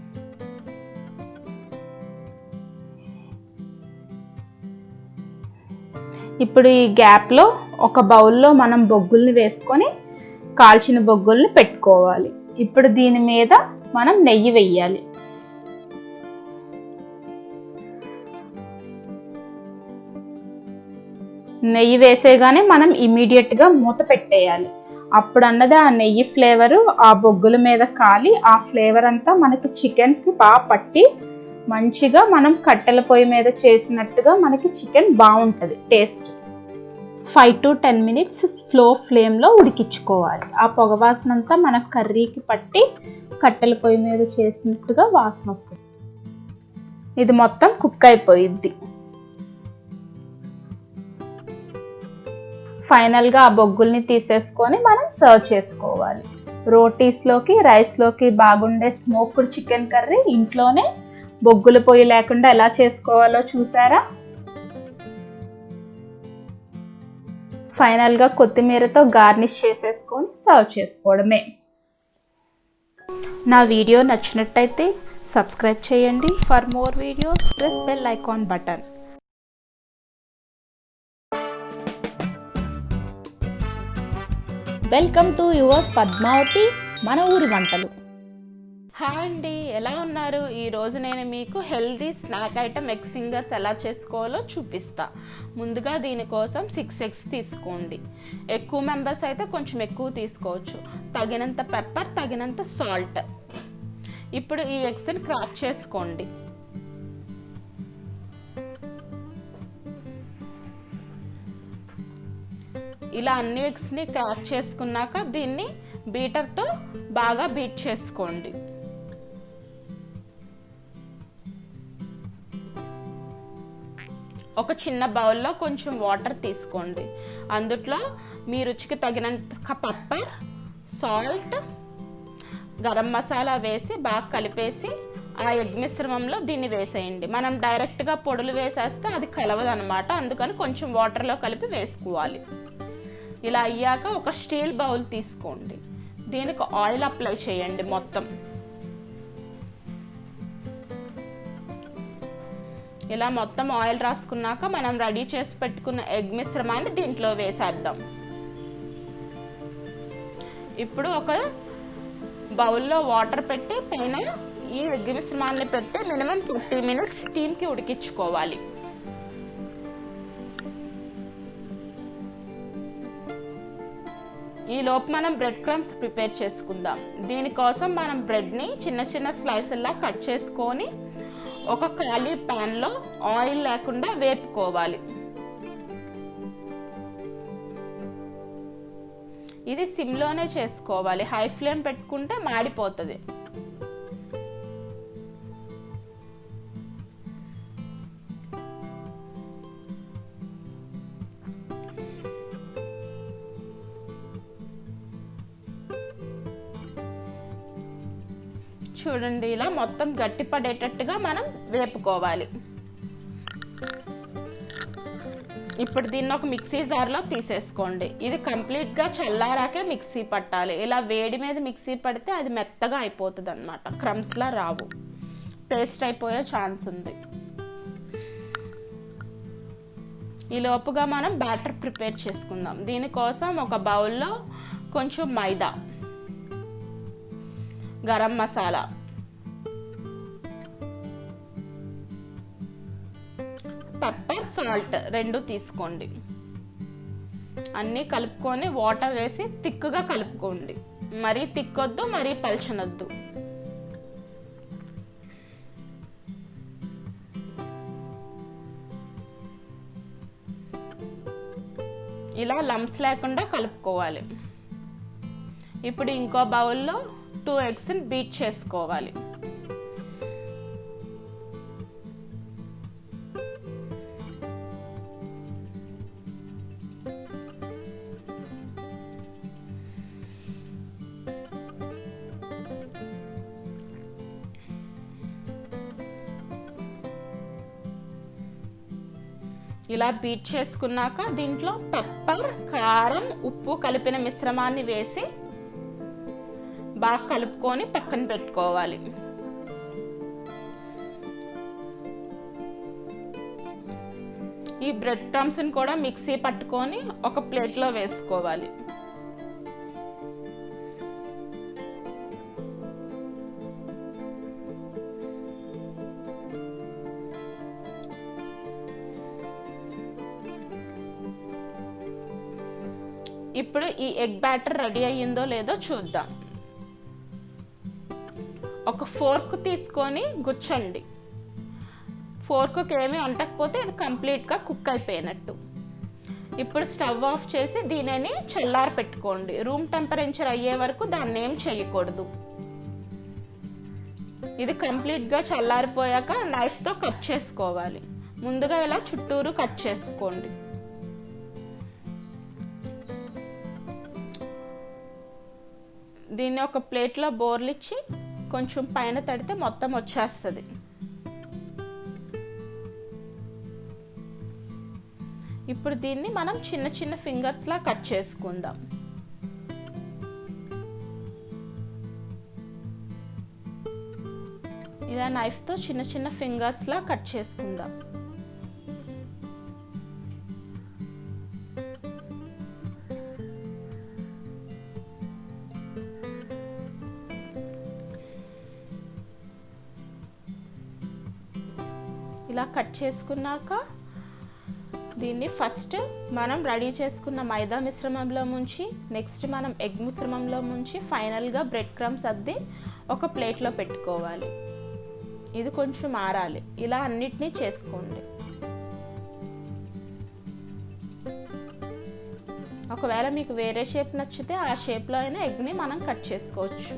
A: ఇప్పుడు ఈ గ్యాప్లో ఒక బౌల్లో మనం బొగ్గుల్ని వేసుకొని కాల్చిన బొగ్గుల్ని పెట్టుకోవాలి. ఇప్పుడు దీని మీద మనం నెయ్యి వేయాలి. నెయ్యి వేసేగానే మనం ఇమీడియట్గా మూత పెట్టేయాలి. అప్పుడు అన్నది ఆ నెయ్యి ఫ్లేవరు ఆ బొగ్గుల మీద కాలి ఆ ఫ్లేవర్ అంతా మనకి చికెన్కి బాగా పట్టి మంచిగా మనం కట్టెల పొయ్యి మీద చేసినట్టుగా మనకి చికెన్ బాగుంటుంది టేస్ట్. 5 to 10 minutes స్లో ఫ్లేమ్లో ఉడికించుకోవాలి. ఆ పొగ వాసన అంతా మన కర్రీకి పట్టి కట్టెల పొయ్యి మీద చేసినట్టుగా వాసన వస్తుంది. ఇది మొత్తం కుక్ అయిపోయిద్ది. ఫైనల్గా ఆ బొగ్గుల్ని తీసేసుకొని మనం సర్వ్ చేసుకోవాలి. రోటీస్లోకి, రైస్లోకి బాగుండే స్మోక్డ్ చికెన్ కర్రీ ఇంట్లోనే బొగ్గుల పొయ్యి లేకుండా ఎలా చేసుకోవాలో చూసారా? ఫైనల్గా కొత్తిమీరతో గార్నిష్ చేసేసుకొని సర్వ్ చేసుకోవడమే. నా వీడియో నచ్చినట్టయితే సబ్స్క్రైబ్ చేయండి. For more videos press bell icon button.
D: Welcome to yours Padmavathi మన ఊరి వంటలు.
B: హాయ్ అండి, ఎలా ఉన్నారు? ఈరోజు నేను మీకు healthy snack item egg fingers ఎలా చేసుకోవాలో చూపిస్తా. ముందుగా దీనికోసం 6 eggs తీసుకోండి. ఎక్కువ మెంబర్స్ అయితే కొంచెం ఎక్కువ తీసుకోవచ్చు. తగినంత పెప్పర్, తగినంత సాల్ట్. ఇప్పుడు ఈ ఎగ్స్ని క్రాక్ చేసుకోండి. ఇలా అన్ని ఎగ్స్ని క్రాక్ చేసుకున్నాక దీన్ని బీటర్తో బాగా బీట్ చేసుకోండి. ఒక చిన్న బౌల్లో కొంచెం వాటర్ తీసుకోండి. అందులో మీ రుచికి తగినంత పెప్పర్, సాల్ట్, గరం మసాలా వేసి బాగా కలిపేసి ఆ ఎగ్ మిశ్రమంలో దీన్ని వేసేయండి. మనం డైరెక్ట్గా పొడులు వేసేస్తే అది కలవదనమాట, అందుకని కొంచెం వాటర్లో కలిపి వేసుకోవాలి. ఇలా అయ్యాక ఒక స్టీల్ బౌల్ తీసుకోండి. దీనికి ఆయిల్ అప్లై చేయండి మొత్తం. ఇలా మొత్తం ఆయిల్ రాసుకున్నాక మనం రెడీ చేసి పెట్టుకున్న ఎగ్ మిశ్రమాన్ని దీంట్లో వేసేద్దాం. ఇప్పుడు ఒక బౌల్లో వాటర్ పెట్టి పైన ఈ ఎగ్ మిశ్రమాన్ని పెట్టి మినిమం 30 minutes స్టీమ్కి ఉడికించుకోవాలి. ఈ లోపు మనం బ్రెడ్ క్రమ్స్ ప్రిపేర్ చేసుకుందాం. దీనికోసం మనం బ్రెడ్ని చిన్న చిన్న స్లైసుల్లా కట్ చేసుకొని
A: ఒక ఖాళీ ప్యాన్లో ఆయిల్ లేకుండా వేపుకోవాలి. ఇది సిమ్లోనే చేసుకోవాలి, హై ఫ్లేమ్ పెట్టుకుంటే మాడిపోతుంది. చూడండి, ఇలా మొత్తం గట్టి పడేటట్టుగా మనం వేపుకోవాలి. ఇప్పుడు దీన్ని ఒక మిక్సీ జార్లో తీసేసుకోండి. ఇది కంప్లీట్గా చల్లారాకే మిక్సీ పట్టాలి. ఇలా వేడి మీద మిక్సీ పడితే అది మెత్తగా అయిపోతుంది అన్నమాట, క్రమ్స్లా రావు, పేస్ట్ అయిపోయే ఛాన్స్ ఉంది. ఈ లోపుగా మనం బ్యాటర్ ప్రిపేర్ చేసుకుందాం. దీనికోసం ఒక బౌల్లో కొంచెం మైదా, గరం మసాలా, పెప్పర్, సాల్ట్ 2 తీసుకోండి. అన్నీ కలుపుకొని వాటర్ వేసి తిక్కుగా కలుపుకోండి. మరీ తిక్కొద్దు, మరీ పల్చనొద్దు. ఇలా లంప్స్ లేకుండా కలుపుకోవాలి. ఇప్పుడు ఇంకో బౌల్లో 2 ఎగ్స్ని బీట్ చేసుకోవాలి. ఇలా బీట్ చేసుకున్నాక దీంట్లో పెప్పర్, కారం, ఉప్పు కలిపిన మిశ్రమాన్ని వేసి బాగా కలుపుకొని పక్కన పెట్టుకోవాలి. ఈ బ్రెడ్ క్రమ్స్ని కూడా మిక్సీ పట్టుకొని ఒక ప్లేట్లో వేసుకోవాలి. ఇప్పుడు ఈ ఎగ్ బ్యాటర్ రెడీ అయ్యిందో లేదో చూద్దాం. ఒక ఫోర్క్ తీసుకొని గుచ్చండి. ఫోర్క్కి ఏమీ అంటకపోతే ఇది కంప్లీట్గా కుక్ అయిపోయినట్టు. ఇప్పుడు స్టవ్ ఆఫ్ చేసి దీనిని చల్లారి పెట్టుకోండి. రూమ్ టెంపరేచర్ అయ్యే వరకు దాన్ని ఏం చేయకూడదు. ఇది కంప్లీట్గా చల్లారిపోయాక నైఫ్తో కట్ చేసుకోవాలి. ముందుగా ఇలా చుట్టూరు కట్ చేసుకోండి. దీన్ని ఒక ప్లేట్లో బోర్లిచ్చి కొంచెం పైన తడితే మొత్తం వచ్చేస్తుంది. ఇప్పుడు దీన్ని మనం చిన్న చిన్న ఫింగర్స్లా కట్ చేసుకుందాం. ఇలా నైఫ్తో చిన్న చిన్న ఫింగర్స్లా కట్ చేసుకుందాం. ఇలా కట్ చేసుకున్నాక దీన్ని ఫస్ట్ మనం రెడీ చేసుకున్న మైదా మిశ్రమంలో ముంచి, నెక్స్ట్ మనం ఎగ్ మిశ్రమంలో ముంచి, ఫైనల్గా బ్రెడ్ క్రమ్స్ అద్ది ఒక ప్లేట్లో పెట్టుకోవాలి. ఇది కొంచెం ఆరాలి. ఇలా అన్నిటినీ చేసుకోండి. ఒకవేళ మీకు వేరే షేప్ నచ్చితే ఆ షేప్లో అయినా ఎగ్ని మనం కట్ చేసుకోవచ్చు.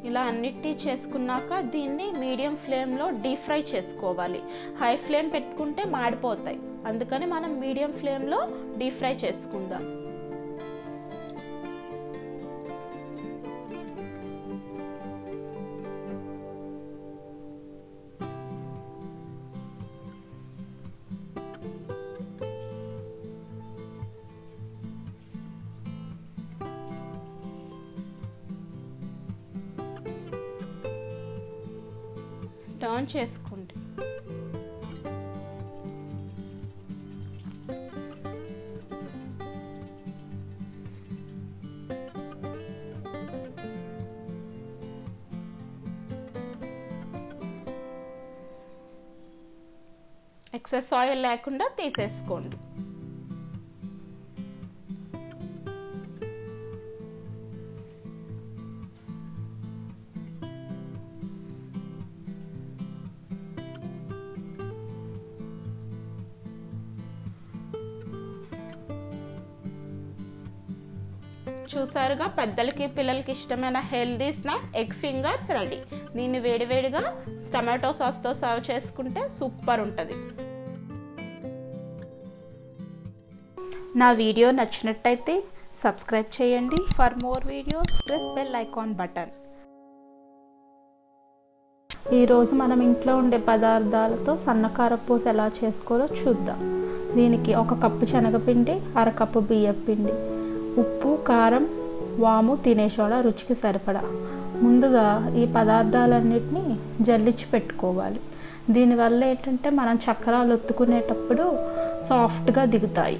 A: ఇలా అన్నిటినీ చేసుకున్నాక దీన్ని మీడియం ఫ్లేమ్లో డీప్ ఫ్రై చేసుకోవాలి. హై ఫ్లేమ్ పెట్టుకుంటే మాడిపోతాయి, అందుకని మనం మీడియం ఫ్లేమ్లో డీప్ ఫ్రై చేసుకుందాం. టర్న్ చేసుకోండి. ఎక్సెస్ ఆయిల్ లేకుండా తీసేసుకోండి. చూసారుగా, పెద్దలకి పిల్లలకి ఇష్టమైన healthy snack egg fingers ready. దీన్ని వేడివేడిగా టమాటో సాస్తో సర్వ్ చేసుకుంటే సూపర్ ఉంటుంది. నా వీడియో నచ్చినట్టయితే సబ్స్క్రైబ్ చేయండి. For more videos press bell icon button. ఈరోజు మనం ఇంట్లో ఉండే పదార్థాలతో సన్నకారపూస ఎలా చేసుకోవాలో చూద్దాం. దీనికి 1 కప్పు శనగపిండి, 1/2 కప్పు బియ్యం పిండి, ఉప్పు, కారం, వాము, తినే సోడా రుచికి సరిపడా. ముందుగా ఈ పదార్థాలన్నిటినీ జల్లించి పెట్టుకోవాలి. దీనివల్ల ఏంటంటే మనం చక్రాలు ఒత్తుకునేటప్పుడు సాఫ్ట్గా దిగుతాయి.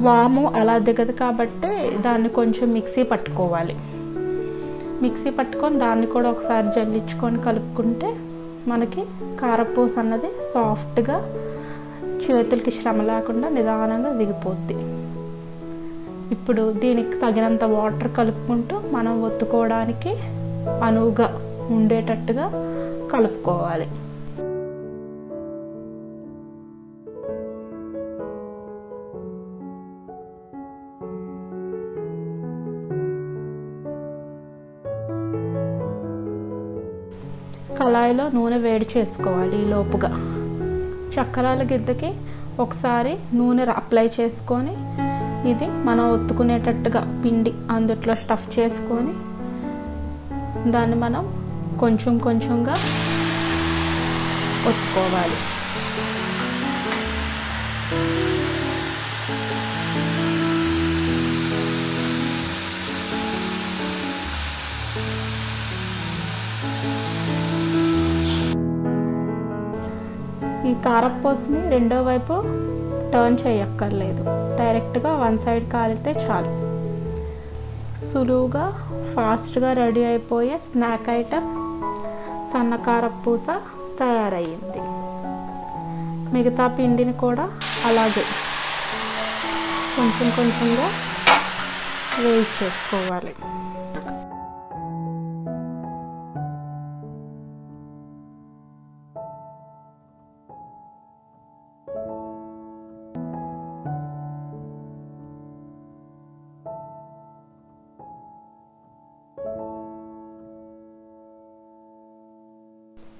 A: వాము అలా దిగదు కాబట్టి దాన్ని కొంచెం మిక్సీ పట్టుకోవాలి. మిక్సీ పట్టుకొని దాన్ని కూడా ఒకసారి జల్లించుకొని కలుపుకుంటే మనకి కారపూస అన్నది సాఫ్ట్గా చేతులకి శ్రమ లేకుండా నిదానంగా దిగిపోద్ది. ఇప్పుడు దీనికి తగినంత వాటర్ కలుపుకుంటూ మనం ఒత్తుకోవడానికి అనువుగా ఉండేటట్టుగా కలుపుకోవాలి. కళాయిలో నూనె వేడి చేసుకోవాలి. ఈ లోపుగా చక్రాల గిద్దకి ఒకసారి నూనె అప్లై చేసుకొని ఇది మనం ఒత్తుకునేటట్టుగా పిండి అందుట్లో స్టఫ్ చేసుకొని దాన్ని మనం కొంచెం కొంచెంగా ఒత్తుకోవాలి. ఈ కారపూసని రెండో వైపు టర్న్ చేయక్కర్లేదు, డైరెక్ట్గా 1 సైడ్ కాలితే చాలు. సులువుగా ఫాస్ట్గా రెడీ అయిపోయే స్నాక్ ఐటమ్ సన్నకారపూస తయారయ్యింది. మిగతా పిండిని కూడా అలాగే కొంచెం కొంచెంగా వేయి చేసుకోవాలి.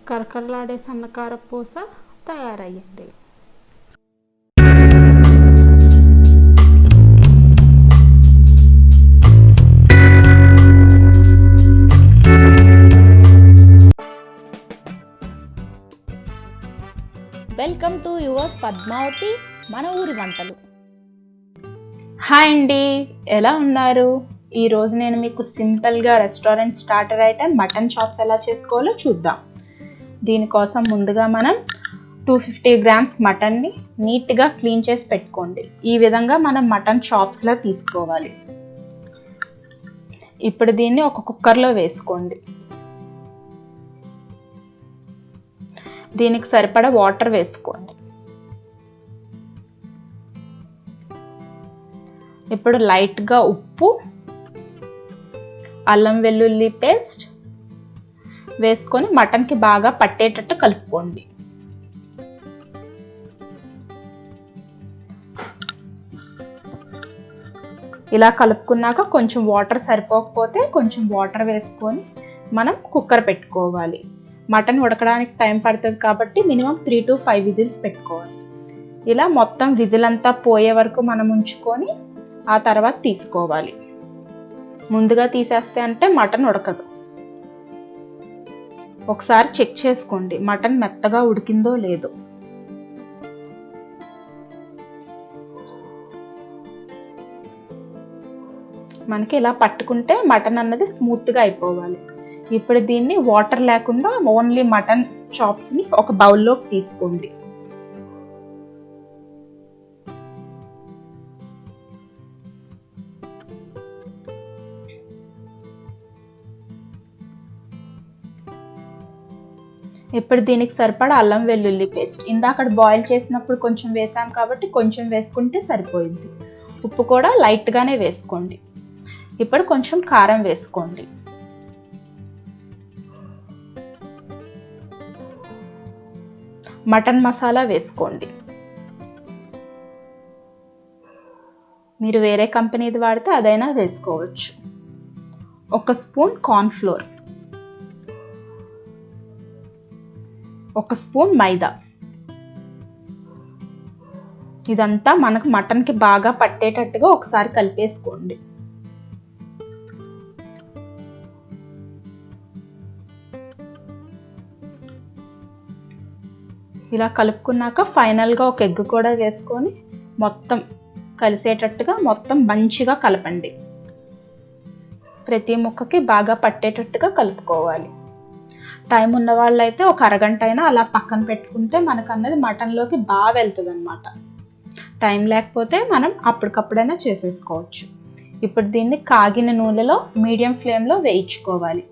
A: కరకరలాడే సన్నకారపూస తయారయ్యింది.
D: వెల్కమ్ టు యువర్స్ పద్మావతి మన ఊరి వంటలు.
A: హాయ్ అండి, ఎలా ఉన్నారు? ఈరోజు నేను మీకు సింపుల్గా restaurant starter item mutton chops ఎలా చేసుకోవాలో చూద్దాం. దీనికోసం ముందుగా మనం 250 గ్రామ్స్ మటన్ని నీట్గా క్లీన్ చేసి పెట్టుకోండి. ఈ విధంగా మనం మటన్ చాప్స్లా తీసుకోవాలి. ఇప్పుడు దీన్ని ఒక కుక్కర్లో వేసుకోండి. దీనికి సరిపడా వాటర్ వేసుకోండి. ఇప్పుడు లైట్గా ఉప్పు, అల్లం వెల్లుల్లి పేస్ట్ వేసుకొని మటన్కి బాగా పట్టేటట్టు కలుపుకోండి. ఇలా కలుపుకున్నాక కొంచెం వాటర్ సరిపోకపోతే కొంచెం వాటర్ వేసుకొని మనం కుక్కర్ పెట్టుకోవాలి. మటన్ ఉడకడానికి టైం పడుతుంది కాబట్టి మినిమం 3 to 5 విజిల్స్ పెట్టుకోవాలి. ఇలా మొత్తం విజిల్ అంతా పోయే వరకు మనం ఉంచుకొని ఆ తర్వాత తీసుకోవాలి. ముందుగా తీసేస్తే అంటే మటన్ ఉడకదు. ఒకసారి చెక్ చేసుకోండి మటన్ మెత్తగా ఉడికిందో లేదో. మనకి ఇలా పట్టుకుంటే మటన్ అన్నది స్మూత్గా అయిపోవాలి. ఇప్పుడు దీన్ని వాటర్ లేకుండా ఓన్లీ మటన్ చాప్స్ని ఒక బౌల్లోకి తీసుకోండి. ఇప్పుడు దీనికి సరిపడా అల్లం వెల్లుల్లి పేస్ట్, ఇందాక బాయిల్ చేసినప్పుడు కొంచెం వేసాం కాబట్టి కొంచెం వేసుకుంటే సరిపోయింది. ఉప్పు కూడా లైట్గానే వేసుకోండి. ఇప్పుడు కొంచెం కారం వేసుకోండి. మటన్ మసాలా వేసుకోండి. మీరు వేరే కంపెనీది వాడితే అదైనా వేసుకోవచ్చు. 1 స్పూన్ కార్న్ఫ్లోర్, 1 స్పూన్ మైదా. ఇదంతా మనకు మటన్కి బాగా పట్టేటట్టుగా ఒకసారి కలిపేసుకోండి. ఇలా కలుపుకున్నాక ఫైనల్గా ఒక ఎగ్ కూడా వేసుకొని మొత్తం కలిసేటట్టుగా మొత్తం మంచిగా కలపండి. ప్రతి ముక్కకి బాగా పట్టేటట్టుగా కలుపుకోవాలి. టైం ఉన్న వాళ్ళైతే ఒక అరగంట అయినా అలా పక్కన పెట్టుకుంటే మనకు అన్నది మటన్లోకి బాగా వెళ్తుంది అనమాట. టైం లేకపోతే మనం అప్పటికప్పుడైనా చేసేసుకోవచ్చు. ఇప్పుడు దీన్ని కాగిన నూనెలో మీడియం ఫ్లేమ్లో వేయించుకోవాలి.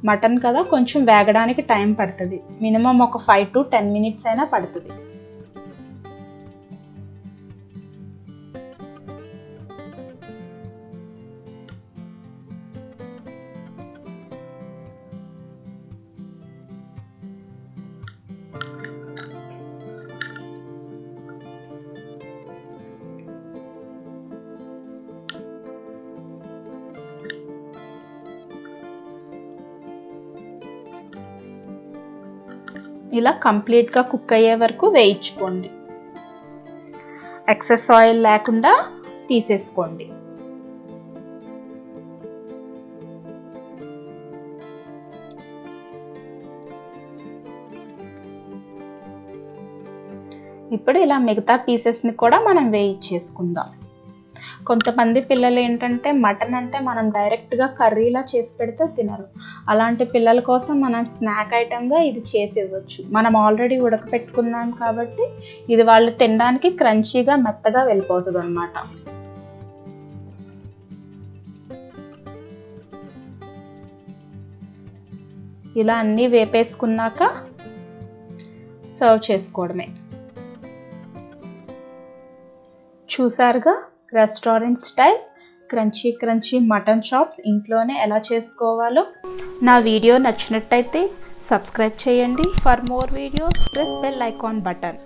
A: మటన్ కదా కొంచెం వేగడానికి టైం పడుతుంది. మినిమం ఒక 5 to 10 minutes అయినా పడుతుంది. ఇలా కంప్లీట్గా కుక్ అయ్యే వరకు వేయించుకోండి. ఎక్సెస్ ఆయిల్ లేకుండా తీసేసుకోండి. ఇప్పుడు ఇలా మిగతా పీసెస్ని కూడా మనం వేయించేసుకుందాం. కొంతమంది పిల్లలు ఏంటంటే మటన్ అంటే మనం డైరెక్ట్గా కర్రీలా చేసి పెడితే తినరు. అలాంటి పిల్లల కోసం మనం స్నాక్ ఐటమ్గా ఇది చేసి ఇవ్వచ్చు. మనం ఆల్రెడీ ఉడకపెట్టుకున్నాం కాబట్టి ఇది వాళ్ళు తినడానికి క్రంచీగా మెత్తగా వెళ్ళిపోతుంది అన్నమాట. ఇలా అన్నీ వేపేసుకున్నాక సర్వ్ చేసుకోవడమే. చూసారుగా restaurant style crunchy mutton chops ఇంట్లోనే ఎలా చేసుకోవాలో. నా వీడియో నచ్చినట్టయితే సబ్స్క్రైబ్ చేయండి. For more videos press bell icon button.